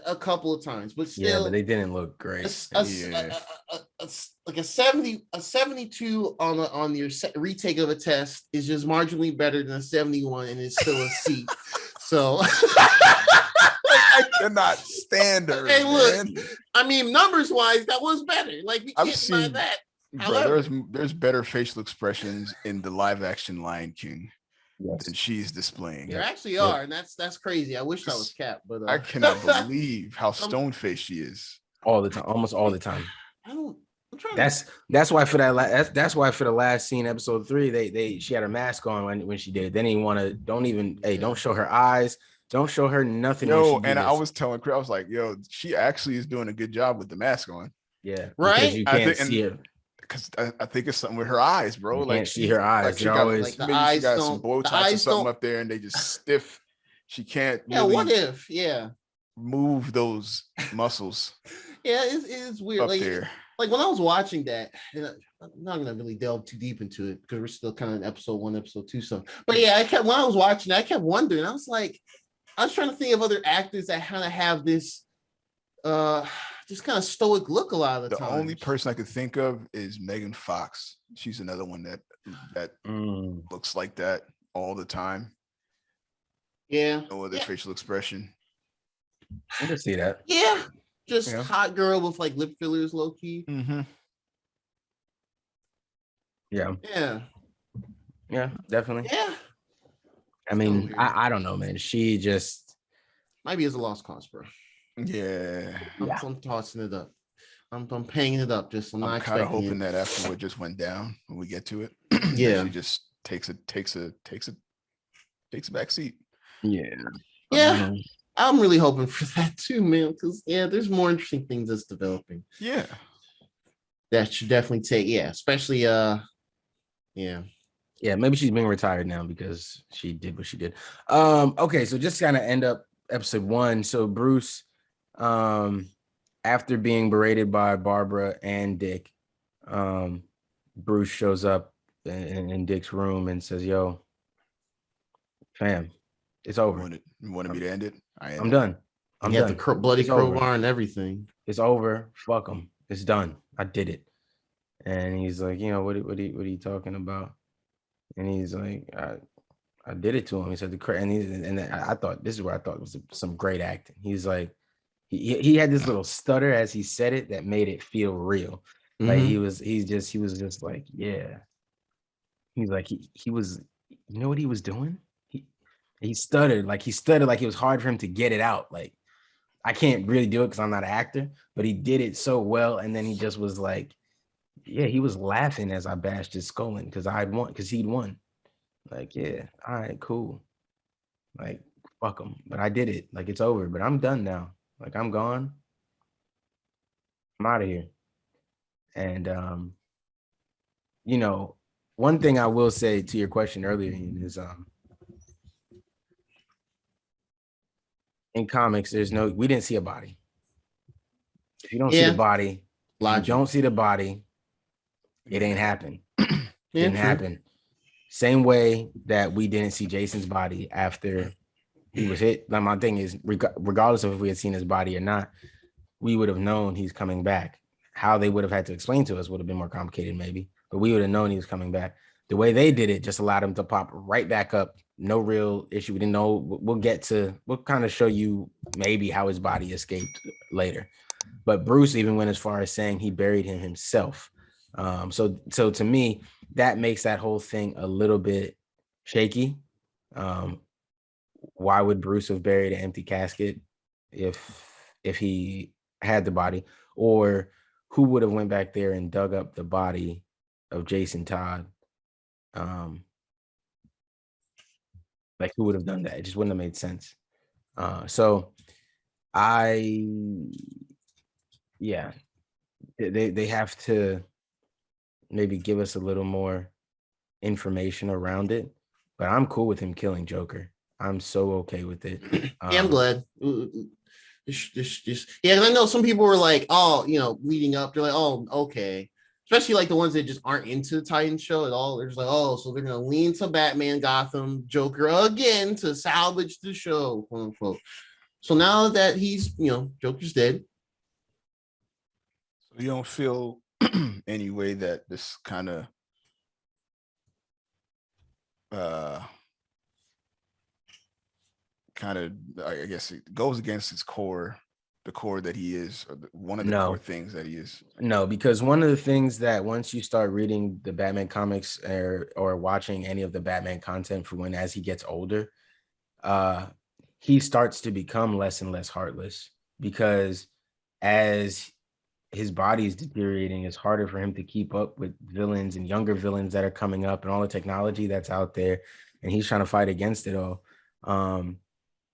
a couple of times, but still, yeah, but they didn't look great. Like a 72 on your retake of a test is just marginally better than a 71, and it's still a C. So. I cannot stand her. Hey, look, man. I mean, numbers wise, that was better. Like we can't deny that. Bro, there's better facial expressions in the live action Lion King than she's displaying. There actually are, and that's crazy. I wish that was Cap, but I cannot believe how stone faced she is all the time, almost all the time. That's why for that's why for the last scene, episode 3, she had her mask on when she did it. Then he don't show her eyes. Don't show her nothing. And I was telling Chris, I was like, yo, she actually is doing a good job with the mask on. Yeah, right. You can't see her because I think it's something with her eyes, bro. You like can't see her eyes. Like she They're got, always like the eyes. She got some Botox or something up there, and they just stiff. She can't. Yeah. Really What if? Yeah. Move those muscles. Yeah, it's weird. Up like there. Like when I was watching that, and I'm not gonna really delve too deep into it because we're still kind of in episode 1, episode 2 stuff. But yeah, when I was watching, I kept wondering. I was trying to think of other actors that kind of have this just kind of stoic look a lot of the time. The only person I could think of is Megan Fox. She's another one that looks like that all the time. Yeah. No other facial expression. I can see that. Yeah. Just hot girl with like lip fillers, low key. Mm-hmm. Yeah. Yeah. Yeah, definitely. Yeah. I mean, I don't know, man. She just might be as a lost cause, bro. Yeah. I'm tossing it up. I'm paying it up. I'm not kind of expecting hoping that after what just went down when we get to it, yeah, she just takes a back seat. Yeah. Yeah. I'm really hoping for that too, man. Because there's more interesting things that's developing. Yeah. That should definitely take, especially Yeah, maybe she's being retired now because she did what she did. Okay, so just kind of end up episode 1. So Bruce, after being berated by Barbara and Dick, Bruce shows up in Dick's room and says, "Yo, fam, it's over. You wanted me to end it? I'm done. I'm done. The bloody crowbar and everything. It's over. Fuck them. It's done. I did it." And he's like, what are you talking about? And he's like, I did it to him. He said and I thought this is where I thought was some great acting. He's like, he had this little stutter as he said it that made it feel real. Mm-hmm. Like he was just like, yeah. He's like, he was, you know what he was doing? He stuttered like it was hard for him to get it out. Like, I can't really do it because I'm not an actor, but he did it so well. And then he just was like, yeah, he was laughing as I bashed his skull in because he'd won. Like, yeah, all right, cool. Like, fuck him. But I did it. Like, it's over. But I'm done now. Like, I'm gone. I'm out of here. And you know, one thing I will say to your question earlier is in comics, we didn't see a body. If you don't see the body, Logic. you don't see the body, it ain't happen. Yeah, Didn't happen. Same way that we didn't see Jason's body after he was hit. Like, my thing is, regardless of if we had seen his body or not, we would have known he's coming back. How they would have had to explain to us would have been more complicated, maybe, but we would have known he was coming back. The way they did it just allowed him to pop right back up. No real issue. We didn't know. We'll kind of show you maybe how his body escaped later. But Bruce even went as far as saying he buried him himself. So to me, that makes that whole thing a little bit shaky. Why would Bruce have buried an empty casket if he had the body? Or who would have went back there and dug up the body of Jason Todd? Like, who would have done that? It just wouldn't have made sense. So they have to maybe give us a little more information around it, but I'm cool with him killing Joker. I'm so okay with it. Yeah, I'm glad. Yeah, I know some people were like, oh, leading up, they're like, oh, okay. Especially like the ones that just aren't into the Titans show at all. They're just like, oh, so they're gonna lean to Batman, Gotham, Joker again to salvage the show, quote unquote. So now that he's, Joker's dead. So you don't feel any way that this kind of I guess it goes against its core, the core that he is, or one of the core things that he is. No, because one of the things that once you start reading the Batman comics or watching any of the Batman content for as he gets older, he starts to become less and less heartless, because as his body is deteriorating, it's harder for him to keep up with villains and younger villains that are coming up and all the technology that's out there, and he's trying to fight against it all.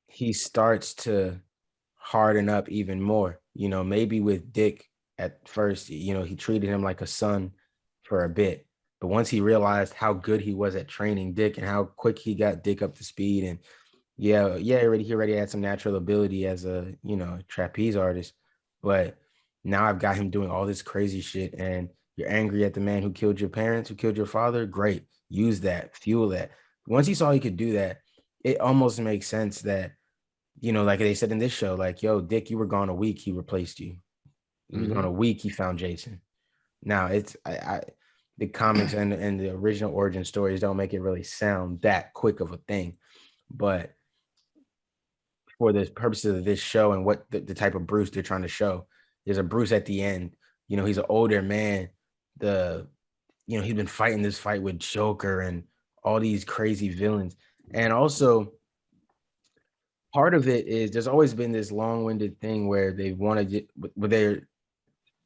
He starts to harden up even more. Maybe with Dick at first, he treated him like a son for a bit, but once he realized how good he was at training Dick and how quick he got Dick up to speed, and he already had some natural ability as a trapeze artist, but now I've got him doing all this crazy shit, and you're angry at the man who killed your parents, who killed your father. Great, use that, fuel that. Once he saw he could do that, it almost makes sense that, like they said in this show, like, yo, Dick, you were gone a week, he replaced you. You were gone a week, he found Jason. Now it's the comics and the original origin stories don't make it really sound that quick of a thing, but for the purposes of this show and what the type of Bruce they're trying to show, there's a Bruce at the end. He's an older man. He's been fighting this fight with Joker and all these crazy villains. And also, part of it is there's always been this long-winded thing where they're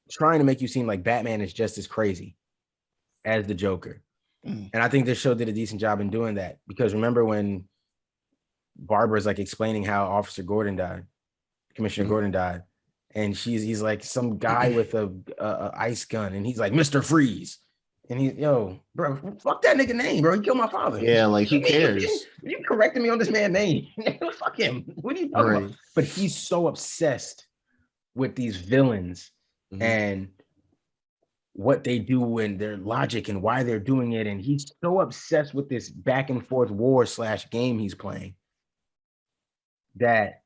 trying to make you seem like Batman is just as crazy as the Joker. And I think this show did a decent job in doing that, because remember when Barbara's like explaining how Officer Gordon died, Commissioner Gordon died, and he's like some guy with a ice gun, and he's like Mr. Freeze, and yo, bro, fuck that nigga name, bro. He killed my father. Yeah, like, who cares? You corrected me on this man's name. Fuck him. What are you talking about? But he's so obsessed with these villains and what they do and their logic and why they're doing it, and he's so obsessed with this back and forth war / game he's playing that,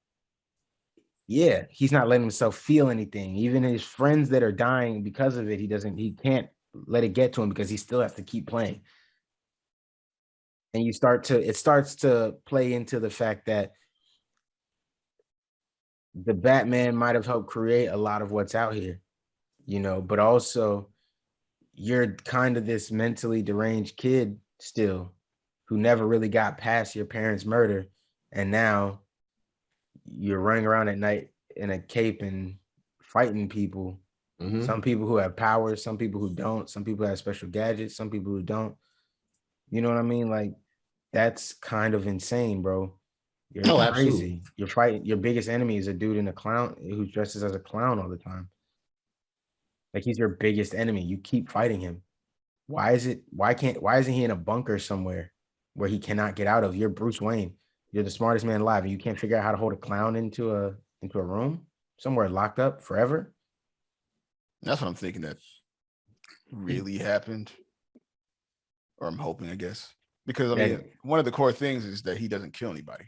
yeah, he's not letting himself feel anything. Even his friends that are dying because of it, he can't let it get to him because he still has to keep playing. And it starts to play into the fact that the Batman might have helped create a lot of what's out here, but also you're kind of this mentally deranged kid still who never really got past your parents' murder. and now you're running around at night in a cape and fighting people. Mhm. Some people who have powers, some people who don't, some people have special gadgets, some people who don't. You know what I mean? Like, that's kind of insane, bro. You're Oh, crazy. absolutely. You're fighting. Your biggest enemy is a dude in a clown who dresses as a clown all the time. Like, he's your biggest enemy. You keep fighting him. Why isn't he in a bunker somewhere where he cannot get out of? You're Bruce Wayne. You're the smartest man alive, and you can't figure out how to hold a clown into a room somewhere locked up forever. That's what I'm thinking that really happened, or I'm hoping, I guess, because I mean, one of the core things is that he doesn't kill anybody.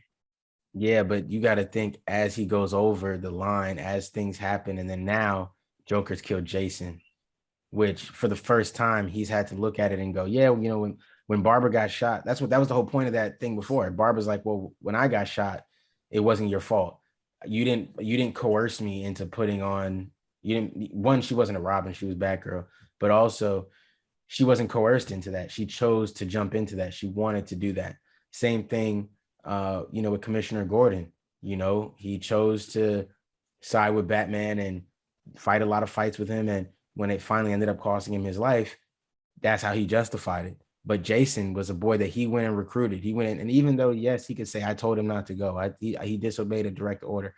Yeah, but you got to think as he goes over the line, as things happen, and then now Joker's killed Jason, which for the first time he's had to look at it and go, yeah, you know, when Barbara got shot, that was the whole point of that thing before. Barbara's like, well, when I got shot, it wasn't your fault. You didn't coerce me into putting on. You didn't. One, she wasn't a Robin, she was Batgirl, but also she wasn't coerced into that. She chose to jump into that. She wanted to do that. Same thing, you know, with Commissioner Gordon. You know, he chose to side with Batman and fight a lot of fights with him. And when it finally ended up costing him his life, that's how he justified it. But Jason was a boy that he went and recruited. He went in, and even though, yes, he could say, I told him not to go. He disobeyed a direct order.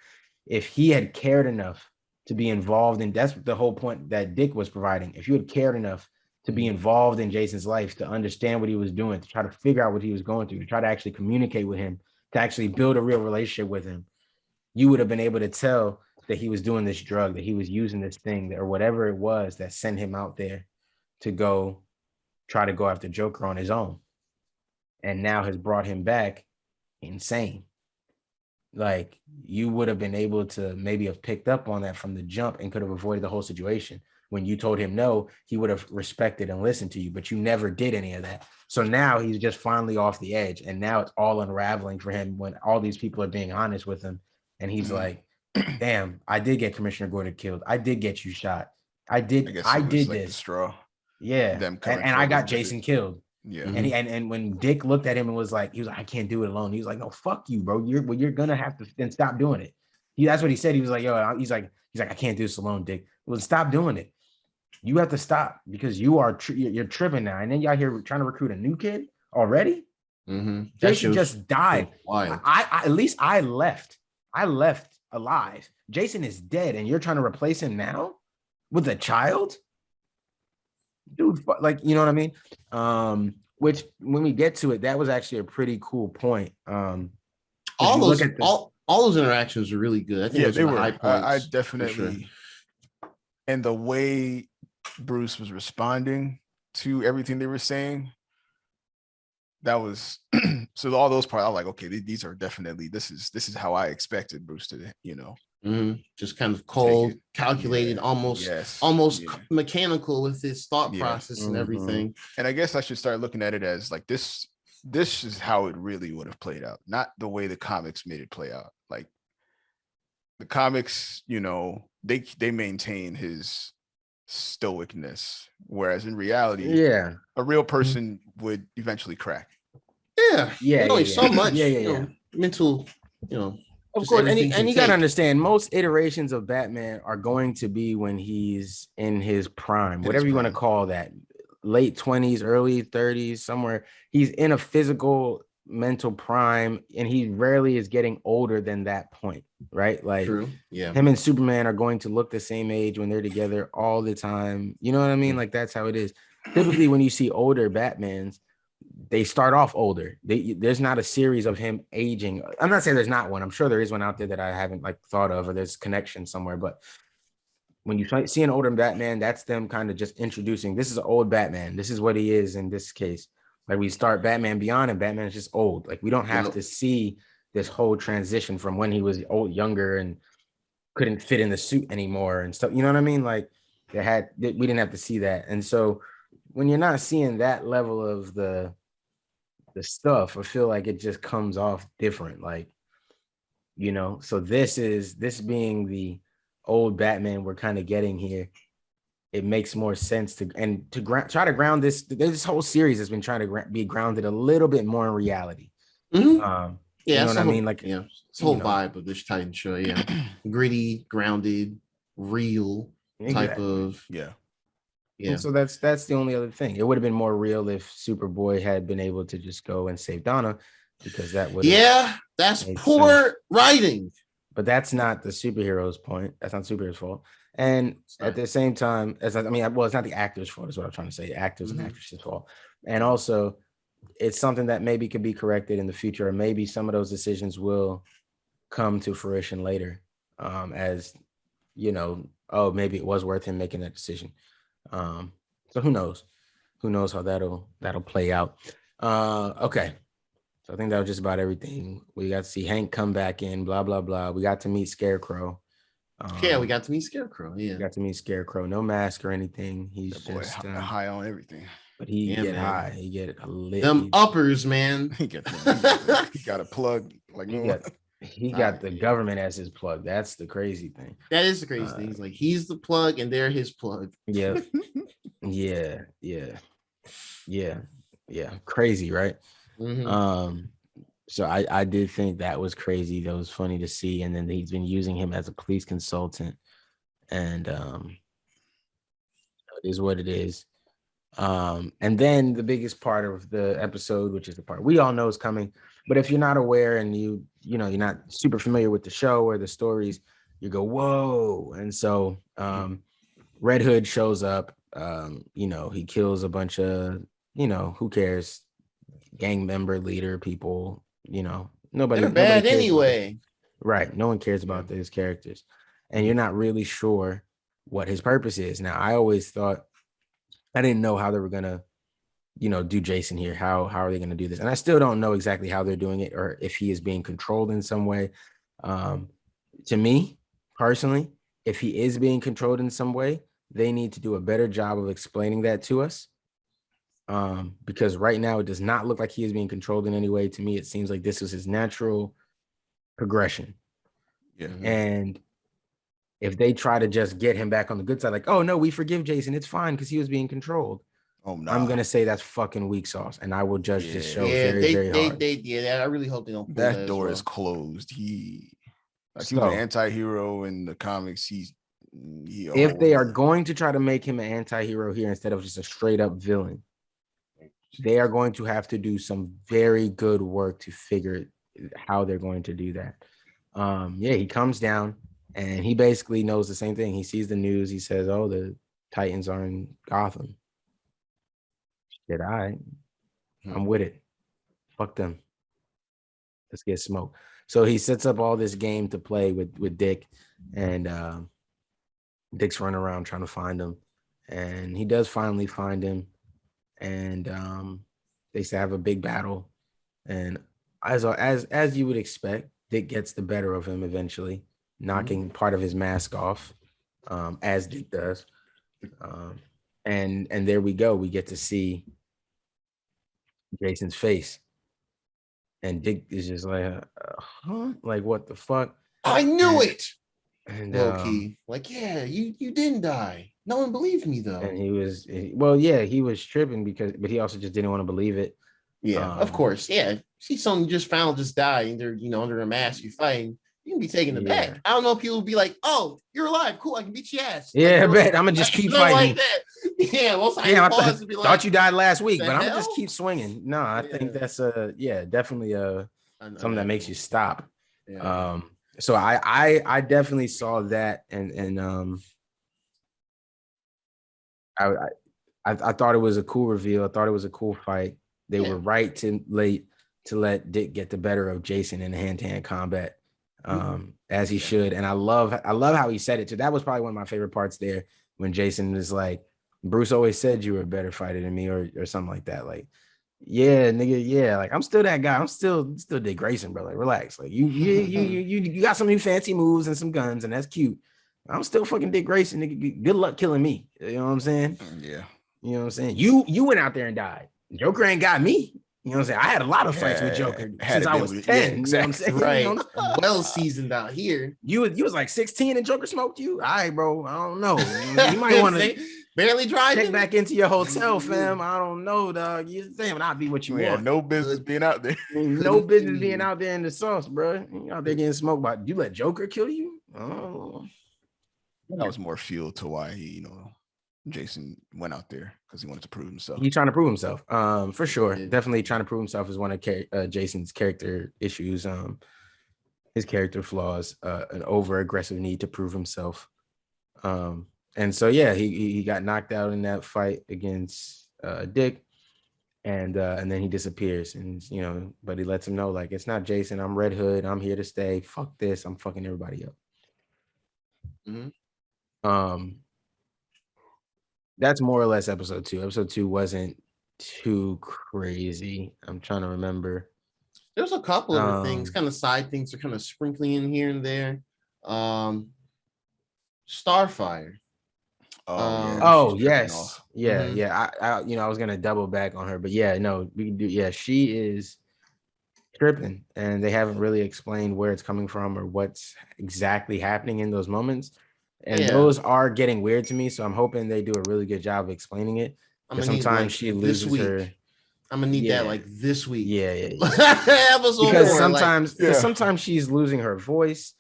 If he had cared enough to be involved in, that's the whole point that Dick was providing. If you had cared enough to be involved in Jason's life, to understand what he was doing, to try to figure out what he was going through, to try to actually communicate with him, to actually build a real relationship with him, you would have been able to tell that he was doing this drug, that he was using this thing, or whatever it was that sent him out there to go try to go after Joker on his own, and now has brought him back insane. Like, you would have been able to maybe have picked up on that from the jump and could have avoided the whole situation. When you told him no, he would have respected and listened to you, but you never did any of that. So now he's just finally off the edge, and now it's all unraveling for him when all these people are being honest with him, and he's like, damn, I did get Commissioner Gordon killed. I did get you shot. I did guess like this this. straw. Yeah. Them And coming I got forward with Jason killed. Yeah. And and when Dick looked at him and was like, I can't do it alone. He was like, no, fuck you, bro. You're gonna have to then stop doing it. That's what he said. He was like, yo, he's like, I can't do this alone, Dick. Well, stop doing it. You have to stop, because you're tripping now. And then y'all here trying to recruit a new kid already. Jason just died. I at least I left alive. Jason is dead, and you're trying to replace him now with a child, dude. Like, you know what I mean? Which when we get to it, that was actually a pretty cool point. All those interactions were really good. I think they were high points. I definitely, and the way Bruce was responding to everything they were saying, that was so all those parts I was like, okay, these are definitely, this is how I expected Bruce to, you know, just kind of cold, calculated, almost mechanical with his thought process and everything. And I guess I should start looking at it as like this is how it really would have played out, not the way the comics made it play out. Like, the comics, you know, they maintain his stoicness, whereas in reality, a real person would eventually crack. So much mental, of course. And you got to understand, most iterations of Batman are going to be when he's in his prime, whatever you want to call that, late 20s, early 30s, somewhere. He's in a physical, mental prime, and he rarely is getting older than that point, right? Like, him and Superman are going to look the same age when they're together all the time. You know what I mean? Like, that's how it is. Typically, when you see older Batmans, they start off older. There's not a series of him aging. I'm not saying there's not one. I'm sure there is one out there that I haven't thought of, or there's connection somewhere. But when you see an older Batman, that's them kind of just introducing, this is an old Batman. This is what he is in this case. Like, we start Batman Beyond, and Batman is just old. Like, we don't have to see this whole transition from when he was old, younger, and couldn't fit in the suit anymore and stuff. You know what I mean? Like, we didn't have to see that. And so when you're not seeing that level of the stuff, I feel like it just comes off different. Like, you know, so this being the old Batman we're kind of getting here, it makes more sense to try to ground this. This whole series has been trying to be grounded a little bit more in reality. Yeah, You know that's what I the whole- mean? Like, yeah, it's the whole you know. vibe of this Titan show. Yeah, gritty, grounded, real type Exactly. of. Yeah. Yeah, And so that's the only other thing. It would have been more real if Superboy had been able to just go and save Donna, because that would that's made poor sense. writing. But that's not the superhero's point. That's not the superhero's fault. And at the same time, it's not the actor's fault, is what I'm trying to say. Actors and actresses' fault. And also, it's something that maybe could be corrected in the future, or maybe some of those decisions will come to fruition later. As you know, oh, maybe it was worth him making that decision. So who knows? Who knows how that'll play out? Okay. So I think that was just about everything. We got to see Hank come back in, blah, blah, blah. We got to meet Scarecrow. Yeah, we got to meet Scarecrow. Yeah, We got to meet Scarecrow. No mask or anything. He's That boy just high on everything. but he Yeah, get man. high. He get a lit. them uppers, man. He got a plug like He no got one. he got the government as his plug. That's the crazy thing. That is the crazy thing. He's like, he's the plug and they're his plug. Yeah. Yeah. Crazy, right? Mhm. So I did think that was crazy. That was funny to see. And then he's been using him as a police consultant. And it is what it is. And then the biggest part of the episode, which is the part we all know is coming, but if you're not aware and you know you're not super familiar with the show or the stories, you go, whoa. And so Red Hood shows up. He kills a bunch of, who cares, gang member, leader, people, nobody. They're bad cares anyway. right. No one cares about those characters. And you're not really sure what his purpose is. Now, I always thought, I didn't know how they were gonna, do Jason here. How are they gonna do this? And I still don't know exactly how they're doing it, or if he is being controlled in some way. To me, personally, if he is being controlled in some way, they need to do a better job of explaining that to us. Because right now it does not look like he is being controlled in any way. To me, it seems like this is his natural progression. Yeah. And if they try to just get him back on the good side, like, oh no, we forgive Jason, it's fine because he was being controlled. Oh no. I'm gonna say that's fucking weak sauce, and I will judge this show Yeah, very, very hard. I really hope they don't. Pull That door as well. is closed. He was an anti-hero in the comics. If they are going to try to make him an anti-hero here instead of just a straight up villain, they are going to have to do some very good work to figure how they're going to do that. He comes down and he basically knows the same thing. He sees the news. He says, oh, the Titans are in Gotham. Shit, all right. I'm with it. Fuck them. Let's get smoked. So he sets up all this game to play with Dick, and Dick's running around trying to find him. And he does finally find him. And they have a big battle. And as you would expect, Dick gets the better of him eventually, knocking part of his mask off, as Dick does. And there we go. We get to see Jason's face. And Dick is just like, huh? Like, what the fuck? I knew it. And Low key, like, yeah, you didn't die. No one believed me though. And he was tripping but he also just didn't want to believe it. Yeah, of course. Yeah, see someone just die and they're under a mask, you fighting. You can be taken aback. I don't know if people will be like, "Oh, you're alive, cool. I can beat your ass." Yeah, I bet I'm gonna just keep fighting. Like that. Yeah, I thought you died last week, but I'm gonna just keep swinging. No, I think that's definitely something that makes you stop. Yeah. So I definitely saw that, and I thought it was a cool reveal. I thought it was a cool fight. They were right to let Dick get the better of Jason in hand-to-hand combat, as he should. And I love how he said it too. That was probably one of my favorite parts there, when Jason was like, Bruce always said you were a better fighter than me, or something like that. Like, yeah, nigga, yeah, like I'm still that guy. I'm still Dick Grayson, bro. Like, relax. Like you got some new fancy moves and some guns, and that's cute. I'm still fucking Dick Grayson, nigga. Good luck killing me. You know what I'm saying? Yeah. You know what I'm saying? You went out there and died. Joker ain't got me. You know what I'm saying? I had a lot of fights with Joker since I was 10. Yeah, exactly. You know what I'm saying? Right. You know? Well seasoned out here. You was like 16 and Joker smoked you? All right, bro. I don't know. You might want to. Barely driving. Check back into your hotel, fam. I don't know, dog. You damn not be what you We had want. no business being out there. No business being out there in the sauce, bro. You out there getting smoked by. You let Joker kill you? Oh, That was more fuel to why Jason went out there because he wanted to prove himself. he's trying to prove himself. For sure, Yeah. definitely trying to prove himself is one of Jason's character issues. His character flaws, an over aggressive need to prove himself. And so yeah, he got knocked out in that fight against Dick, and then he disappears, and but he lets him know like it's not Jason. I'm Red Hood. I'm here to stay. Fuck this. I'm fucking everybody up. Mhm. That's more or less episode 2. Episode 2 wasn't too crazy. I'm trying to remember. There's a couple of things, kind of side things, are kind of sprinkling in here and there. Starfire. Oh she's tripping yes, off. yeah. I was gonna double back on her, but yeah, no, we can do. Yeah, she is tripping, and they haven't really explained where it's coming from or what's exactly happening in those moments. And Yeah. those are getting weird to me, so I'm hoping they do a really good job of explaining it. I'm Because gonna need sometimes like she this loses week. her. I'm gonna need Yeah. that like this week. Yeah. Episode Because 4, sometimes she's losing her voice.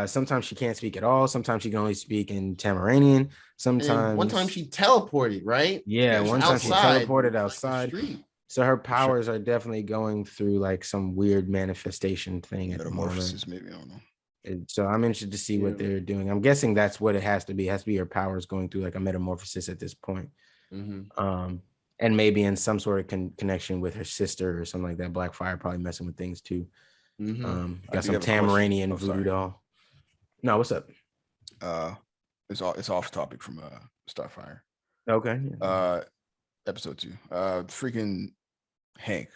Sometimes she can't speak at all. Sometimes she can only speak in Tamaranian. Sometimes one time she teleported, right? Yeah, one time she outside, teleported like, the outside. street. So her powers are definitely going through like some weird manifestation thing at the moment. Metamorphosis, maybe, I don't know. So I'm interested to see what they're doing. I'm guessing that's what it has to be. It has to be her powers going through like a metamorphosis at this point. And maybe in some sort of connection with her sister or something like that. Blackfire probably messing with things too. Got some Tamaranian voodoo doll. No, what's up? It's off topic from Starfire. Okay. Episode 2. Freaking Hank.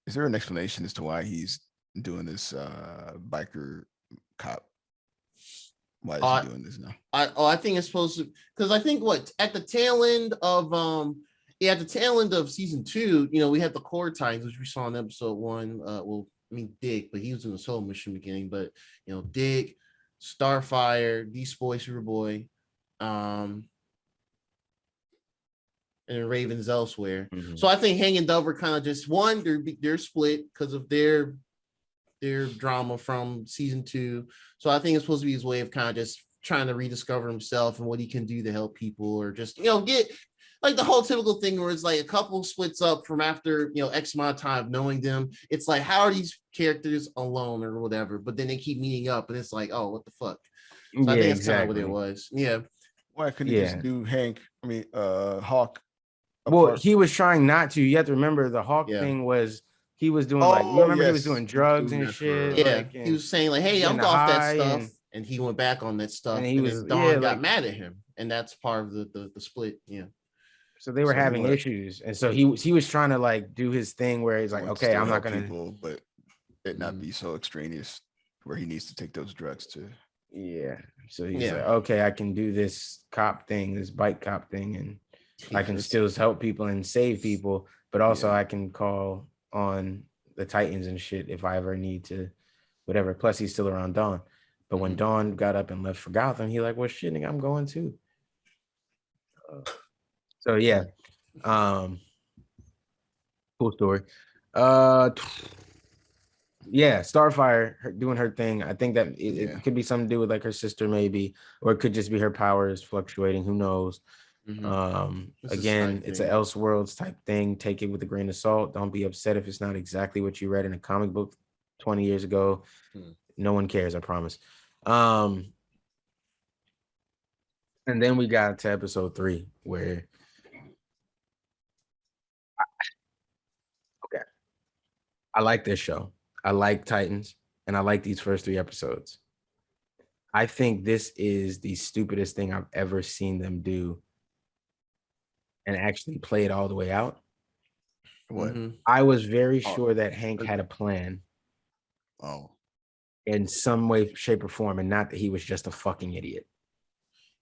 Is there an explanation as to why he's doing this biker cop? Why is he doing this now? I think it's supposed to, because I think at the tail end of season 2, we had the core Titans, which we saw in episode 1. Dick, but he was in the Soul Mission beginning. But Dick, Starfire, Beast Boy, Superboy, and Ravens elsewhere. So I think Hank and Dove are kind of just they're split because of their drama from season 2. So I think it's supposed to be his way of kind of just trying to rediscover himself and what he can do to help people, or just get like the whole typical thing where it's like a couple splits up from after X amount of time of knowing them. It's like, how are these characters alone or whatever, but then they keep meeting up and it's like, oh, what the fuck. So I think that's kind of what it was. Why couldn't he just do Hank? Hawk. Well, he was trying not to. You have to remember the Hawk thing was he was doing he was doing drugs and shit. He was saying like, hey, I'm off that stuff, and he went back on that stuff, and Dawn got mad at him, and that's part of the split. So they were having issues, and so he was trying to like do his thing where he's like, okay, I'm not gonna people, but it not be so extraneous where he needs to take those drugs to. Yeah. So he's like, okay, I can do this cop thing, this bike cop thing, and I can still help people and save people, but also I can call on the Titans and shit if I ever need to, whatever. Plus he's still around Dawn. But when Dawn got up and left for Gotham, he like, well, shit, nigga, I'm going too. So yeah, cool story. Yeah, Starfire doing her thing. I think that it could be something to do with like her sister, maybe, or it could just be her powers fluctuating. Who knows? Again, it's an Elseworlds type thing. Take it with a grain of salt. Don't be upset if it's not exactly what you read in a comic book 20 years ago. No one cares, I promise. And then we got to episode 3 where I like this show. I like Titans, and I like these first 3 episodes. I think this is the stupidest thing I've ever seen them do and actually play it all the way out. What? I was very sure that Hank had a plan. In some way, shape, or form, and not that he was just a fucking idiot.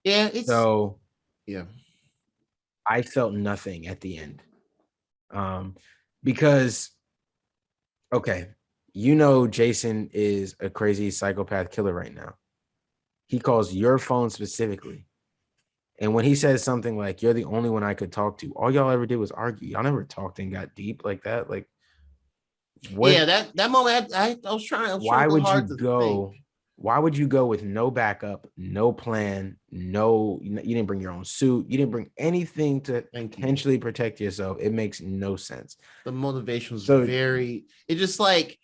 Yeah. I felt nothing at the end. Because, okay, Jason is a crazy psychopath killer right now. He calls your phone specifically And when he says something like, "You're the only one I could talk to," all y'all ever did was argue. Y'all never talked and got deep like that. Like, what? Yeah, that moment I was trying to Why go would you hard to go? think. Why would you go with no backup, no plan, no? You didn't bring your own suit. You didn't bring anything to Thank you. potentially protect yourself. It makes no sense. The motivation was So- very. It just like.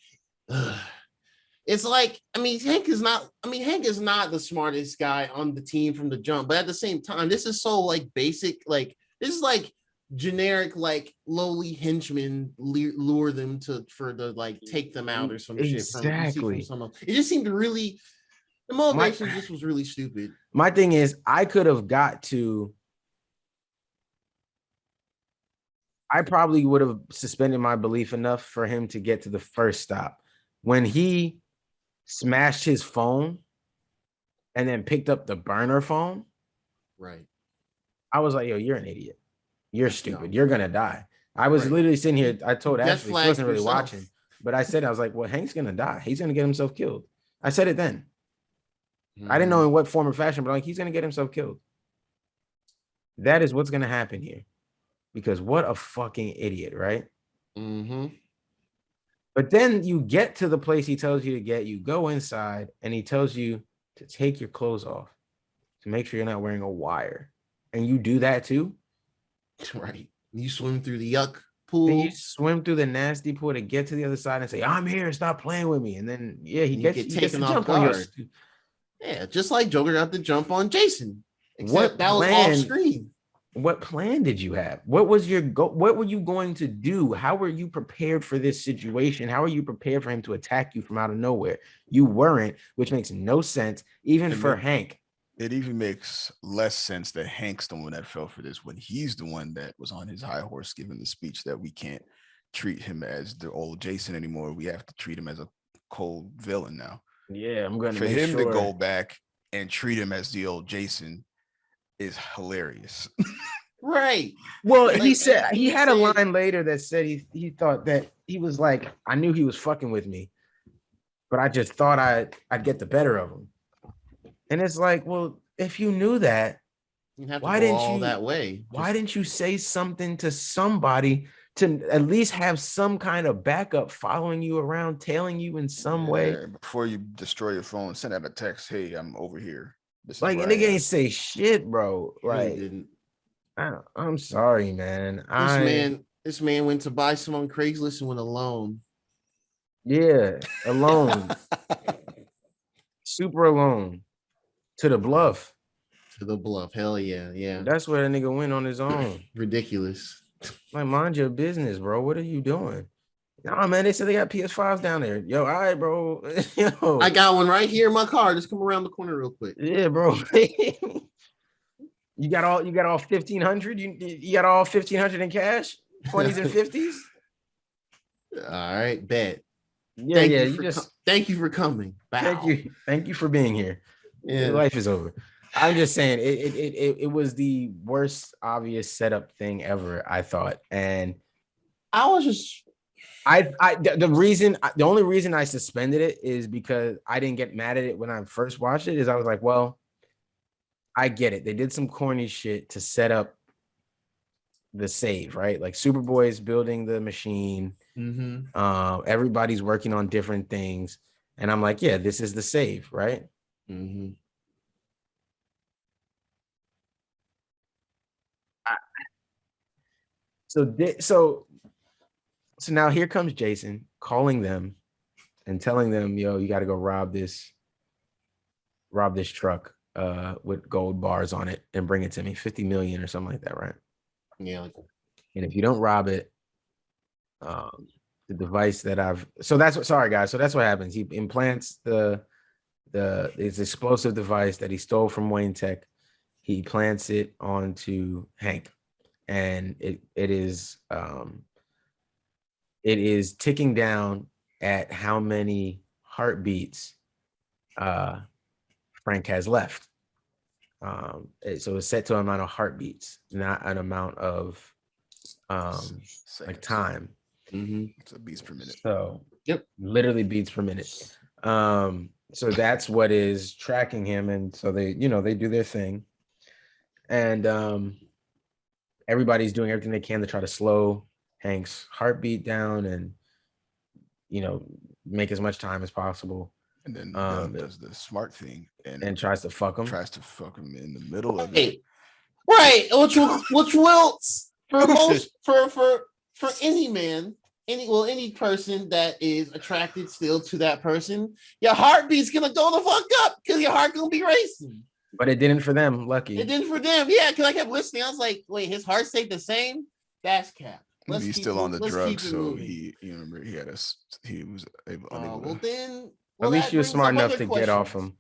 It's like, I mean, Hank is not the smartest guy on the team from the jump, but at the same time, this is so like basic, like this is like generic, like lowly henchmen lure them for the like take them out or some shit Exactly. from someone. It just seemed really, the motivation just was really stupid. My thing is, I could have got to. I probably would have suspended my belief enough for him to get to the first stop. When he smashed his phone and then picked up the burner phone, Right. I was like, yo, you're an idiot. You're stupid. No. You're going to die. I was Right. literally sitting here. I told Death Ashley, she flag wasn't really yourself. watching, but I said, I was like, well, Hank's going to die. He's going to get himself killed. I said it then. I didn't know in what form or fashion, but like, he's going to get himself killed. That is what's going to happen here. Because what a fucking idiot, right? Mm-hmm. But then you get to the place he tells you to get. You go inside and he tells you to take your clothes off to make sure you're not wearing a wire. And you do that too? Right. You swim through the yuck pool. Then you swim through the nasty pool to get to the other side and say, I'm here, stop playing with me. And then, yeah, he gets taken to off jump on your. guard. Yeah, just like Joker got to jump on Jason. Except What that was plan- off screen. What plan did you have? What was your what were you going to do? How were you prepared for this situation? How are you prepared for him to attack you from out of nowhere? You weren't, which makes no sense, even And for then- Hank. It even makes less sense that Hank's the one that fell for this when he's the one that was on his high horse giving the speech that we can't treat him as the old Jason anymore. We have to treat him as a cold villain now. Yeah, I'm going For him to go back and treat him as the old Jason is hilarious. Right. Well, Like, he said and he he had a said- line later that said he thought that he was like, I knew he was fucking with me, but I just thought I'd get the better of him. And it's like, well, if you knew that, You have to Why go didn't all you- that way. why didn't you say something to somebody to at least have some kind of backup following you around, tailing you in some way? Yeah, before you destroy your phone, send out a text. Hey, I'm over here. This is Like, where and I nigga am. ain't say shit, bro. Really Like, didn't. I'm sorry, man. This man went to buy some on Craigslist and went alone. Yeah, alone, super alone, to the bluff. To the bluff. Hell yeah. Yeah. That's where the nigga went on his own. Ridiculous. Like, mind your business, bro. What are you doing? Nah, man, they said they got PS5s down there. Yo, all right, bro. Yo, I got one right here in my car. Just come around the corner real quick. yeah, bro. You got all 1,500. You got all 1,500 in cash, 20s and 50s. All right, bet. Yeah, yeah. You just thank you for coming. Bow. thank you for being here. Yeah. Your life is over. I'm just saying it was the worst obvious setup thing ever, I thought. And I was just the only reason I suspended it is because I didn't get mad at it when I first watched it. Is I was like, well, I get it. They did some corny shit to set up the save, right? Like Superboy's building the machine. Everybody's working on different things, and I'm like, yeah, this is the save, right? So now here comes Jason calling them and telling them, yo, you got to go rob this truck with gold bars on it and bring it to me, 50 million or something like that, right? Yeah. And if you don't rob it, the device that sorry guys, so that's what happens. He implants this explosive device that he stole from Wayne Tech. He plants it onto Hank, and it is ticking down at how many heartbeats Frank has left. So it's set to an amount of heartbeats, not an amount of like time. It's a beats per minute. So Yep, literally beats per minute. So that's what is tracking him, and so they do their thing, And everybody's doing everything they can to try to slow Hank's heartbeat down and make as much time as possible. And then Dub does the smart thing and tries to fuck him. Tries to fuck him in the middle of it. Right, which will for most for any man, any person that is attracted still to that person, your heartbeat's gonna go the fuck up because your heart gonna be racing. But it didn't for them. Lucky it didn't for them. Yeah, because I kept listening. I was like, wait, his heart stayed the same. That's cap. He's still on the drugs, so he was able. Well, then at least you were smart enough to get off him.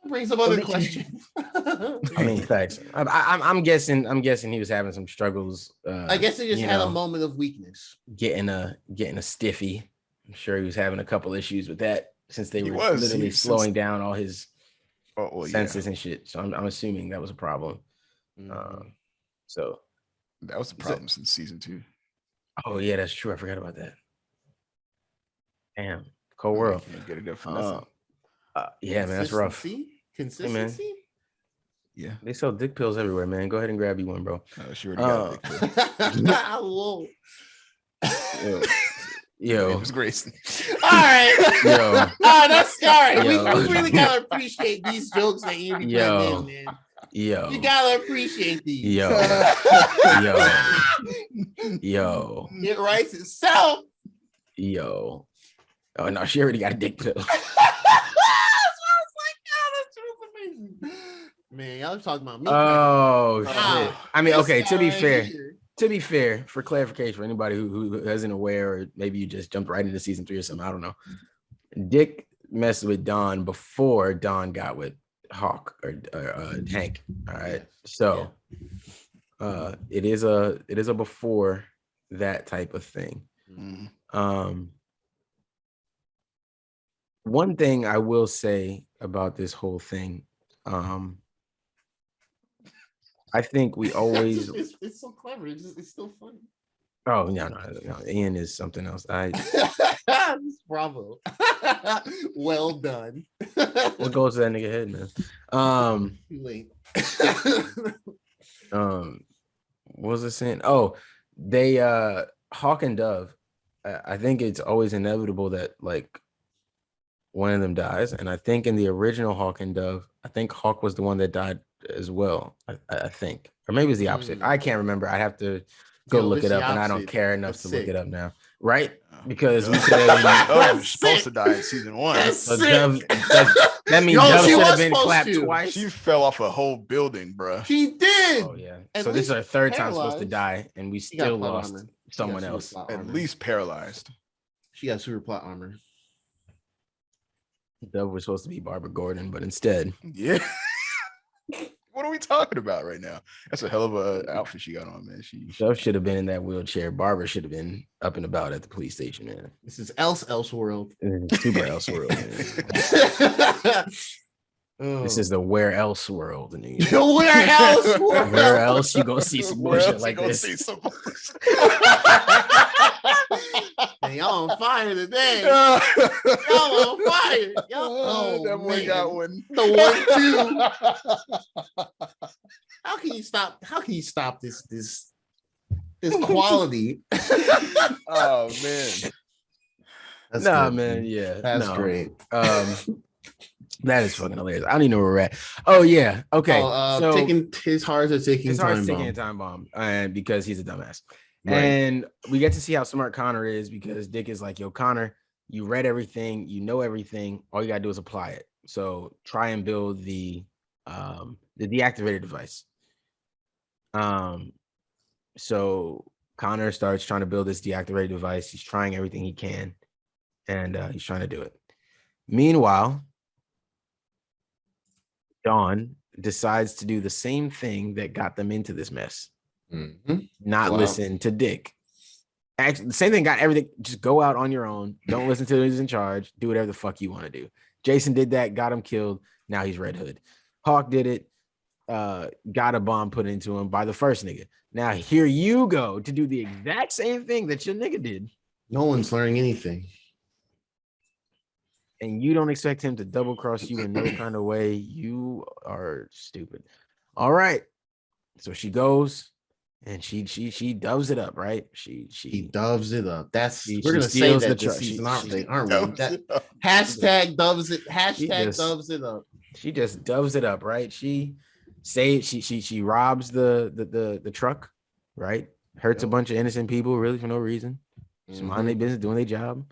Bring some other questions. I mean, facts. I'm guessing he was having some struggles. I guess he just had a moment of weakness. Getting a stiffy. I'm sure he was having a couple issues with that since they were literally slowing down all his senses and shit. So I'm assuming that was a problem. So that was the problem since season 2. Oh yeah, that's true. I forgot about that. Damn, cold world. Can't get it up for nothing. Yeah, man, that's rough. Consistency. Hey, yeah, they sell dick pills everywhere, man. Go ahead and grab you one, bro. She already got a dick pill. Yo, it was Grayson. All right, that's all right. We really gotta appreciate these jokes that you be putting in, man. You gotta appreciate these. Yo. It writes itself. Yo. Oh no, she already got a dick pill. Man, y'all talking about me. Oh shit. I mean, okay, to be fair, for clarification, for anybody who isn't aware, or maybe you just jumped right into season 3 or something, I don't know. Dick messed with Dawn before Dawn got with Hawk or Hank. All right. So it is a before that type of thing. One thing I will say about this whole thing, I think we always it's so clever. It's still funny. Oh no, Ian is something else. Bravo. Well done. What goes to that nigga head, man? Too late. What was I saying? Oh, they Hawk and Dove. I think it's always inevitable that like one of them dies, and I think in the original Hawk and Dove, I think Hawk was the one that died as well. I think, or maybe it's the opposite. I can't remember. I have to go look it up, and I don't care enough to look it up now, right? Because we could have supposed to die in season 1. So Dove, that means Dove should have been clapped twice. She fell off a whole building, bro. She did. Oh yeah. So this is her third time supposed to die, and we still lost someone else. At least paralyzed. She got super plot armor. Dove was supposed to be Barbara Gordon, but instead, yeah. What are we talking about right now? That's a hell of a outfit she got on, man. Dove should have been in that wheelchair. Barbara should have been up and about at the police station, man. This is Elseworld. Super Elseworld. This is the where else world. Where else world? Where else you gonna see some bullshit like this? Man, y'all on fire today. Y'all on fire. That boy got one. The 1-2. How can you stop this quality? Oh man. That's good. Man. Yeah. That's great. That is fucking hilarious. I don't even know where we're at. Oh yeah. Okay. So taking his heart's a ticking time bomb, and because he's a dumbass. Right. And we get to see how smart Connor is because Dick is like, yo, Connor, you read everything, you know everything. All you gotta do is apply it. So try and build the deactivated device. So Connor starts trying to build this deactivated device. He's trying everything he can, and he's trying to do it. Meanwhile, Dawn decides to do the same thing that got them into this mess. Not listen to Dick. Actually, the same thing got everything. Just go out on your own. Don't listen to who's in charge. Do whatever the fuck you want to do. Jason did that, got him killed. Now he's Red Hood. Hawk did it, got a bomb put into him by the first nigga. Now here you go to do the exact same thing that your nigga did. No one's learning anything. And you don't expect him to double cross you in no kind of way. You are stupid. All right. So she goes and she doves it up, right? He She doves it up. she We're gonna say steals the that this truck. season, aren't She we? Doves That it up. hashtag doves it. she Hashtag just doves it up. she just doves it up, right? She robs the truck, right? Hurts a Yep. bunch of innocent people really for no reason. Just mind their Mhm. business, doing their job.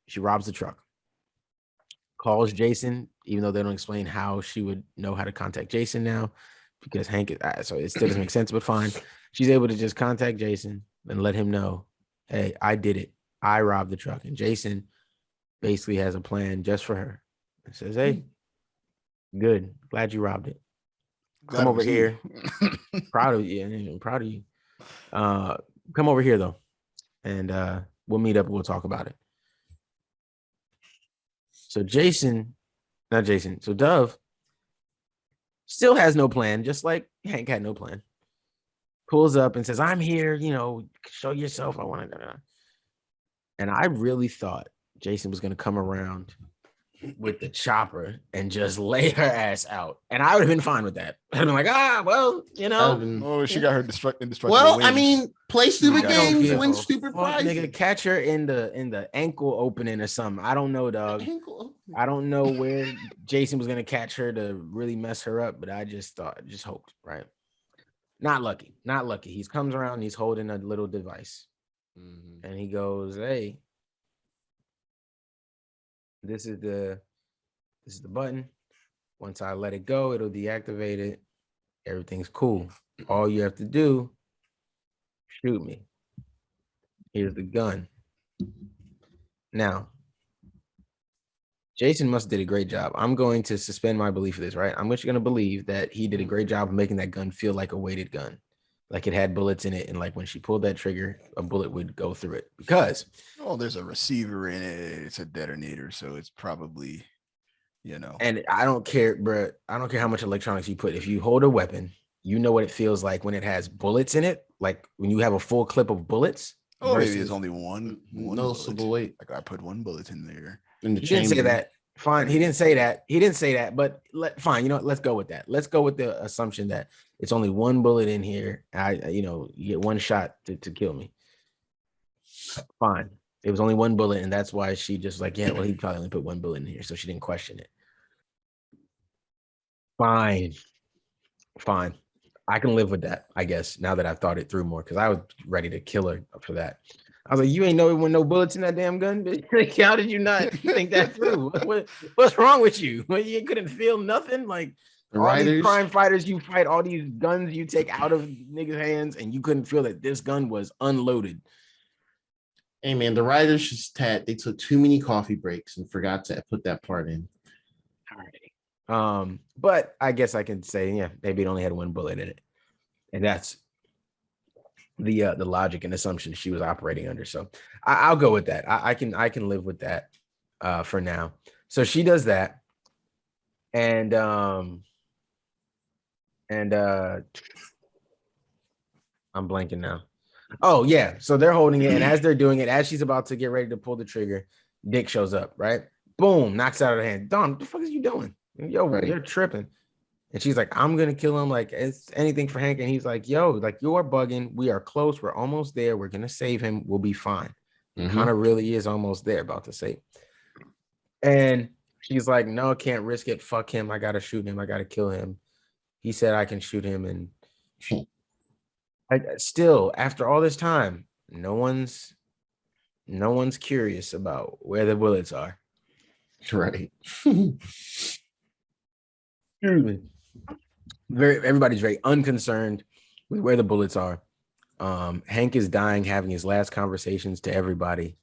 She robs the truck, calls Jason, even though they don't explain how she would know how to contact Jason now, because Hank so it still doesn't make sense, but fine. She's able to just contact Jason and let him know, hey, I did it. I robbed the truck. And Jason basically has a plan just for her. It says, hey, good. Glad you robbed it. Glad Come it over was you. here. Proud of you. I'm proud of you. Come over here though. And we'll meet up and we'll talk about it. So so Dove still has no plan, just like Hank had no plan. Pulls up and says, I'm here, show yourself. I want to. And I really thought Jason was going to come around with the chopper and just lay her ass out. And I would have been fine with that. I'd have been like, well, Oh, she got her indestructible Well, I wings. mean, play stupid got games, it. win stupid fuck, prizes. nigga, catch her in the ankle opening or something. I don't know, dog. I don't know where Jason was gonna catch her to really mess her up, but I just hoped, right? Not lucky. He comes around and he's holding a little device. And he goes, hey, this is the button. Once I let it go, it'll deactivate it. Everything's cool. All you have to do, shoot me. Here's the gun. Now, Jason must have did a great job. I'm going to suspend my belief of this, right? I'm just going to believe that he did a great job of making that gun feel like a weighted gun. Like it had bullets in it. And like when she pulled that trigger, a bullet would go through it. Because there's a receiver in it. It's a detonator. So it's probably, And I don't care, bro. I don't care how much electronics you put. If you hold a weapon, you know what it feels like when it has bullets in it. Like when you have a full clip of bullets. Oh, maybe there's only one noticeable weight. Like I put one bullet in there. In the He didn't say that. Fine. He didn't say that. But fine. Let's go with that. Let's go with the assumption that it's only one bullet in here. You get one shot to kill me. Fine. It was only one bullet, and that's why she just like, yeah, well, he probably only put one bullet in here, so she didn't question it. Fine. I can live with that, I guess, now that I've thought it through more, because I was ready to kill her for that. I was like, you ain't know when no bullets in that damn gun, bitch. Like, how did you not think that through? What's wrong with you? You couldn't feel nothing? Like all these crime fighters you fight, all these guns you take out of niggas' hands, and you couldn't feel that this gun was unloaded. Hey man, the writers they took too many coffee breaks and forgot to put that part in. All right. But I guess I can say, yeah, maybe it only had one bullet in it. And that's the logic and assumption she was operating under. So I'll go with that. I can live with that for now. So she does that. And I'm blanking now. Oh yeah. So they're holding it. And as they're doing it, as she's about to get ready to pull the trigger, Dick shows up, right? Boom, knocks out of her hand. Don, what the fuck is you doing? Yo, right. You're tripping. And she's like, I'm gonna kill him. Like, it's anything for Hank. And he's like, yo, like, you are bugging. We are close. We're almost there. We're gonna save him. We'll be fine. Kind of really is almost there, about to say. And she's like, no, can't risk it. Fuck him. I gotta shoot him. I gotta kill him. He said I can shoot him. And still, after all this time, no one's curious about where the bullets are. Right. Everybody's very unconcerned with where the bullets are. Hank is dying, having his last conversations to everybody,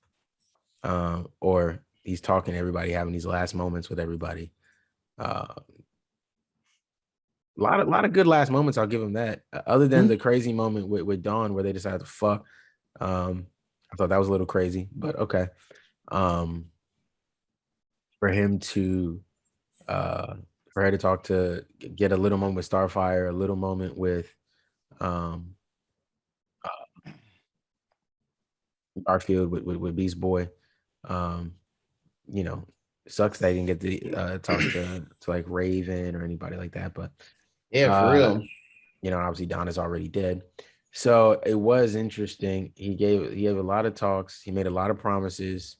or he's talking to everybody, having these last moments with everybody. A lot of good last moments. I'll give him that. Other than the crazy moment with Dawn where they decided to fuck. I thought that was a little crazy, but okay. For him to for her to talk to get a little moment with Starfire, a little moment with Garfield with Beast Boy. Sucks that I didn't get to talk to like Raven or anybody like that, but Yeah, for real. You know, obviously Don is already dead. So it was interesting. He gave a lot of talks. He made a lot of promises,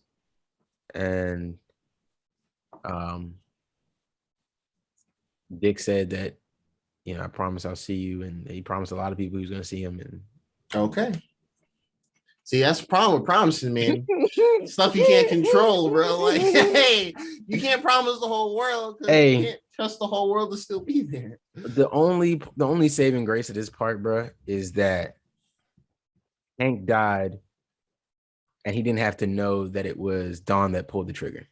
and Dick said that, you know, I promise I'll see you, and he promised a lot of people he was going to see him. And Okay. See, that's the problem with promising, man. Stuff you can't control, bro. Like, hey, you can't promise the whole world because you can't trust the whole world to still be there. The only saving grace of this part, bro, is that Hank died, and he didn't have to know that it was Don that pulled the trigger.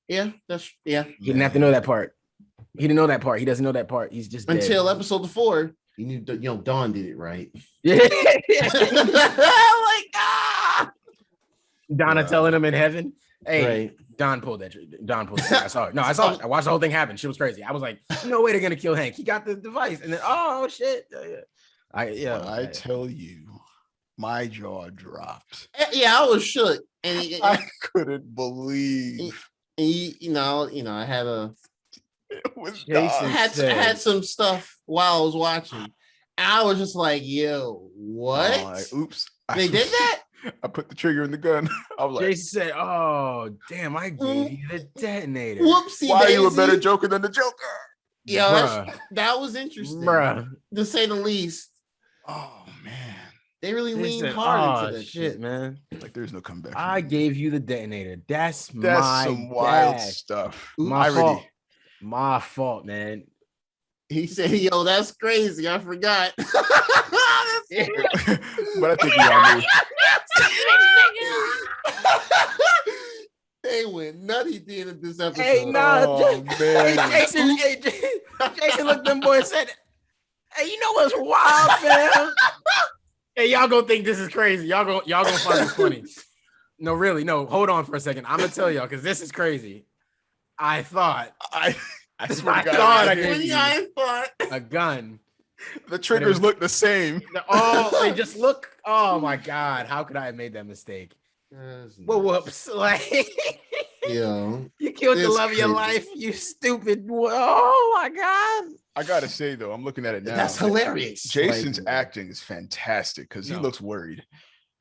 Yeah, He didn't have to know that part. He didn't know that part. He doesn't know that part. He's just until dead. episode 4. You knew, you know, Don did it right. Yeah. Like, Donna telling him in heaven, "Hey, right. Don pulled that trigger. Don pulled it. I saw it. No, I saw it. I watched the whole thing happen. She was crazy. I was like, no way they're gonna kill Hank. He got the device, and then oh shit. I tell you, my jaw dropped. Yeah, I was shook, and I couldn't believe. You know, I had It was I had some stuff while I was watching. I was just like, yo, what? Oops. They did that? I put the trigger in the gun. I was like, Jason said, oh damn, I gave you the detonator. Whoopsie. Why daisy. are you a better joker than the Joker? Yo, that was interesting. Bruh. To say the least. Oh man. They really leaned hard into that shit, man. Like there's no comeback. I gave you the detonator. That's some wild stuff. My fault, man. He said, yo, that's crazy. I forgot. But I think we all knew. They went nutty at the end of this episode. Hey, nah, man. Jason looked at them boys and said, hey, you know what's wild, fam? Hey, y'all gonna think this is crazy. Y'all gonna find it funny. No, really, no. Hold on for a second. I'm gonna tell y'all because this is crazy. I thought I swear I to God, thought I gave you a gun. The triggers look the same. They just look. Oh my God! How could I have made that mistake? Well, whoops! Like, yo, you killed the love of your life, you stupid. Oh my God! I gotta say though, I'm looking at it now. That's hilarious. Jason's acting is fantastic because he looks worried,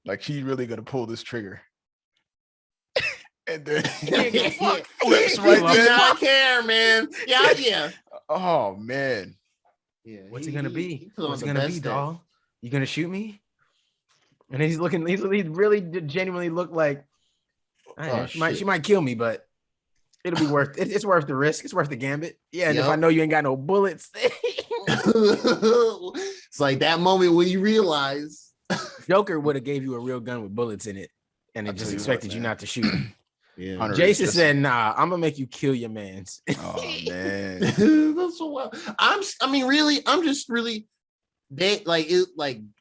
like he's really gonna pull this trigger. And then flips right there. I care, man. Yeah. Oh man. Yeah. What's it gonna be? What's it gonna be, doll? You gonna shoot me? And he's looking. He really genuinely look like. She might kill me, but it'll be worth it. It's worth the risk. It's worth the gambit. Yeah. And if I know you ain't got no bullets, it's like that moment when you realize Joker would have gave you a real gun with bullets in it, and it just expected you not to shoot him. Yeah. Hunter Jason said, "Nah, I'm gonna make you kill your mans." Oh man, that's so wild. I'm just really. They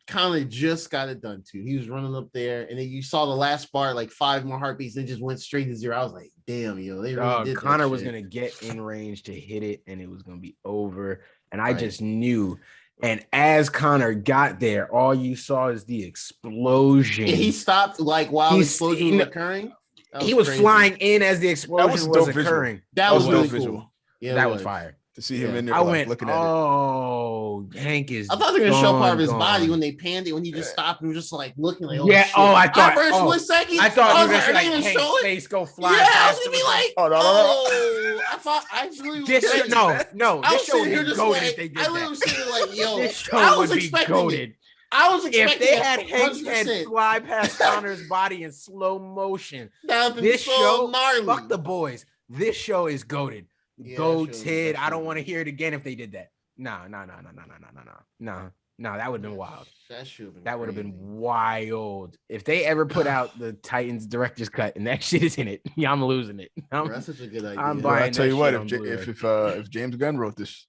kind of just got it done too. He was running up there, and then you saw the last part, like 5 more heartbeats, and just went straight to 0. I was like, damn, yo, they really did. Connor was gonna get in range to hit it, and it was gonna be over. And I just knew. And as Connor got there, all you saw is the explosion. And he stopped while the explosion was occurring. He was flying in as the explosion was occurring. That was really cool. Yeah, that was fire. To see him in there, I went looking at it. Oh, Hank is. I thought they were gonna show part of his body when they panned it, when he just stopped and was just like looking like. Yeah. Shit. I thought. First 1 second. I thought you were gonna see Hank's face go flying. Yeah, I was gonna be like, no. I thought I really. This no. This show would be goated if they did that. I literally was sitting like, yo, this show would be goated. I was expecting if they had Hank's head fly past Connor's body in slow motion. This show, gnarly. Fuck the boys. This show is goated. Goated. I don't want to hear it again if they did that. No. That would have been wild. That would have been wild. If they ever put out the Titans director's cut and that shit is in it, I'm losing it. That's such a good idea. I'm buying. I tell you what, if James Gunn wrote this,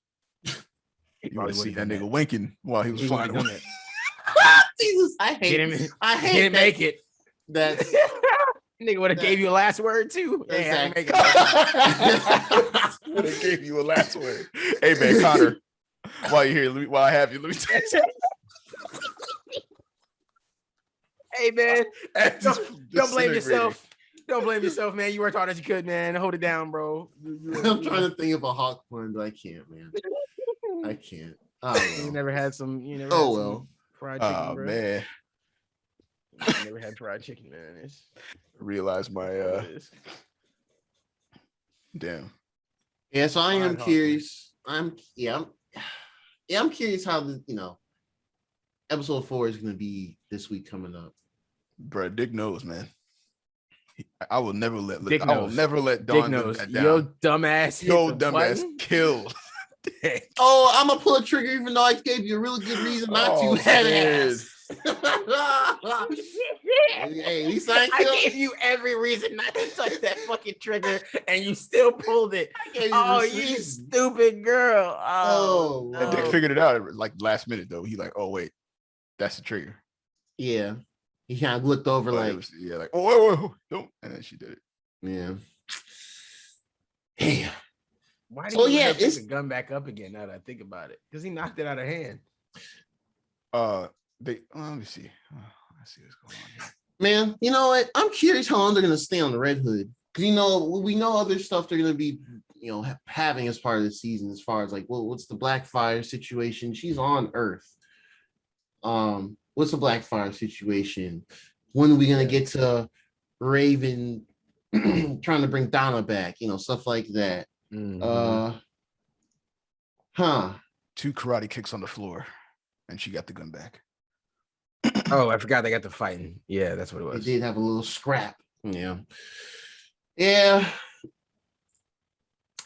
you would see that nigga winking while he was flying away. Jesus, I hate him. I hate didn't make it. That's nigga would have gave you a last word too. Would have gave you a last word. Hey man, Connor, while you're here, while I have you, let me tell you. Hey man, don't blame yourself. Don't blame yourself, man. You worked hard as you could, man. Hold it down, bro. I'm trying to think of a hawk pun, but I can't, man. I can't. You never had some. You never. Oh, had some well. fried chicken, Oh bro. man, You never had fried chicken, man. It's realize my it is. damn. Yeah, so I am Fried Hawker. curious. I'm curious how episode 4 is gonna be this week coming up. Bro, Dick knows, man. I will never let Dick I will knows. never let Dick Dawn live knows. that Yo, down. dumbass. Hit Yo, the dumbass, button. kill. Oh, I'm gonna pull a trigger even though I gave you a really good reason not Oh, to. Head man. ass. Hey, at least I ain't I kill. gave you every reason not to touch that fucking trigger, and you still pulled it. I gave you Oh, this you reason. stupid girl. Oh, Oh, And Dick no. figured it out at like last minute though. He like, oh wait, that's the trigger. Yeah, he kind of looked over But like, it was, yeah, like oh, whoa, don't, and then she did it. yeah. Hey, Why did So, he yeah, pick it's- the gun back up again? Now that I think about it, because he knocked it out of hand. Let me see. Let's see what's going on here. man, you know what? I'm curious how long they're gonna stay on the Red Hood. Because we know other stuff they're gonna be, having as part of the season, as far as like, well, what's the Blackfire situation? She's on Earth. What's the Blackfire situation? When are we gonna get to Raven trying to bring Donna back? Stuff like that. Mhm. Two karate kicks on the floor, and she got the gun back. Oh, I forgot they got the fighting. Yeah, that's what it They was. did have a little scrap. Yeah.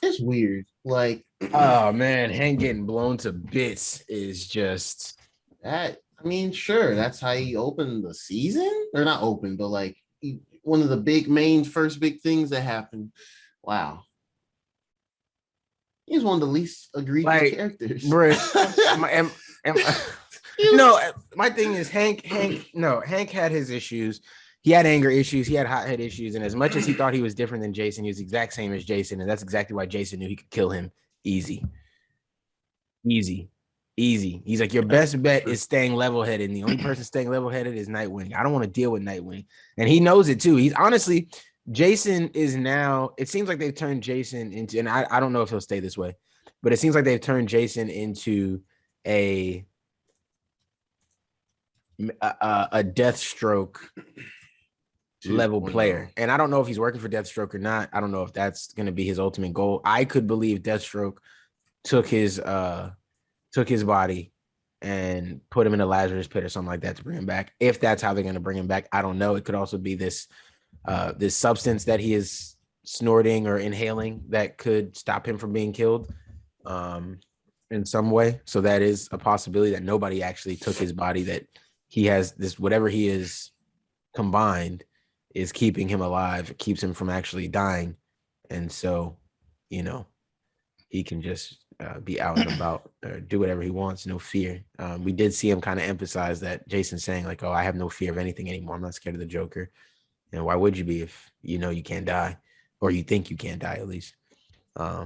It's weird. Like, Oh man, Hank getting blown to bits is just that. I mean, sure, that's how he opened the season, or not open, but like one of the first big things that happened. Wow, he's one of the least egregious Like, characters. My thing is Hank had his issues. He had anger issues. He had hothead issues. And as much as he thought he was different than Jason, he was the exact same as Jason. And that's exactly why Jason knew he could kill him easy. He's like, your best bet is staying level-headed. And the only person staying level-headed is Nightwing. I don't want to deal with Nightwing. And he knows it too. He's honestly, Jason is now, it seems like they've turned Jason into, and I don't know if he'll stay this way, but it seems like they've turned Jason into a Deathstroke level player. And I don't know if he's working for Deathstroke or not. I don't know if that's going to be his ultimate goal. I could believe Deathstroke took his body and put him in a Lazarus pit or something like that to bring him back. If that's how they're going to bring him back, I don't know. It could also be this substance that he is snorting or inhaling that could stop him from being killed in some way. So that is a possibility that nobody actually took his body, that he has this, whatever he is combined is keeping him alive. It keeps him from actually dying. And so, he can just be out and about or do whatever he wants, no fear. We did see him kind of emphasize that, Jason saying like, oh, I have no fear of anything anymore. I'm not scared of the Joker. And why would you be if you know you can't die, or you think you can't die at least? Yeah,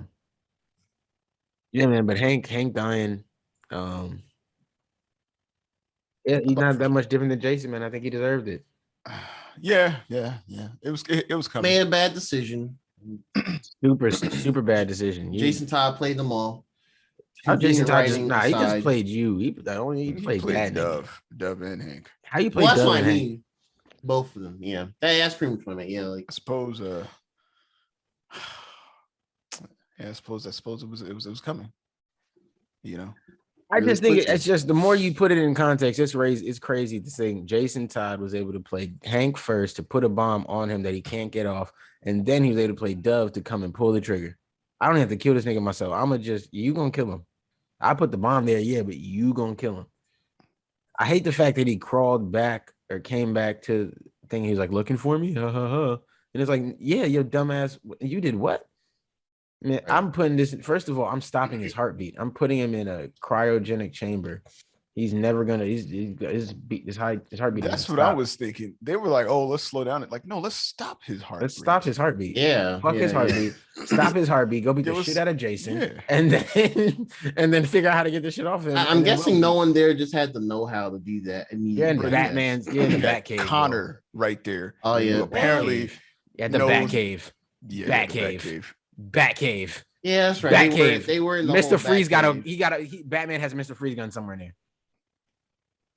man, but Hank dying, he's not that much different than Jason, man. I think he deserved it. Yeah. It was coming. Made a bad decision. Super bad decision. Jason Todd played them all. How Jason Todd Writing he just aside. played you. He played bad. Dove and Hank. How you play Well, that's Dove what I and Hank? mean. Both of them, yeah. That's pretty much what I mean. Yeah, like I suppose I suppose it was coming. I really just think quickly. it's just the more you put it in context, it's crazy to think Jason Todd was able to play Hank first to put a bomb on him that he can't get off, and then he was able to play Dove to come and pull the trigger. I don't have to kill this nigga myself. You gonna kill him. I put the bomb there, yeah, but you gonna kill him. I hate the fact that he crawled back or came back to the thing. He was like, looking for me? And it's like, yeah, your dumbass, you did what? Man, Right. I'm putting this, first of all, I'm stopping his heartbeat. I'm putting him in a cryogenic chamber. He's never gonna, his heartbeat. That's what I was thinking. They were like, "Oh, let's slow down." Like, no, let's stop his heart. Let's stop his heartbeat. yeah. Fuck his heartbeat. Stop his heartbeat. Go beat the shit out of Jason, and then figure out how to get this shit off him. I'm guessing no one there just had the know-how to do that. Yeah, in the Batman's, in the Batcave. Connor right there. Oh yeah. Who apparently at the knows- Batcave. Yeah, Batcave. Yeah, that's right. Batcave. They were in the Mr. whole Freeze Batcave. Batman has a Mr. Freeze gun somewhere in there.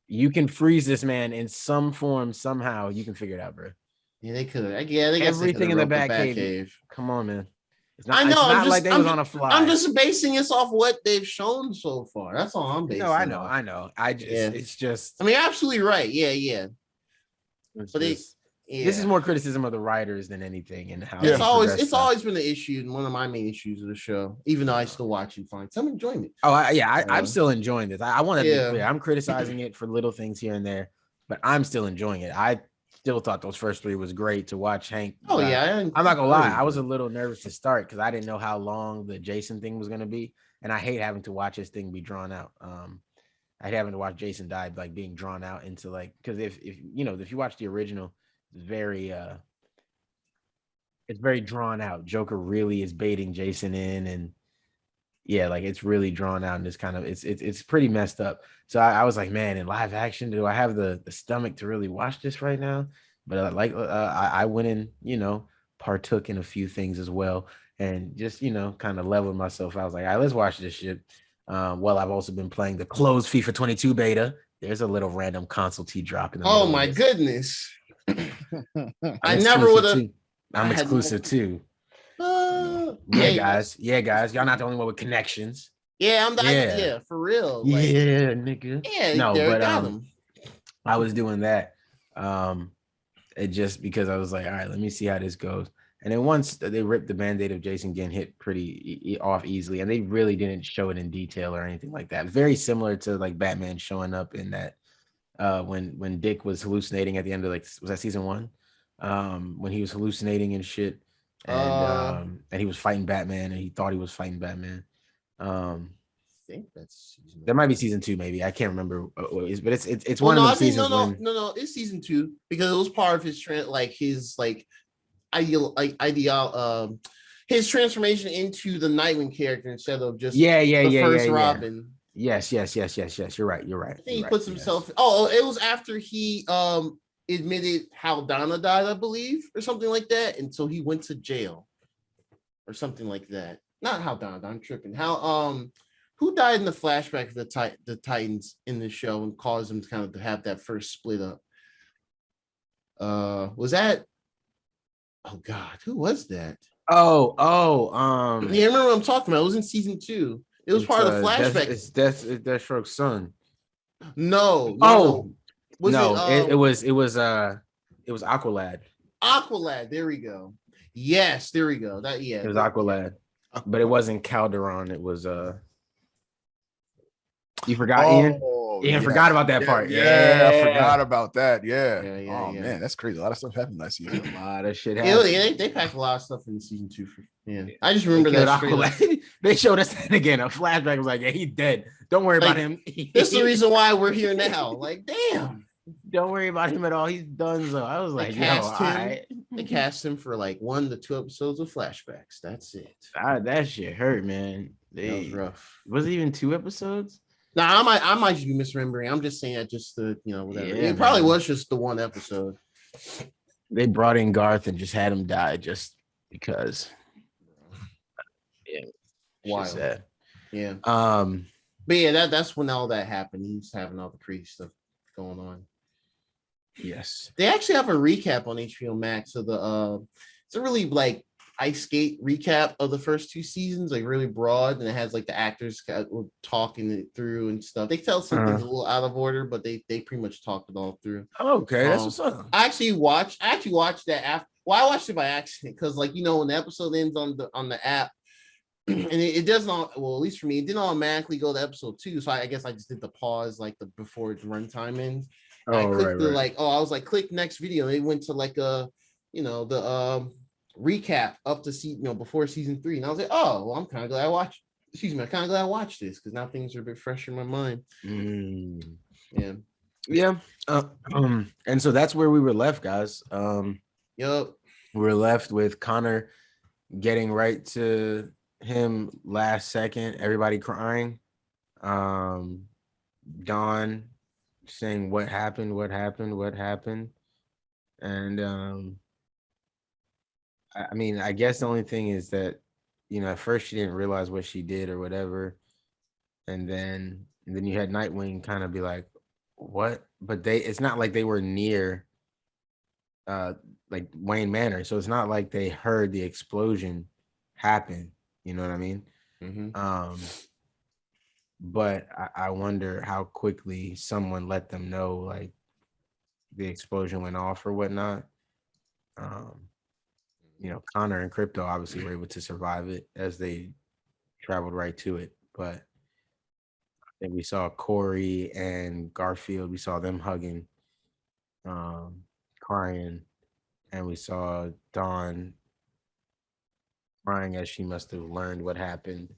You can freeze this man in some form, somehow. You can figure it out, bro. Yeah, they could. Yeah, they guess Everything in the Batcave. Batcave. Come on, man. I know. It's not like they was on a fly. I'm just basing this off what they've shown so far. That's all I'm basing. No, I know. It's just. I mean, you're absolutely right. Yeah. But this is more criticism of the writers than anything, and how it's always been an issue and one of my main issues of the show. Even though I still watch and find some enjoyment. I'm still enjoying this. I want to be clear. I'm criticizing it for little things here and there, but I'm still enjoying it. I still thought those first 3 was great to watch Hank. Oh yeah, I'm not gonna lie. I was a little nervous to start because I didn't know how long the Jason thing was gonna be, and I hate having to watch this thing be drawn out. I hate having to watch Jason die like being drawn out into like because if you watch the original, it's very drawn out. Joker really is baiting Jason in, and yeah, like it's really drawn out, and it's kind of it's pretty messed up. So I was like, man, in live action, do I have the stomach to really watch this right now? But I went and partook in a few things as well, and just kind of leveled myself. I was like, all right, let's watch this shit. Well, I've also been playing the closed FIFA 22 beta. There's a little random console T drop in the Oh my goodness! I never would have. I'm exclusive too. Yeah, guys. Y'all not the only one with connections. Yeah, yeah, for real. Like, yeah, nigga. Yeah, no, but I was doing that. It just because I was like, all right, let me see how this goes. And then once they ripped the band-aid of Jason getting hit pretty off easily, and they really didn't show it in detail or anything like that. Very similar to like Batman showing up in that when Dick was hallucinating at the end of was that season 1? When he was hallucinating and shit. And he was fighting Batman, and he thought he was fighting Batman. I think that's that might be season 2, maybe. I can't remember what it is, but it's one of the seasons. No, it's season 2 because it was part of his his transformation into the Nightwing character instead of just the first Robin. Yes. You're right. I think he puts himself. Oh, it was after he admitted how Donna died, I believe, or something like that, and so he went to jail, or something like that. Not how Donna died. I'm tripping. How who died in the flashback of the Titans in the show and caused them to kind of to have that first split up? Was that? Oh God, who was that? Yeah, I remember what I'm talking about. It was in season 2. It was part of the flashback. It's Deathstroke's son. No. It was Aqualad. Aqualad, there we go. Yes, there we go. It was Aqualad, but it wasn't Calderon. It was You forgot, Ian? Ian forgot about that part. Yeah, I forgot about that. Yeah. Man, that's crazy. A lot of stuff happened last season. A lot of shit happened. Yeah, they packed a lot of stuff in season 2. I just remember that. They showed us that again. A flashback was like, yeah, he's dead. Don't worry about him. That's the reason why we're here now. Like, damn. Don't worry about him at all. He's done. So I was like, they cast him for like 1 to 2 episodes of flashbacks. That's it. That shit hurt, man. That was rough. Was it even 2 episodes? No, I might just be misremembering. I'm just saying that just to, whatever. Yeah, it probably was just the 1 episode. They brought in Garth and just had him die just because. Yeah. Wild. Yeah. But yeah, that's when all that happened. He's having all the crazy stuff going on. Yes. They actually have a recap on HBO Max of the it's a really like ice skate recap of the first 2 seasons, like really broad, and it has like the actors talking it through and stuff. They tell something a little out of order, but they pretty much talked it all through. Okay, that's what's up. I actually watched that after. Well, I watched it by accident because, like, when the episode ends on the app, and it does not. Well, at least for me, it didn't automatically go to episode 2. So I guess I just did the pause like before its runtime ends. I clicked I was like, click next video. It went to like the recap up to before season 3, and I was like, oh, well, I'm kind of glad I watched. I'm kind of glad I watched this because now things are a bit fresher in my mind. Yeah. And so that's where we were left, guys. Yep. We're left with Connor getting right to him last second. Everybody crying. Dawn saying what happened, and I mean, I guess the only thing is that at first she didn't realize what she did or whatever, and then you had Nightwing kind of be like, "What?" But it's not like they were near, like Wayne Manor, so it's not like they heard the explosion happen. You know what I mean? Mhm. But I wonder how quickly someone let them know, like, the explosion went off or whatnot. Um, Connor and Crypto obviously were able to survive it as they traveled right to it. But then we saw Corey and Garfield, we saw them hugging, crying, and we saw Dawn crying as she must have learned what happened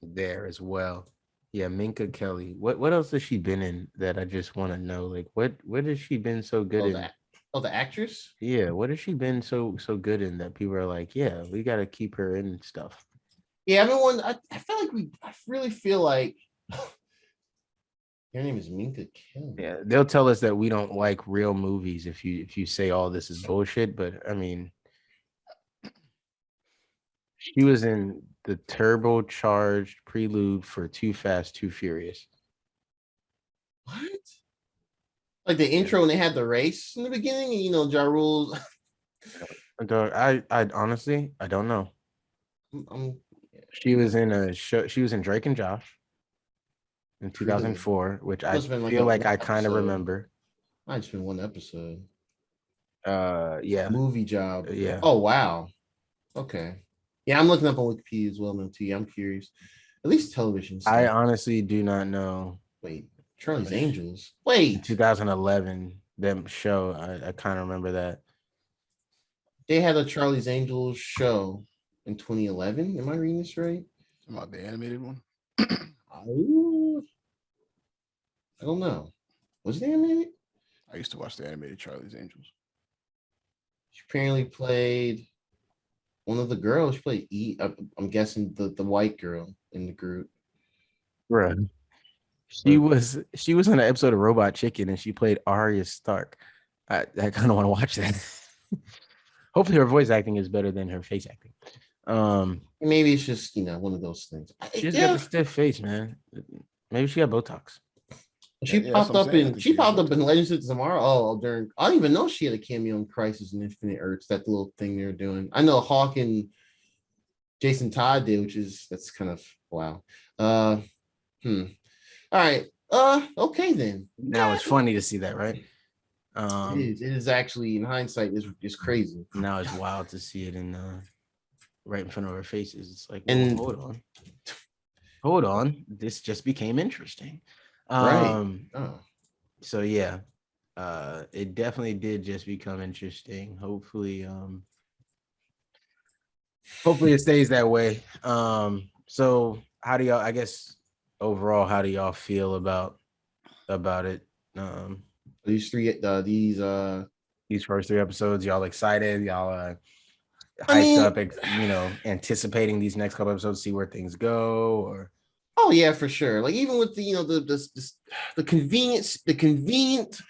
there as well. Yeah, Minka Kelly. What else has she been in that I just want to know? Like, what has she been so good Oh, in? the actress. Yeah, what has she been so good in that people are like, yeah, we got to keep her in stuff. Yeah, I mean, I feel like I really feel like her name is Minka Kelly. Yeah, they'll tell us that we don't like real movies if you say all this is bullshit, but I mean, she was in the turbocharged prelude for Too Fast, Too Furious. What? Like the intro when they had the race in the beginning, and Ja Rule's. I honestly, I don't know. I'm She was in a show. She was in Drake and Josh in really 2004, which I must have been like feel a like one I kind of episode. remember. Might just been one episode. Yeah, Movie job. yeah. Oh wow. Okay. Yeah, I'm looking up on Wikipedia as well now too. I'm curious. At least television I stuff. honestly do not know. Wait, Charlie's Gosh. Angels. In Wait, 2011, them show. I kind of remember that. they had a Charlie's Angels show in 2011. Am I reading this right? About the animated one. Oh, I don't know. Was it animated? I used to watch the animated Charlie's Angels. She apparently played one of the girls. She played I'm guessing the white girl in the group. Right. Or She was in an episode of Robot Chicken and she played Arya Stark. I kind of want to watch that. Hopefully her voice acting is better than her face acting. maybe it's just one of those things. She just got Yeah, the stiff face, man. Maybe she got Botox. Yeah, that's what I'm saying. I think She she got popped up in Botox. Legends of Tomorrow. Oh, during I don't even know she had a cameo in Crisis and Infinite Earths. That little thing they're doing. I know Hawk and Jason Todd did, that's kind of wow. Uh, All right. Okay then. Now it's funny to see that, right? It is. It is actually in hindsight is crazy. Now it's wild to see it in right in front of our faces. It's like, And hold on. This just became interesting. right. Oh. So yeah, it definitely did just become interesting. Hopefully it stays that way. So how do y'all, I guess overall, how do y'all feel about it? These These first 3 episodes, y'all excited? Y'all I hyped mean, up, anticipating these next couple episodes, see where things go, or oh yeah, for sure. Like even with the the convenient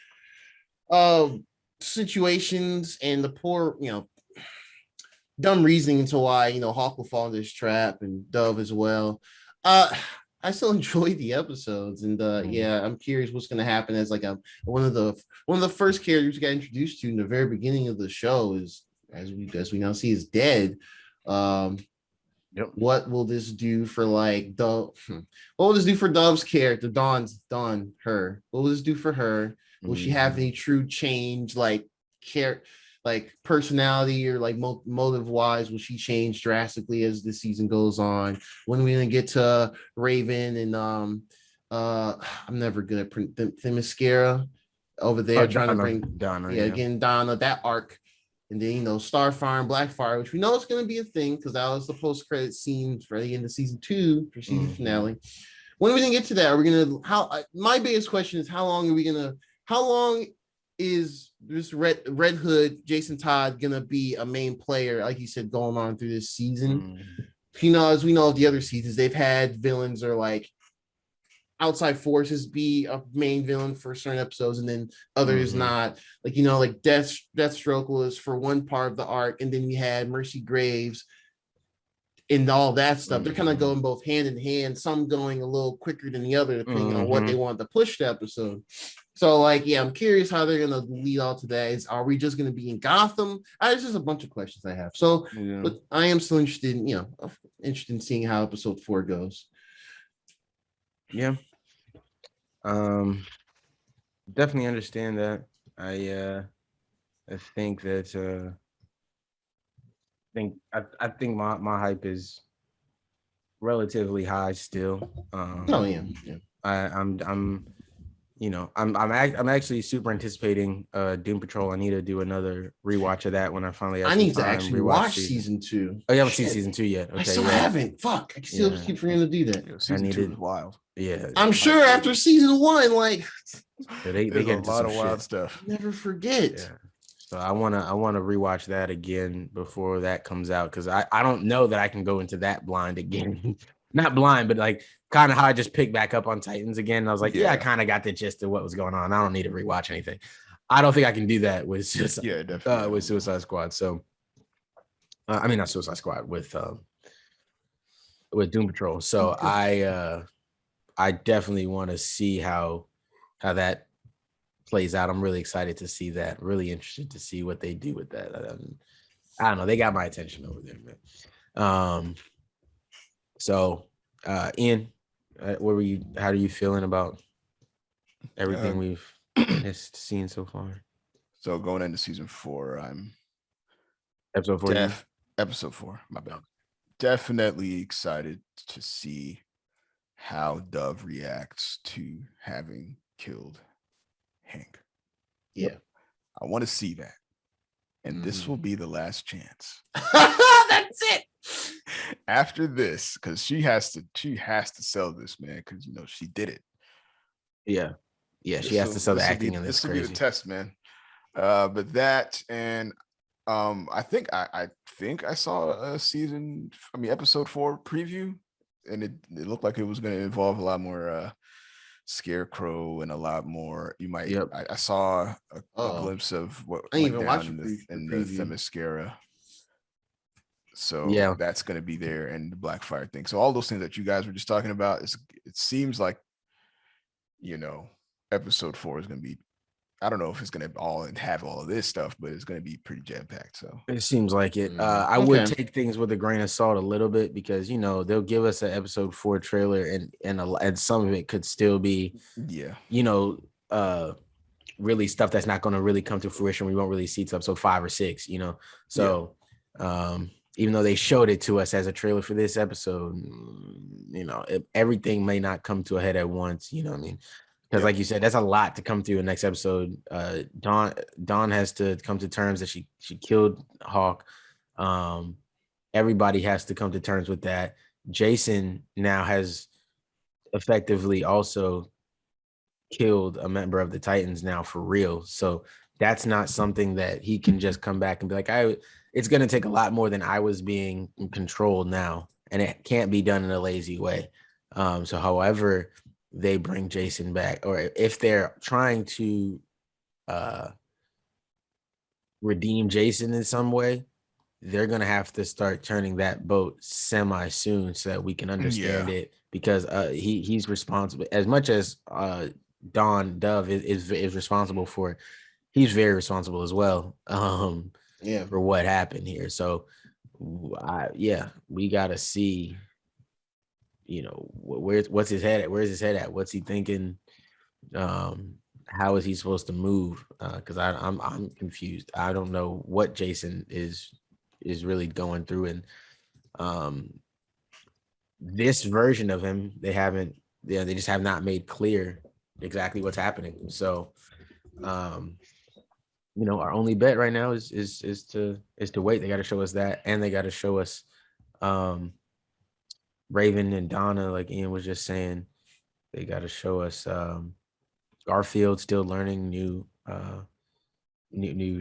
uh situations and the poor dumb reasoning into why Hawk will fall into this trap and Dove as well. I still enjoy the episodes, and yeah, I'm curious what's going to happen as like one of the first characters we got introduced to in the very beginning of the show is as we now see is dead. Yep. What will this do for like Dove? What will this do for Dove's character? Dawn, her. What will this do for her? Will she have any true change, like like personality or like motive wise? Will she change drastically as the season goes on? When are we gonna get to Raven and I'm never good at Themyscira over there trying to bring Donna, again Donna, that arc. And then Starfire and Blackfire, which we know is going to be a thing because that was the post-credit scene for the end of season 2 for season finale. When are we gonna get to that? Are we gonna my biggest question is how long is this Red Hood Jason Todd gonna be a main player, like you said, going on through this season? As we know of the other seasons, they've had villains or like outside forces be a main villain for certain episodes, and then others Mhm. not. Like, you know, like Deathstroke was for one part of the arc, and then you had Mercy Graves and all that stuff. They're kind of Mhm. going both hand in hand, some going a little quicker than the other, depending on what they want to push the episode. So, like, yeah, I'm curious how they're gonna lead all to that. Are we just gonna be in Gotham? There's just a bunch of questions I have. So, Yeah. but I am still interested in, interested in seeing how episode 4 goes. Yeah. Definitely understand that. I think that I think my hype is relatively high still. Oh yeah, yeah. I'm I'm actually super anticipating Doom Patrol. I need to do another rewatch of that when I finally have I some need to time. actually Rewatch watch season 2. Oh, you haven't seen Shit, season 2 yet? I Okay, still yeah. haven't. Fuck, I still Yeah. keep forgetting to do that. Yo, season 2 is wild. Yeah, I'm sure after season 1, like, they There's get a into lot some of wild shit. stuff. never forget. Yeah. So I wanna rewatch that again before that comes out, because I don't know that I can go into that blind again. Not blind, but like kind of how I just picked back up on Titans again. And I was like, yeah, I Yeah. kind of got the gist of what was going on. I don't need to rewatch anything. I don't think I can do that with Definitely. with Suicide Squad. So I mean, not Suicide Squad, with Doom Patrol. So I definitely want to see how that plays out. I'm really excited to see that. Really interested to see what they do with that. I don't know. They got my attention over there, man. So Ian, what were you? How are you feeling about everything we've witnessed, seen so far? So going into season 4, I'm Episode 4. episode 4. My bad. Definitely excited to see how Dove reacts to having killed Hank. Yeah. I want to see that. And this will be the last chance. That's it. After this, because she has to sell this, man, because she did it. Yeah. She has to sell the acting in this. This will Crazy. be the test, man. But that, and I think I saw episode 4 preview, and it looked like it was going to involve a lot more Scarecrow and a lot more. I saw a glimpse of what I didn't went even down watch in the the preview. Themyscira. So that's going to be there, and the Blackfire thing. So all those things that you guys were just talking about, it seems like episode 4 is going to be. I don't know if it's going to have all of this stuff, but it's going to be pretty jam packed. So it seems like it. I would take things with a grain of salt a little bit, because they'll give us an episode 4 trailer, and some of it could still be really stuff that's not going to really come to fruition. We won't really see till episode 5 or 6. So even though they showed it to us as a trailer for this episode, everything may not come to a head at once. You know what I mean? Because like you said, that's a lot to come through the next episode. Dawn has to come to terms that she killed Hawk. Everybody has to come to terms with that. Jason now has effectively also killed a member of the Titans now for real. So that's not something that he can just come back and be like, it's going to take a lot more than I was being controlled now. And it can't be done in a lazy way. So however they bring Jason back, or if they're trying to redeem Jason in some way, they're going to have to start turning that boat semi soon so that we can understand it, because he's responsible as much as Dove is responsible for it. He's very responsible as well for what happened here. So we got to see what's his head at, where's his head at, what's he thinking, how is he supposed to move, because I'm confused. I don't know what Jason is really going through, and this version of him they just have not made clear exactly what's happening. So our only bet right now is to wait. They got to show us that, and they got to show us Raven and Donna, like Ian was just saying. They got to show us Garfield still learning new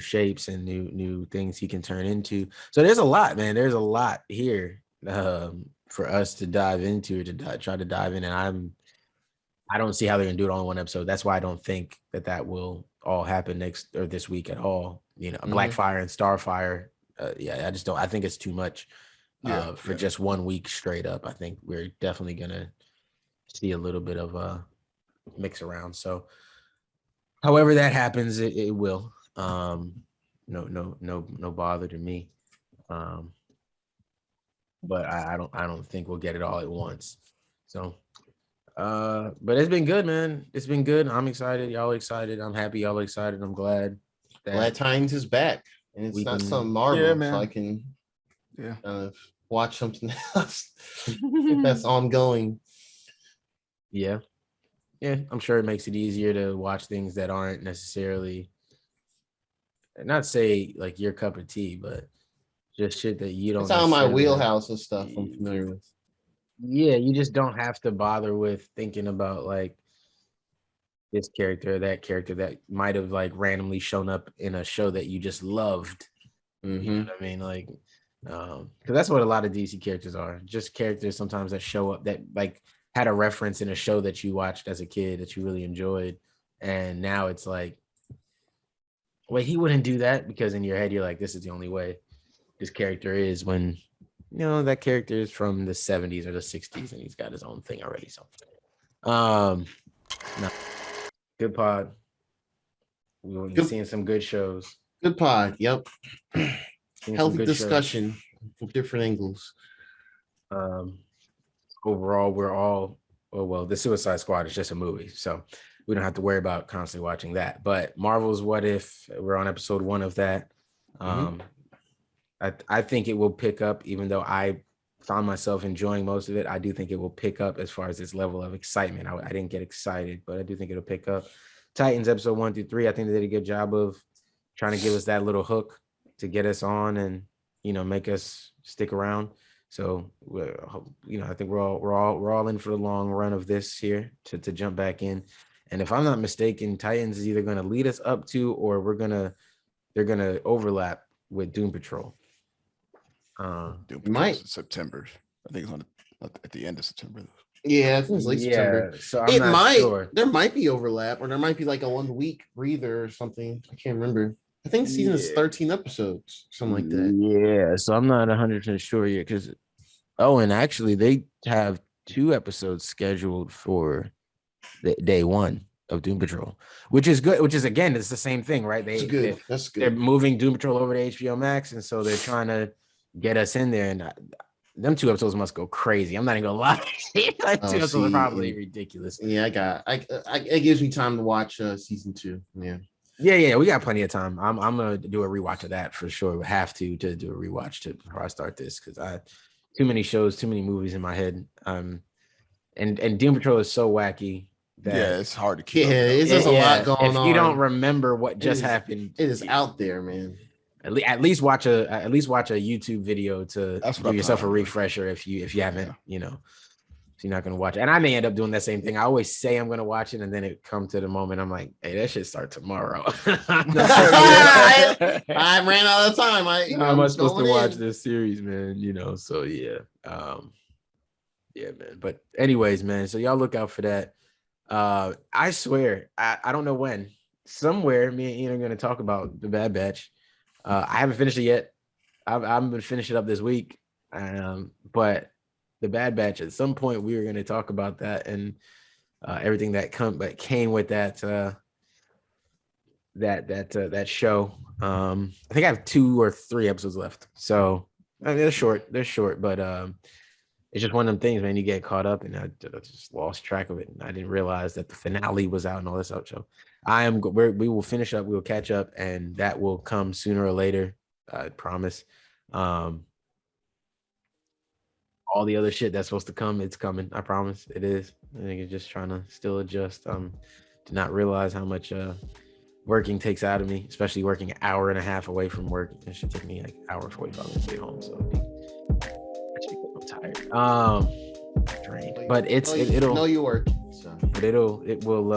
shapes and new things he can turn into. So there's a lot, man. There's a lot here for us to dive into, try to dive in, and I don't see how they're gonna do it all in one episode. That's why I don't think that will all happen next or this week at all. You know, Blackfire and Starfire. Yeah, I just don't. I think it's too much for just 1 week straight up. I think we're definitely gonna see a little bit of a mix around. So, however that happens, it will. No bother to me. But I don't think we'll get it all at once. So, but it's been good, man. It's been good. I'm excited. Y'all excited. I'm happy. Y'all excited. I'm glad. Glad Titans is back, and it's not some Marvel, so I can watch something else if that's ongoing. Yeah, I'm sure it makes it easier to watch things that aren't necessarily, not say like your cup of tea, but just shit that you don't. It's out of my wheelhouse of stuff I'm familiar with. Yeah, you just don't have to bother with thinking about like this character, that character that might have like randomly shown up in a show that you just loved. You know what I mean? Like, because that's what a lot of DC characters are. Just characters sometimes that show up that like had a reference in a show that you watched as a kid that you really enjoyed, and now it's like, wait, he wouldn't do that, because in your head you're like, this is the only way this character is, when you know that character is from the 70s or the 60s and he's got his own thing already. So no. Good pod. We'll be seeing some good shows. Good pod. Yep. Healthy discussion from different angles. Overall, we're all the Suicide Squad is just a movie, so we don't have to worry about constantly watching that. But Marvel's What If, we're on episode 1 of that. I think it will pick up, even though I found myself enjoying most of it. I do think it will pick up as far as its level of excitement. I didn't get excited, but I do think it'll pick up. Titans episode 1 through 3, I think they did a good job of trying to give us that little hook to get us on and, you know, make us stick around. So, you know, I think we're all in for the long run of this here to jump back in. And if I'm not mistaken, Titans is either going to lead us up to, or they're going to overlap with Doom Patrol. Doom Patrol September. I think it's on at the end of September. Yeah, I think it's late September. So I'm not sure. There might be overlap, or there might be like a 1 week breather or something. I can't remember. I think the season is 13 episodes, something like that. Yeah, so I'm not 100% sure yet, because and actually they have 2 episodes scheduled for the day 1 of Doom Patrol, which is good. Which is, again, it's the same thing, right? That's good. They're moving Doom Patrol over to HBO Max, and so they're trying to get us in there. And them 2 episodes must go crazy. I'm not even gonna lie. 2 episodes are probably ridiculous. Yeah, it gives me time to watch season 2. Yeah, we got plenty of time. I'm gonna do a rewatch of that for sure. We have to do a rewatch before I start this, because too many shows, too many movies in my head. And Doom Patrol is so wacky that it's hard to keep. It's just a lot going on. If you don't remember what just happened, it is out there, man. At least watch a YouTube video to give yourself a refresher if you haven't, you know. So you're not gonna watch it. And I may end up doing that same thing. I always say I'm gonna watch it, and then it come to the moment I'm like, hey, that should start tomorrow. I ran out of time. How am I supposed to watch this series, man? You know, so yeah. Man. But anyways, man, so y'all look out for that. I swear, I don't know when. Somewhere me and Ian are gonna talk about the Bad Batch. I haven't finished it yet. I'm gonna finish it up this week. But the Bad Batch, at some point we were going to talk about that and everything that came with that show. I think I have 2 or 3 episodes left, so I mean, they're short, but it's just one of them things, man. You get caught up, and I just lost track of it, and I didn't realize that the finale was out and all this stuff. So we will finish up, we will catch up, and that will come sooner or later. I promise. All the other shit that's supposed to come, it's coming. I promise it is. I think it's just trying to still adjust. To not realize how much working takes out of me, especially working an hour and a half away from work. It should take me like an hour 45 minutes to get home. So I'm tired. Drained. But it'll know you work. So. But it will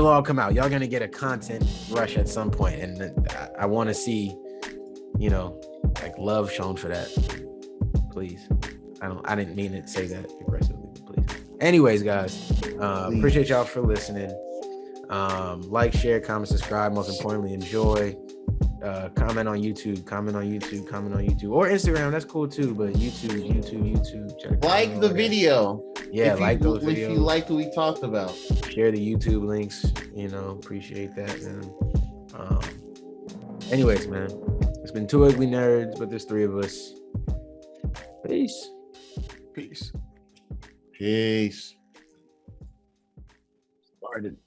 all come out. Y'all gonna get a content rush at some point, and I want to see, you know, like love shown for that. Please. I didn't mean to say that aggressively, but please. Anyways, guys, appreciate y'all for listening. Like, share, comment, subscribe. Most importantly, enjoy. Comment on YouTube, or Instagram. That's cool too. But YouTube. Check Like the video. Yeah, if those if videos. you like what we talked about. Share the YouTube links. Appreciate that, man. Anyways, man, it's been 2 ugly nerds, but there's 3 of us. Peace. Peace. Peace. Started.